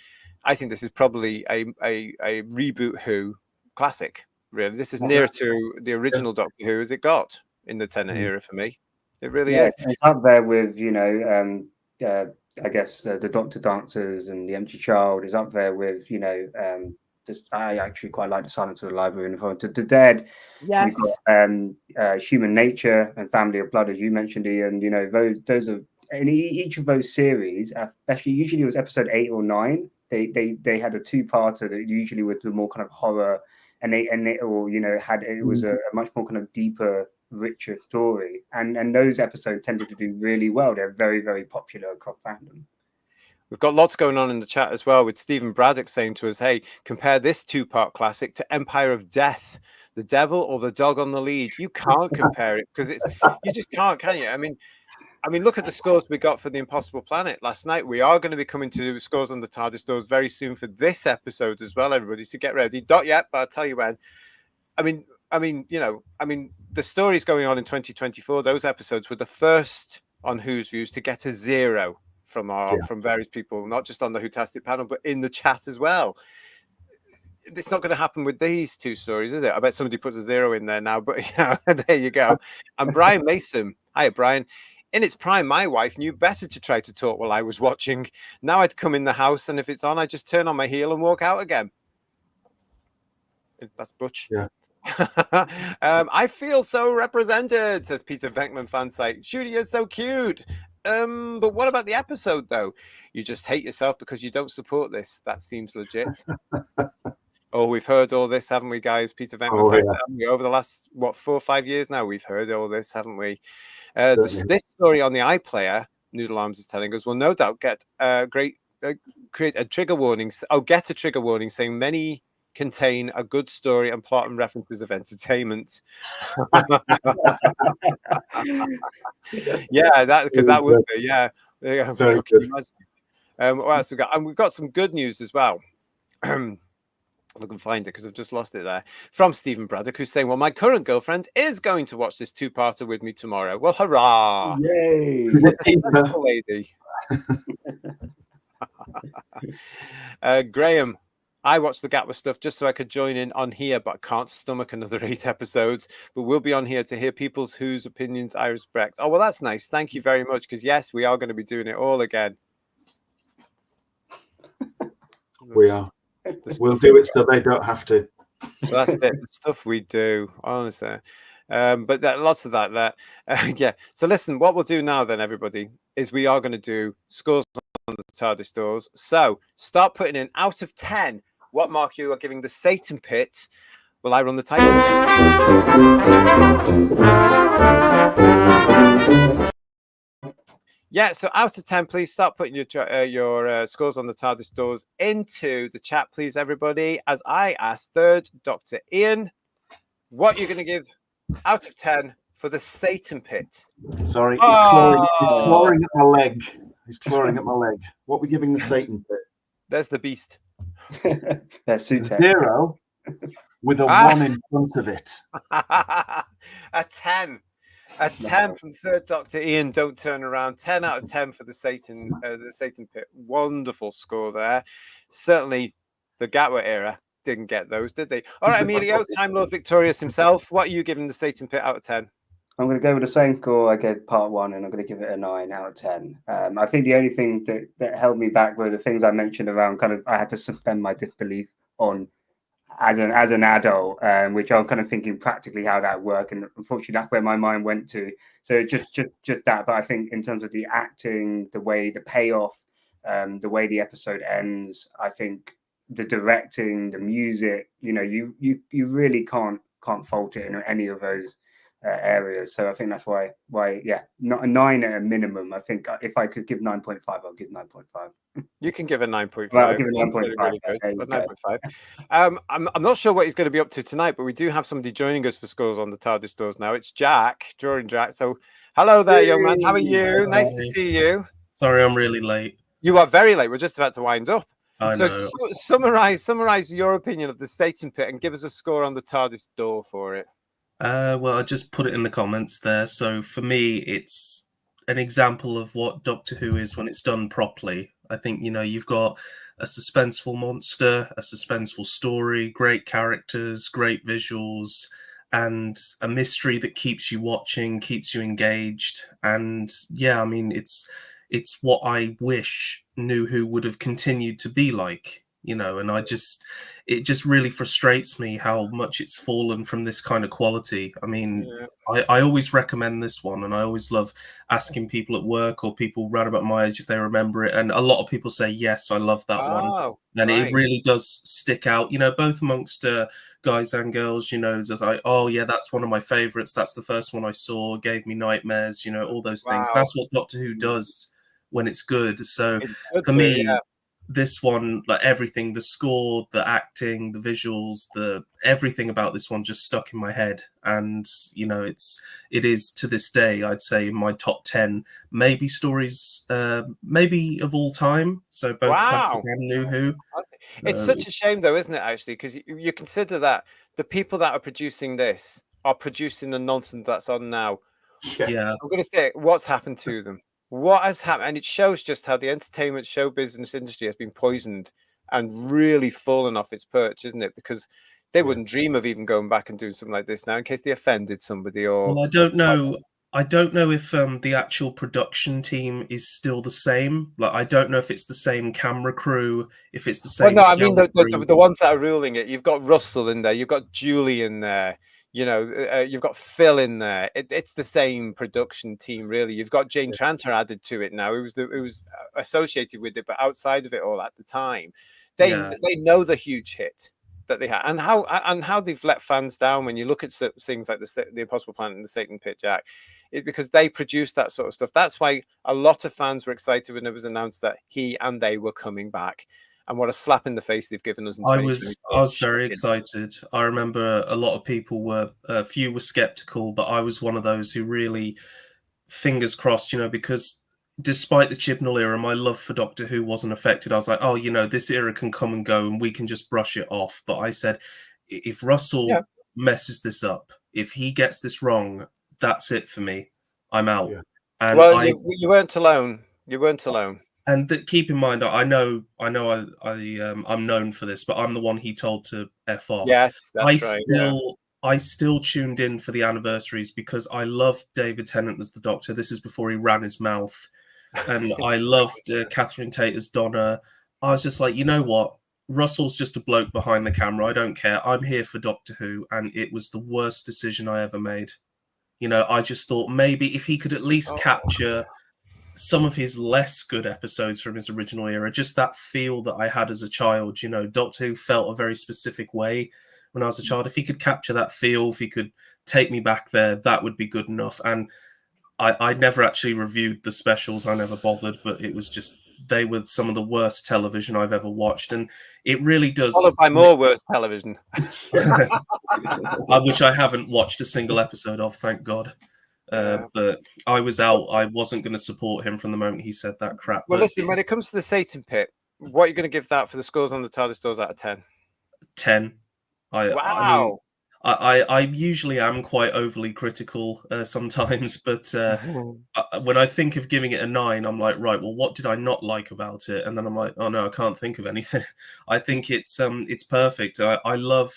I think this is probably a reboot Who classic. Really, this is nearer to the original Doctor Who as it got in the Tennant era for me. It really is. It's up there with I guess the Doctor Dancers and The Empty Child is up there with I actually quite like The Silence of the Library and The Dead. Yes. We've got Human Nature and Family of Blood, as you mentioned, Ian. Those are in each of those series, especially usually it was episode 8 or 9. They had a two-parter that usually was the more kind of horror, and it or it was a much more kind of deeper, richer story, and those episodes tended to do really well. They're very, very popular across fandom. We've got lots going on in the chat as well, with Stephen Braddock saying to us, hey, compare this two-part classic to Empire of Death, the devil or the dog on the lead. You can't compare it, because you just can't, can you? I mean, look at the scores we got for The Impossible Planet last night. We are going to be coming to scores on the TARDIS doors very soon for this episode as well, everybody, so get ready. Not yet, but I'll tell you when. I mean, the stories going on in 2024, those episodes were the first on Who's Views to get a 0 from various people, not just on the Whotastic panel, but in the chat as well. It's not going to happen with these two stories, is it? I bet somebody puts a 0 in there now, but there you go. And Brian Mason, hi Brian. In its prime, my wife knew better to try to talk while I was watching. Now I'd come in the house, and if it's on, I just turn on my heel and walk out again. That's Butch. Yeah. I feel so represented, says Peter Venkman fan site. Shooty is so cute. But what about the episode, though? You just hate yourself because you don't support this. That seems legit. Oh, we've heard all this, haven't we, guys? Peter Venkman fan site, haven't we? Over the last, 4 or 5 years now, we've heard all this, haven't we? This story on the iPlayer, Noodle Arms is telling us, will no doubt get create a trigger warning. Get a trigger warning saying many contain a good story and plot and references of entertainment. Yeah, that would be, yeah. Very good. What else we got? And we've got some good news as well. If I can find it, because I've just lost it there. From Stephen Braddock, who's saying, well, my current girlfriend is going to watch this two-parter with me tomorrow. Well, hurrah! Yay! Lady. Graham, I watched the Gatwa stuff just so I could join in on here, but I can't stomach another 8 episodes. But we'll be on here to hear people's whose opinions I respect. Oh, well, that's nice. Thank you very much, because, yes, we are going to be doing it all again. We are. We'll do it so they don't have to. Well, that's it. The stuff we do, honestly. But lots of that. Yeah. So listen, what we'll do now then, everybody, is we are going to do scores on the TARDIS doors. So start putting in out of 10 what mark you are giving the Satan Pit. Will I run the title? Yeah, so out of 10, please start putting your scores on the TARDIS doors into the chat, please, everybody. As I ask third Dr. Ian, what you're going to give out of 10 for the Satan Pit. Sorry, he's clawing at my leg. He's clawing at my leg. What are we giving the Satan Pit? There's the beast. There's Sutek. 0 with a 1 in front of it. A 10. A 10 from third Dr. Ian. Don't turn around. 10 out of 10 for the Satan Pit. Wonderful score there. Certainly the Gatwa era didn't get those, did they? All right, Emilio, Time Lord Victorious himself. What are you giving the Satan Pit out of 10? I'm going to go with the same score I gave part 1, and I'm going to give it a 9 out of 10. I think the only thing that held me back were the things I mentioned around kind of I had to suspend my disbelief on as an adult, which I'm kind of thinking practically how that would work, and unfortunately that's where my mind went to. So just that. But I think in terms of the acting, the way the payoff, the way the episode ends, I think the directing, the music, you really can't fault it in any of those areas. So I think that's why not a 9 at a minimum. I think if I could give 9.5, I'll give 9.5. You can give a 9.5. Well, I'll give it 9.5. Really good, but 9.5. I'm not sure what he's going to be up to tonight, but we do have somebody joining us for scores on the TARDIS doors now. It's Jack, Drawing Jack. So hello there, young man. How are you? Nice to see you. Sorry, I'm really late. You are very late. We're just about to wind up. I so know. summarize your opinion of the Satan Pit and give us a score on the TARDIS door for it. Well, I just put it in the comments there. So for me, it's an example of what Doctor Who is when it's done properly. I think, you've got a suspenseful monster, a suspenseful story, great characters, great visuals, and a mystery that keeps you watching, keeps you engaged. And yeah, I mean, it's what I wish New Who would have continued to be like. you know, and it just really frustrates me how much it's fallen from this kind of quality. I mean, Yeah. I always recommend this one, and I always love asking people at work or people round about my age if they remember it. And a lot of people say, yes, I love that one. Oh, And it right. really does stick out, you know, both amongst guys and girls, you know, just like, oh, yeah, that's one of my favorites. That's the first one I saw, gave me nightmares, you know, all those things. Wow. That's what Doctor Who does when it's good. So It's good for for, yeah. me, this one, like everything, the score, the acting, the visuals, the everything about this one just stuck in my head. And you know, it is to this day, I'd say, in my top 10 maybe stories, maybe of all time. So both classic Wow. and New Who. It's such a shame, though, isn't it, actually? Because you consider that the people that are producing this are producing the nonsense that's on now. Yeah, I'm going to say what's happened to them. What has happened? And it shows just how the entertainment show business industry has been poisoned and really fallen off its perch, isn't it? Because they wouldn't dream of even going back and doing something like this now in case they offended somebody or. well, I don't know. I don't know if the actual production team is still the same. Like, I don't know if it's the same camera crew, if it's the Well, same no, I mean sound crew. the ones that are ruling it. You've got Russell in there. You've got Julie in there. You know, you've got Phil in there. It's the same production team, really. You've got Jane Tranter added to it now. It was associated with it, but outside of it all at the time, Yeah, they know the huge hit that they had and how they've let fans down. When you look at things like the Impossible Planet and the Satan Pit, Jack, because they produced that sort of stuff. That's why a lot of fans were excited when it was announced that he and they were coming back. And what a slap in the face they've given us in I 2024. was very Shocking. excited. I remember a lot of people were a few were skeptical, but I was one of those who really fingers crossed, you know, because despite the Chibnall era, my love for Doctor Who wasn't affected. I was like, oh, you know, this era can come and go and we can just brush it off. But I said, if Yeah. Russell messes this up, if he gets this wrong, that's it for me. I'm out. Yeah. And Well, you weren't alone. You weren't alone. keep in mind, I'm known for this, but I'm the one he told to f off. Yes, that's right. Yeah. I still tuned in for the anniversaries because I loved David Tennant as the Doctor. This is before he ran his mouth, and I loved Catherine Tate as Donna. I was just like, you know what? Russell's just a bloke behind the camera. I don't care. I'm here for Doctor Who, and it was the worst decision I ever made. You know, I just thought maybe if he could at least Oh. capture some of his less good episodes from his original era, just that feel that I had as a child. You know, Doctor Who felt a very specific way when I was a child. If he could capture that feel, if he could take me back there, that would be good enough. And I never actually reviewed the specials. I never bothered, but it was just, they were some of the worst television I've ever watched. And it really does. Followed by more worse television. Which I haven't watched a single episode of, thank God. Yeah. But I was out. I wasn't going to support him from the moment he said that crap. Well, But listen, when it comes to the Satan Pit, what are you going to give that for the scores on the TARDIS doors out of 10? 10. I mean, Wow. I usually am quite overly critical sometimes, but when I think of giving it a 9, I'm like, right, well, what did I not like about it? And then I'm like, oh no, I can't think of anything. I think it's perfect. I love.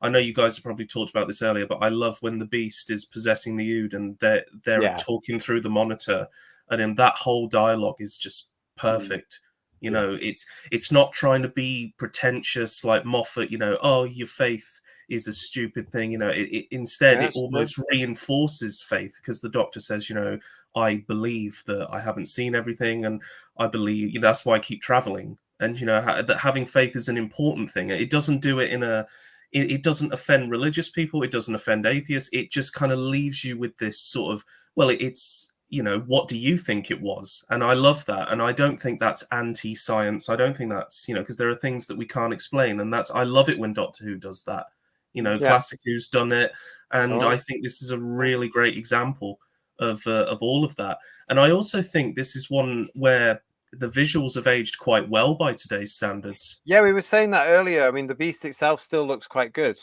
I know you guys have probably talked about this earlier, but I love when the Beast is possessing the Ood and they're Yeah. talking through the monitor, and then that whole dialogue is just perfect. You know, it's not trying to be pretentious like Moffat. You know, oh, your faith is a stupid thing. You know, instead Yeah, it it's true. almost reinforces faith because the Doctor says, you know, I believe that I haven't seen everything, and I believe, you know, that's why I keep traveling. And you know that having faith is an important thing. It doesn't do it in a. It doesn't offend religious people. It doesn't offend atheists. It just kind of leaves you with this sort of, well, it's, you know, what do you think it was? And I love that. And I don't think that's anti-science. I don't think that's, you know, because there are things that we can't explain. And I love it when Doctor Who does that. You know, Yeah. Classic Who's done it. And Oh. I think this is a really great example of all of that. And I also think this is one where the visuals have aged quite well by today's standards. Yeah, we were saying that earlier. I mean, the Beast itself still looks quite good.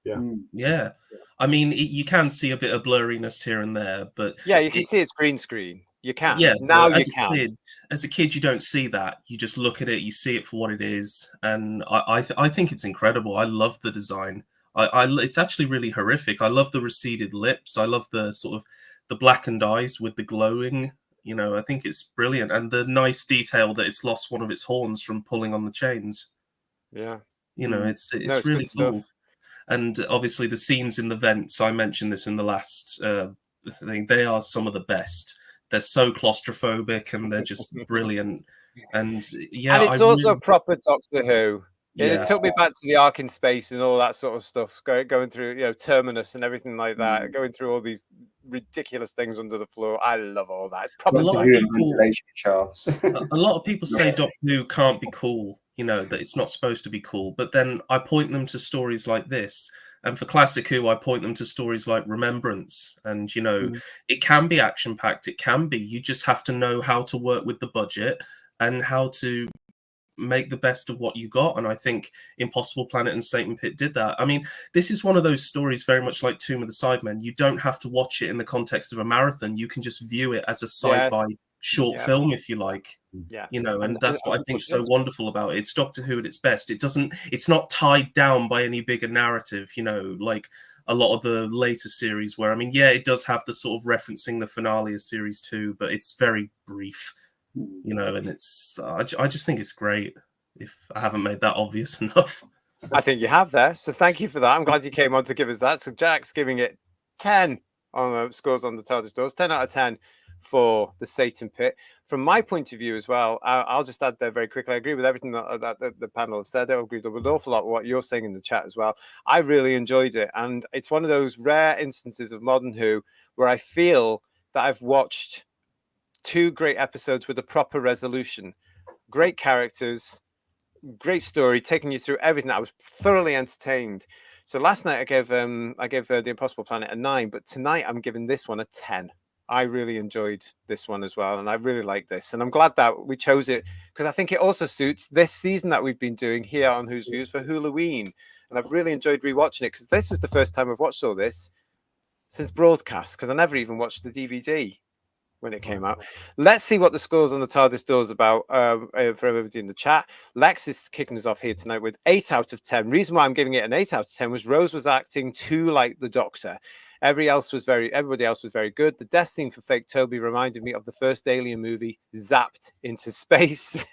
Yeah. I mean, you can see a bit of blurriness here and there, but Yeah, you can see it's green screen. You can. yeah, Now but you can. as a kid, you don't see that. You just look at it, you see it for what it is, and I think it's incredible. I love the design. It's actually really horrific. I love the receded lips. I love the sort of the blackened eyes with the glowing. You know, I think it's brilliant, and the nice detail that it's lost one of its horns from pulling on the chains. Yeah. You know, Mm. it's No, it's really good cool. stuff. And obviously the scenes in the vents, I mentioned this in the last thing, they are some of the best. They're so claustrophobic and they're just brilliant. And yeah, And I it's also really, proper Doctor Who. It yeah. took me back to the Ark in Space and all that sort of stuff, going through, Terminus and everything like that, going through all these ridiculous things under the floor. I love all that. It's A proper lot of View and people, ventilation shafts. a lot of people say Doctor Who can't be cool, you know, that it's not supposed to be cool. But then I point them to stories like this. And for Classic Who, I point them to stories like Remembrance. And, you know, it can be action packed. It can be. You just have to know how to work with the budget and how to make the best of what you got. And I think Impossible Planet and Satan Pit did that. I mean, this is one of those stories very much like Tomb of the Sidemen. You don't have to watch it in the context of a marathon. You can just view it as a sci-fi short yeah. film, if you like. Yeah. You know, and that's what I think so it's- wonderful about it. It's Doctor Who at its best. It's not tied down by any bigger narrative, you know, like a lot of the later series where, I mean, yeah, it does have the sort of referencing the finale of series 2, but it's very brief, you know, and I just think it's great, if I haven't made that obvious enough. I think you have there. So thank you for that. I'm glad you came on to give us that. So Jack's giving it 10 on scores on the TARDIS doors, 10 out of 10 for the Satan Pit. From my point of view as well, I'll just add there very quickly. I agree with everything that the panel has said. I agree with an awful lot with what you're saying in the chat as well. I really enjoyed it. And it's one of those rare instances of Modern Who where I feel that I've watched 2 great episodes with a proper resolution. Great characters, great story, taking you through everything. I was thoroughly entertained. So last night I gave The Impossible Planet a 9, but tonight I'm giving this one a 10. I really enjoyed this one as well, and I really like this, and I'm glad that we chose it because I think it also suits this season that we've been doing here on Who's Views for Wholloween, and I've really enjoyed rewatching it because this was the first time I've watched all this since broadcast because I never even watched the DVD when it came out. Let's see what the scores on the TARDIS doors about for everybody in the chat. Lex is kicking us off here tonight with 8 out of 10. Reason why I'm giving it an 8 out of 10 was Rose was acting too like the Doctor. Everybody else was very good. The death scene for fake Toby reminded me of the first Alien movie, zapped into space.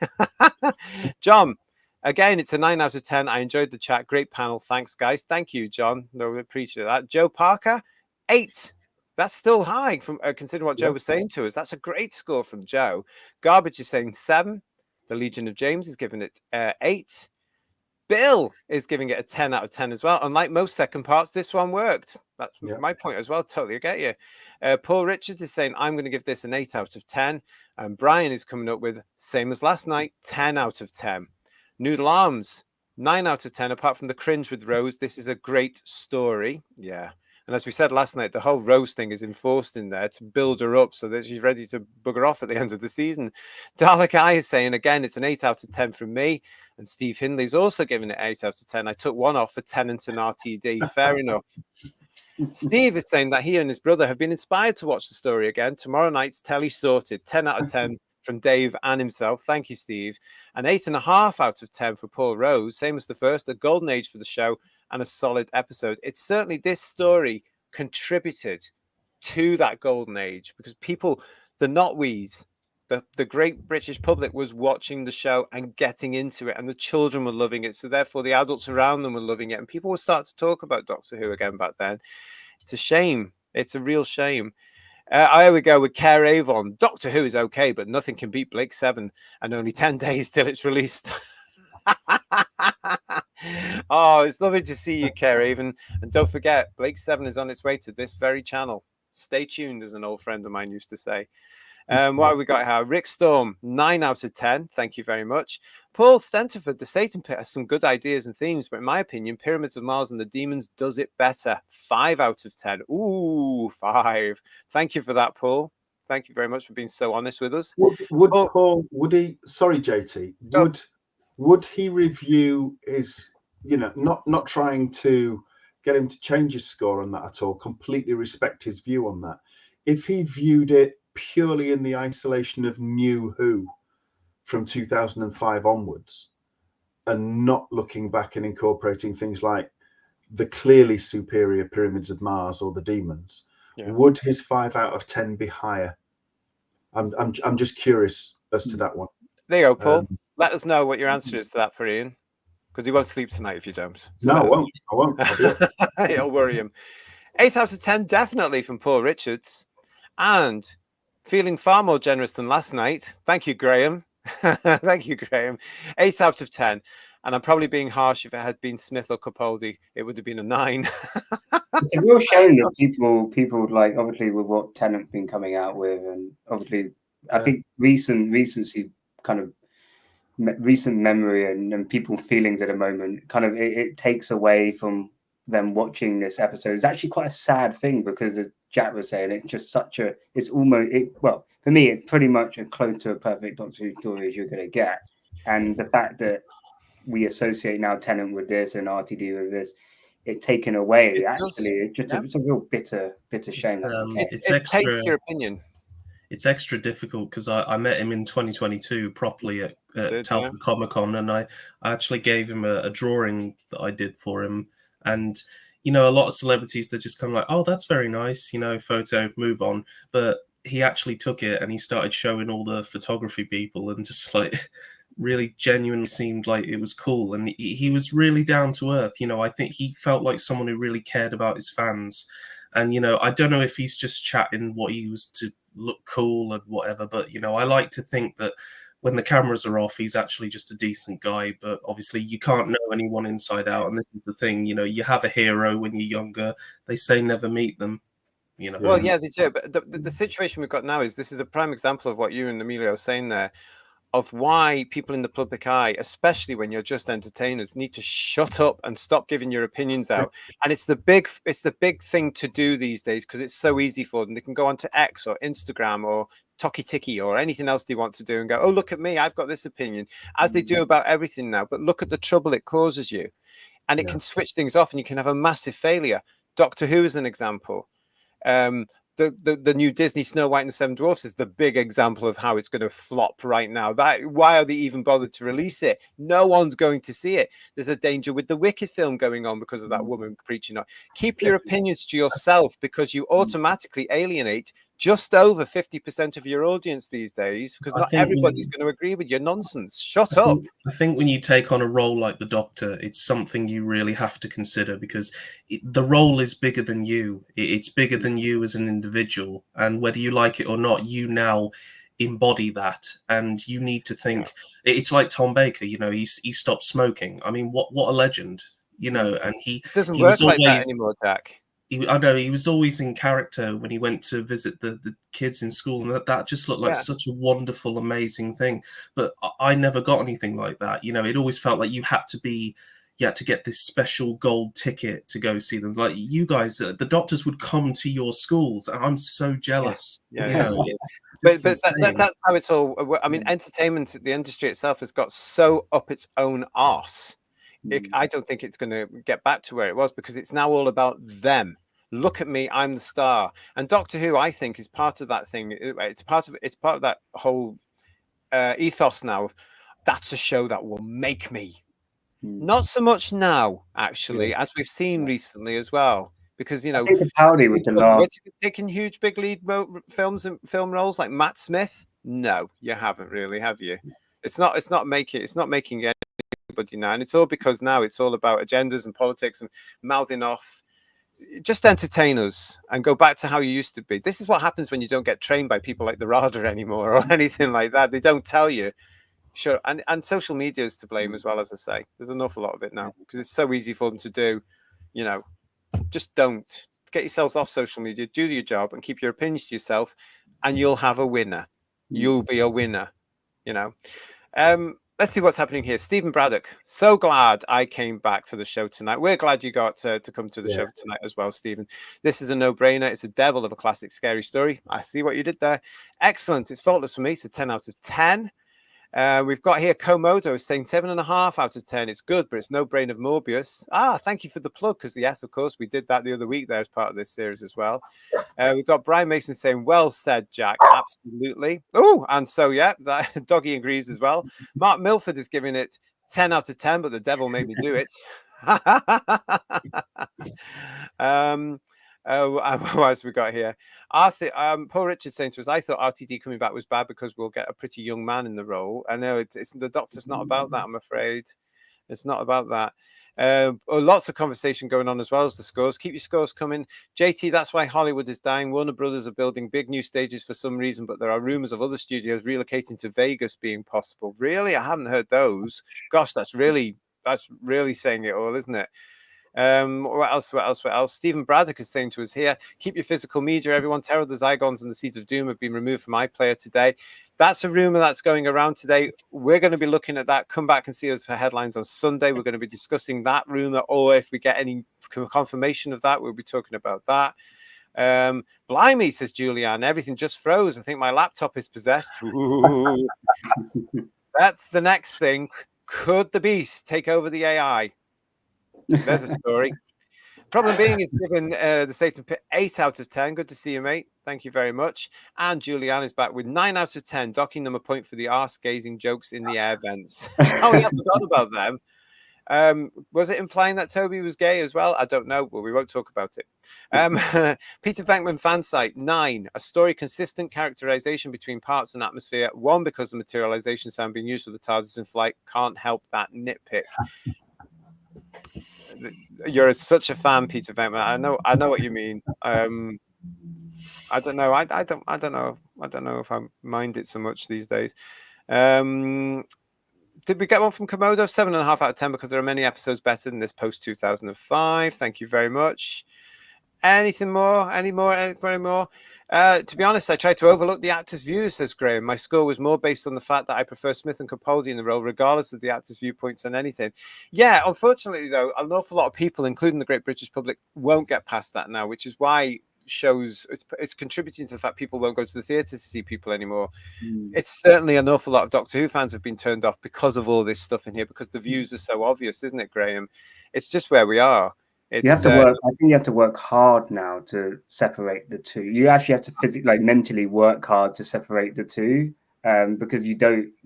John, again, it's a 9 out of 10. I enjoyed the chat. Great panel. Thanks, guys. Thank you, John. No, we appreciate that. Joe Parker, 8. That's still high from considering what Joe was saying to us. That's a great score from Joe. Garbage is saying 7. The Legion of James is giving it 8. Bill is giving it a 10 out of 10 as well. Unlike most second parts, this one worked. That's my point as well. Totally get you. Paul Richards is saying, I'm going to give this an 8 out of 10. And Brian is coming up with, same as last night, 10 out of 10. Noodle Arms, 9 out of 10. Apart from the cringe with Rose, this is a great story. Yeah. And as we said last night, the whole Rose thing is enforced in there to build her up so that she's ready to bugger off at the end of the season. Dalek Eye is saying, again, it's an 8 out of 10 from me. And Steve Hindley's also giving it 8 out of 10. I took one off for Tennant and RTD. Fair enough. Steve is saying that he and his brother have been inspired to watch the story again. Tomorrow night's telly sorted. 10 out of 10 from Dave and himself. Thank you, Steve. And 8.5 out of 10 for Paul Rose. Same as the first, a golden age for the show and a solid episode. It's certainly this story contributed to that golden age because people, the not-wees, the great British public was watching the show and getting into it, and the children were loving it. So therefore, the adults around them were loving it, and people will start to talk about Doctor Who again back then. It's a shame. It's a real shame. Here we go with Care Avon. Doctor Who is okay, but nothing can beat Blake 7, and only 10 days till it's released. Oh, it's lovely to see you, Care Avon. And don't forget, Blake 7 is on its way to this very channel. Stay tuned, as an old friend of mine used to say. What have we got here? Rick Storm, 9 out of 10. Thank you very much. Paul Stenterford, the Satan Pit has some good ideas and themes, but in my opinion, Pyramids of Mars and the Demons does it better. 5 out of 10. Ooh, 5. Thank you for that, Paul. Thank you very much for being so honest with us. Would he? Sorry, JT. Would he review his? Not trying to get him to change his score on that at all. Completely respect his view on that. If he viewed it purely in the isolation of New Who from 2005 onwards and not looking back and incorporating things like the clearly superior Pyramids of Mars or the Demons, would his 5 out of 10 be higher? I'm just curious as to that one. There you go, Paul. Let us know what your answer is to that for Ian. because he won't sleep tonight if you don't. So No, I let us won't. I won't. I'll be up. It'll worry him. 8 out of 10, definitely from Paul Richards. And feeling far more generous than last night. Thank you, Graham. Thank you, Graham. 8 out of 10. And I'm probably being harsh. If it had been Smith or Capaldi, it would have been a 9. It's a real shame that people like, obviously with what Tennant's been coming out with, and obviously I think recency kind of recent memory and people's feelings at the moment kind of it takes away from them watching this episode. It's actually quite a sad thing because, as Jack was saying, it's just it's almost well, for me it's pretty much as close to a perfect Doctor Who story as you're going to get. And the fact that we associate now Tennant with this and RTD with this, it's taken away. It's a real bitter shame. It's extra. Take your opinion. It's extra difficult because I met him in 2022 properly at Telford Comic Con, and I actually gave him a drawing that I did for him. And a lot of celebrities, they're just kind of like, oh, that's very nice, photo, move on. But he actually took it and he started showing all the photography people and just like really genuinely seemed like it was cool. And he was really down to earth. I think he felt like someone who really cared about his fans. And, I don't know if he's just chatting what he was to look cool and whatever, but, I like to think that when the cameras are off, he's actually just a decent guy. But obviously you can't know anyone inside out. And this is the thing, you have a hero when you're younger. They say never meet them. Well, yeah, they do. But the situation we've got now is this is a prime example of what you and Emilio are saying there, of why people in the public eye, especially when you're just entertainers, need to shut up and stop giving your opinions out. And it's the big thing to do these days because it's so easy for them. They can go onto X or Instagram or Toki Tiki or anything else they want to do and go, oh, look at me, I've got this opinion, as they do about everything now. But look at the trouble it causes you. And it can switch things off and you can have a massive failure. Doctor Who is an example. The new Disney Snow White and the Seven Dwarfs is the big example of how it's going to flop right now. Why are they even bothered to release it? No one's going to see it. There's a danger with the Wicked film going on because of that woman preaching. Keep your opinions to yourself because you automatically alienate just over 50% of your audience these days because not everybody's going to agree with your nonsense. Shut up. I think when you take on a role like the Doctor, it's something you really have to consider because the role is bigger than you. It's bigger than you as an individual. And whether you like it or not, you now embody that. And you need to think, it's like Tom Baker, he stopped smoking. I mean, what a legend, and it doesn't work like that anymore, Jack. I know he was always in character when he went to visit the kids in school, and that just looked like such a wonderful, amazing thing. But I never got anything like that. It always felt like you had to get this special gold ticket to go see them. Like you guys, the doctors would come to your schools, and I'm so jealous. But that's how it's all. I mean, entertainment, the industry itself has got so up its own arse. I don't think it's going to get back to where it was because it's now all about them. Look at me, I'm the star. And Doctor Who, I think, is part of that thing. It's part of that whole ethos now. That's a show that will make me. Not so much now, actually, as we've seen recently as well. Because I think Capaldi with the last taking huge big lead films and film roles like Matt Smith. No, you haven't really, have you? It's not making anybody now, and it's all because now it's all about agendas and politics and mouthing off. Just entertain us and go back to how you used to be. This is what happens when you don't get trained by people like the RADA anymore or anything like that. They don't tell you. Sure, and social media is to blame as well, as I say. There's an awful lot of it now because it's so easy for them to do. Just don't get yourselves off social media. Do your job and keep your opinions to yourself, and you'll have a winner. You'll be a winner. Let's see what's happening here. Stephen Braddock, so glad I came back for the show tonight. We're glad you got to come to the show tonight as well, Stephen. This is a no-brainer. It's a devil of a classic scary story. I see what you did there. Excellent. It's faultless for me. It's a 10 out of 10. We've got here Komodo saying 7.5 out of 10. It's good, but it's no brain of Morbius. Thank you for the plug, because yes, of course, we did that the other week there as part of this series as well. We've got Brian Mason saying, well said, Jack. Absolutely. Oh, and so, that Doggy agrees as well. Mark Milford is giving it 10 out of 10, but the devil made me do it. What else we got here? Arthur, Paul Richards saying to us, I thought RTD coming back was bad because we'll get a pretty young man in the role. I know it's the Doctor's not about that, I'm afraid. It's not about that. Lots of conversation going on as well as the scores. Keep your scores coming. JT, that's why Hollywood is dying. Warner Brothers are building big new stages for some reason, but there are rumors of other studios relocating to Vegas being possible. Really? I haven't heard those. Gosh, that's really saying it all, isn't it? What else? Stephen Braddock is saying to us here, keep your physical media, everyone. Terror the Zygons and the Seeds of Doom have been removed from iPlayer today. That's a rumor that's going around today. We're going to be looking at that. Come back and see us for headlines on Sunday. We're going to be discussing that rumor, or if we get any confirmation of that, we'll be talking about that. Blimey, says Julianne, everything just froze. I think my laptop is possessed. Ooh. That's the next thing. Could the beast take over the AI? There's a story. Problem being is given the Satan Pit 8 out of 10. Good to see you, mate. Thank you very much. And Julianne is back with 9 out of 10, docking them a point for the arse-gazing jokes in the air vents. Oh, yeah, I forgot about them. Was it implying that Toby was gay as well? I don't know. Well, we won't talk about it. Peter Venkman fan site 9. A story consistent characterization between parts and atmosphere. 1, because the materialization sound being used for the TARDIS in flight. Can't help that nitpick. You're such a fan, Peter Venkman. I know what you mean. I don't know. I don't know if I mind it so much these days. Did we get one from Komodo? 7.5 out of 10 because there are many episodes better than this post 2005. Thank you very much. Anything more? Any more? To be honest, I tried to overlook the actors' views, says Graham. My score was more based on the fact that I prefer Smith and Capaldi in the role, regardless of the actors' viewpoints and anything. Yeah, unfortunately, though, an awful lot of people, including the great British public, won't get past that now, which is why shows it's contributing to the fact people won't go to the theatre to see people anymore. It's certainly an awful lot of Doctor Who fans have been turned off because of all this stuff in here, because the views are so obvious, isn't it, Graham? It's just where we are. You have to work. I think you have to work hard now to separate the two. You actually have to physically, mentally work hard to separate the two, because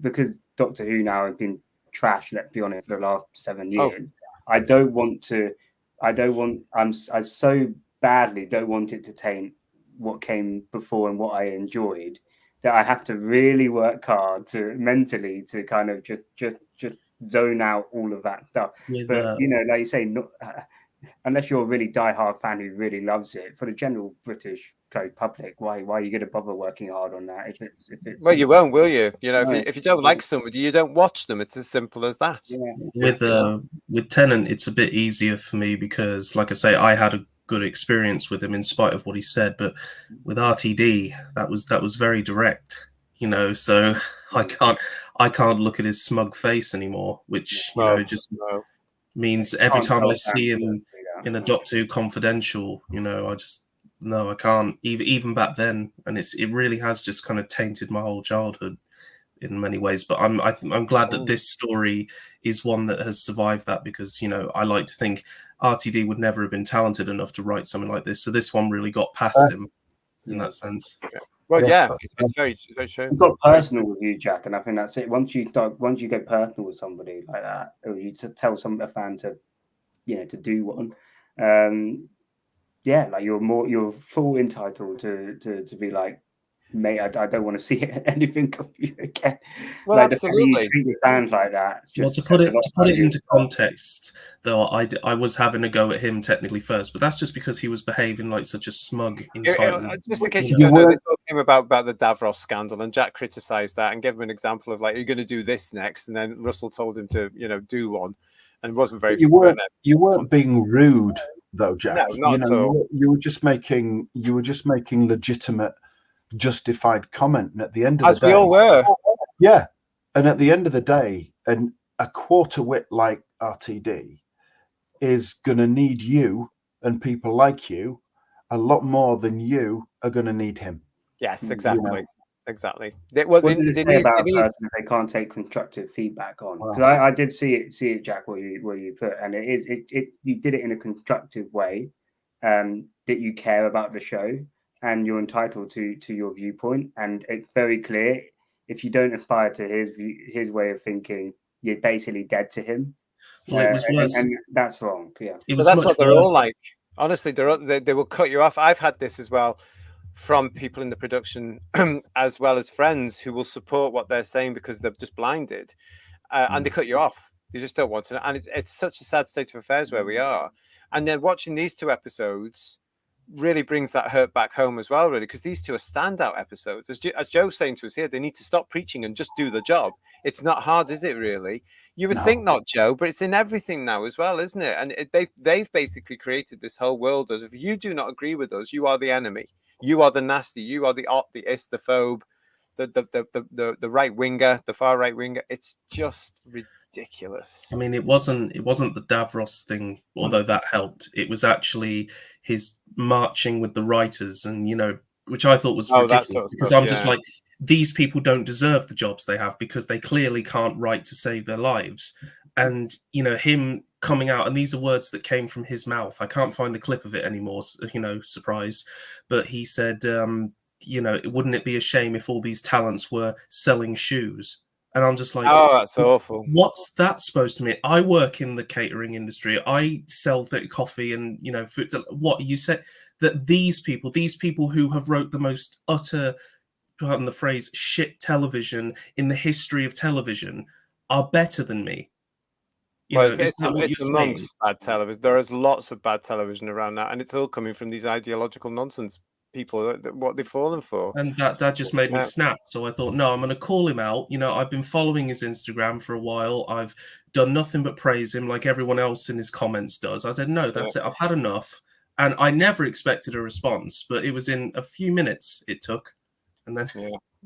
because Doctor Who now has been trash. Let's be honest, for the last 7 years. I so badly don't want it to taint what came before and what I enjoyed, that I have to really work hard to mentally to kind of just zone out all of that stuff. But like you say, not. Unless you're a really die-hard fan who really loves it, for the general British public, why are you going to bother working hard on that? If it's well, you won't, will you? If you don't like somebody, you don't watch them. It's as simple as that. Yeah. With Tennant, it's a bit easier for me because, like I say, I had a good experience with him in spite of what he said. But with RTD, that was very direct, So I can't look at his smug face anymore, which means every time I see him in a Doctor Who Confidential, I can't even back then, and it really has just kind of tainted my whole childhood in many ways. But I'm glad that this story is one that has survived that, because I like to think RTD would never have been talented enough to write something like this, so this one really got past him in that sense. Well, it's very true. You've got personal with you, Jack, and I think that's it. Once you go personal with somebody like that, or you just tell a fan to do one, like you're full entitled to be like, mate, I don't want to see anything of you again. Well, absolutely. You treat your fans like that. To put it into context, though, I was having a go at him technically first, but that's just because he was behaving like such a smug, entitled. Just in case you don't know, this all came about the Davros scandal, and Jack criticised that and gave him an example of, like, you're going to do this next, and then Russell told him to do one, and wasn't very. You weren't being rude, though, Jack. No, not at all. You were just making legitimate, justified comment, and at the end of the day, as we all were, and at the end of the day, and a quarter wit like RTD is going to need you and people like you a lot more than you are going to need him. Yes, exactly. Exactly. What does it say about a person if they can't take constructive feedback on? Because I did see it, Jack, where you put, and you did it in a constructive way, that you care about the show and you're entitled to your viewpoint, and it's very clear. If you don't aspire to his way of thinking, you're basically dead to him. Well, it was worse, and that's wrong. Yeah, but that's what they're all like. Honestly, they will cut you off. I've had this as well from people in the production, as well as friends who will support what they're saying because they're just blinded, and they cut you off. They just don't want to. And it's such a sad state of affairs where we are. And then watching these 2 episodes really brings that hurt back home as well, really, because these 2 are standout episodes. As Joe's saying to us here, they need to stop preaching and just do the job. It's not hard, is it, really? You would think not, Joe, but it's in everything now as well, isn't it? And they've basically created this whole world as if you do not agree with us, you are the enemy. You are the nasty. You are the istophobe, the right winger, the far right winger. It's just ridiculous. I mean, it wasn't the Davros thing, although that helped. It was actually his marching with the writers, and which I thought was ridiculous, that sort of because stuff, I'm just like, these people don't deserve the jobs they have because they clearly can't write to save their lives. And him coming out, and these are words that came from his mouth. I can't find the clip of it anymore. Surprise, but he said, wouldn't it be a shame if all these talents were selling shoes? And I'm just like, oh, that's awful. What's that supposed to mean? I work in the catering industry. I sell coffee and food. What you said that these people who have wrote the most utter, pardon the phrase, shit television in the history of television are better than me. It's amongst bad television. There is lots of bad television around now, and it's all coming from these ideological nonsense people, what they've fallen for. And that just made me snap. So I thought, no, I'm going to call him out. I've been following his Instagram for a while. I've done nothing but praise him like everyone else in his comments does. I said, no, that's it. I've had enough. And I never expected a response, but it was in a few minutes it took. And then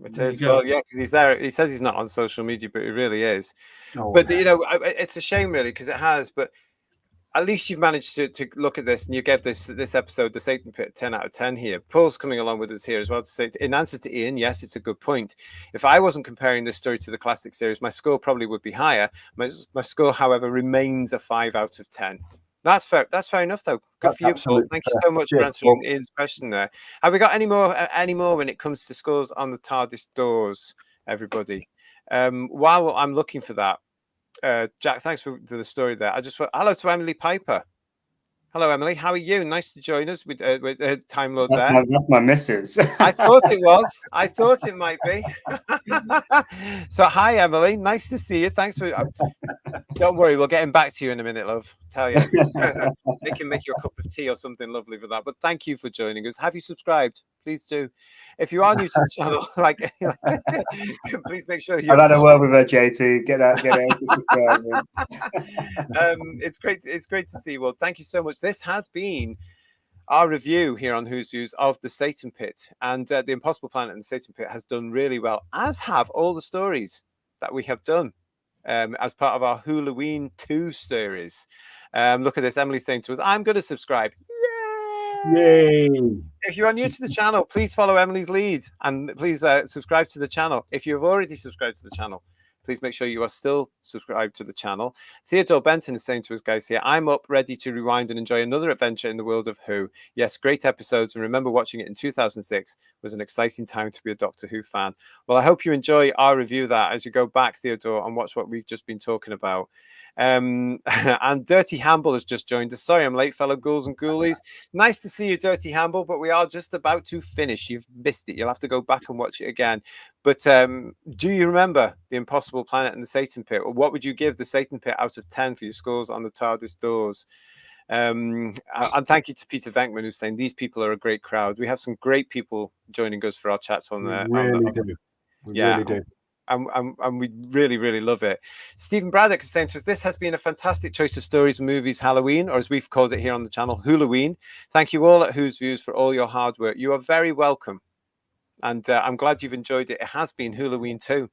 it is. Well, because he's there. He says he's not on social media, but he really is. But it's a shame, really, because it has. But at least you've managed to look at this, and you gave this episode, the Satan Pit, 10 out of 10 here. Paul's coming along with us here as well to say, in answer to Ian, yes, it's a good point. If I wasn't comparing this story to the classic series, my score probably would be higher. My score, however, remains a 5 out of 10. That's fair. That's fair enough, though. Good for you, Paul. Thank you so much for answering Ian's question there. Have we got any more when it comes to scores on the TARDIS doors, everybody? While I'm looking for that, Jack, thanks for the story there. Hello to Emily Piper. Hello, Emily. How are you? Nice to join us with Time Lord there. That's my missus. I thought it was. I thought it might be. So, hi, Emily. Nice to see you. Thanks for. Don't worry, we'll get him back to you in a minute, love. Tell you. They can make you a cup of tea or something lovely for that. But thank you for joining us. Have you subscribed? Please do. If you are new to the channel, please make sure you. I've had a word with her, JT. Get out. It's great. It's great to see. Well, thank you so much. This has been our review here on Who's Views of the Satan Pit, and the Impossible Planet and the Satan Pit has done really well, as have all the stories that we have done as part of our Wholloween 2 series. Look at this. Emily's saying to us, I'm going to subscribe. Yay! If you are new to the channel, please follow Emily's lead and please subscribe to the channel. If you have already subscribed to the channel, please make sure you are still subscribed to the channel. Theodore Benton is saying to us guys here, I'm up ready to rewind and enjoy another adventure in the world of Who. Yes, great episodes, and remember watching it in 2006 was an exciting time to be a Doctor Who fan. Well, I hope you enjoy our review of that as you go back, Theodore, and watch what we've just been talking about. And Dirty Hamble has just joined us. Sorry I'm late, fellow ghouls and ghoulies. Nice to see you, Dirty Hamble, but we are just about to finish. You've missed it. You'll have to go back and watch it again. But do you remember the Impossible Planet and the Satan Pit? Or what would you give the Satan Pit out of 10 for your scores on the TARDIS doors? And thank you to Peter Venkman, who's saying these people are a great crowd. We have some great people joining us for our chats on there. We really do. And we really, really love it. Stephen Braddock is saying to us, this has been a fantastic choice of stories and movies, Halloween, or as we've called it here on the channel, Wholloween. Thank you all at Who's Views for all your hard work. You are very welcome. And I'm glad you've enjoyed it. It has been Wholloween 2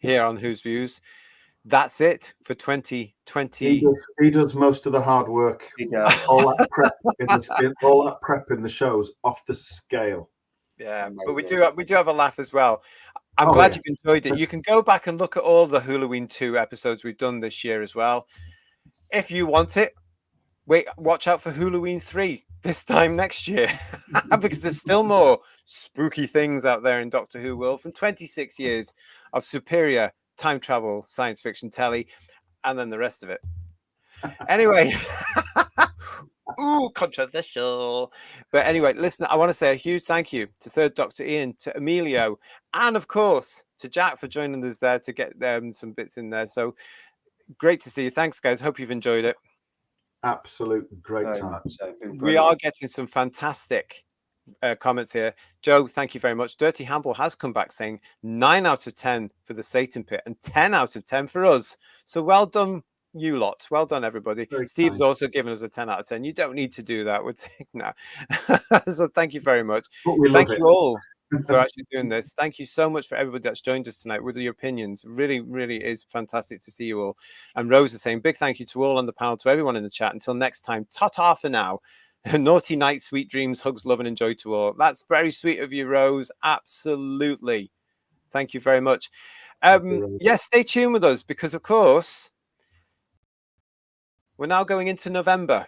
here on Who's Views. That's it for 2020. He does most of the hard work. All that prep in the shows off the scale. Yeah, but we do have a laugh as well. I'm glad you've enjoyed it. You can go back and look at all the Wholloween 2 episodes we've done this year as well. If you want it, watch out for Wholloween 3 this time next year because there's still more spooky things out there in Doctor Who world from 26 years of superior time travel science fiction telly, and then the rest of it. Anyway. Ooh, controversial. But anyway, listen, I want to say a huge thank you to Third Doctor Ian, to Emilio, and of course to Jack for joining us there to get some bits in there. So great to see you. Thanks, guys. Hope you've enjoyed it. Absolute great Very time. much so. Been We brilliant. are getting some fantastic comments here. Joe, thank you very much. Dirty Hamble has come back saying 9 out of 10 for the Satan Pit and 10 out of 10 for us. So well done, you lot. Well done, everybody. Very Steve's kind. also given us a 10 out of 10. You don't need to do that. We're taking that. So thank you very much. But we Thank love you all for actually doing this. Thank you so much for everybody that's joined us tonight with your opinions. Really, really is fantastic to see you all. And Rose is saying big thank you to all on the panel, to everyone in the chat. Until next time, ta-ta for now. Naughty night, sweet dreams, hugs, love, and enjoy to all. That's very sweet of you, Rose. Absolutely. Thank you very much. Yes, stay tuned with us because, of course, we're now going into November.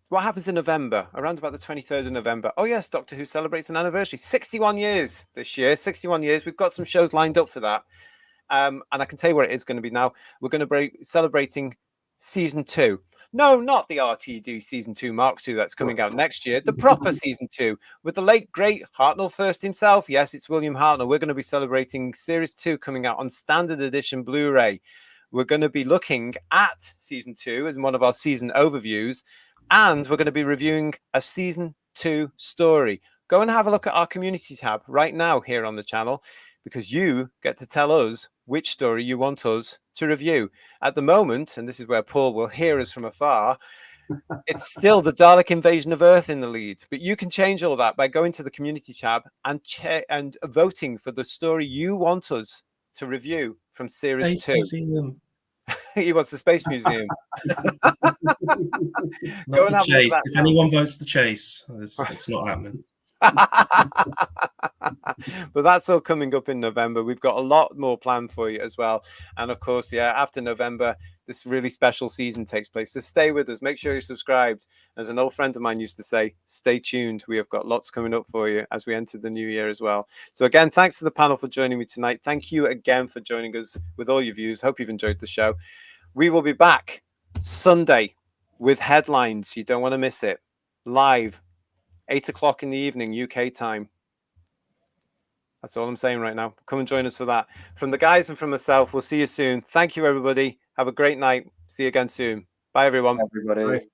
What happens in November? Around about the 23rd of November. Oh, yes, Doctor Who celebrates an anniversary. 61 years this year. 61 years. We've got some shows lined up for that. And I can tell you where it is going to be now. We're going to be celebrating season 2. No, not the RTD season 2 Mark II that's coming out next year. The proper season 2 with the late, great Hartnell first himself. Yes, it's William Hartnell. We're going to be celebrating series 2 coming out on standard edition Blu-ray. We're going to be looking at season 2 as one of our season overviews. And we're going to be reviewing a season 2 story. Go and have a look at our community tab right now here on the channel, because you get to tell us which story you want us to review. At the moment, and this is where Paul will hear us from afar, it's still the Dalek invasion of Earth in the lead. But you can change all that by going to the community tab and voting for the story you want us to review from series Space 2. Museum. He wants the Space Museum. Not Go and the have a look at chase. that If now. anyone votes the chase, it's not happening. But that's all coming up in November. We've got a lot more planned for you as well. And of course, yeah, after November, this really special season takes place. So stay with us. Make sure you're subscribed. As an old friend of mine used to say, stay tuned. We have got lots coming up for you as we enter the new year as well. So again, thanks to the panel for joining me tonight. Thank you again for joining us with all your views. Hope you've enjoyed the show. We will be back Sunday with headlines. You don't want to miss it. Live, 8 o'clock in the evening, UK time. That's all I'm saying right now. Come and join us for that. From the guys and from myself, we'll see you soon. Thank you, everybody. Have a great night. See you again soon. Bye, everyone. Everybody. Right.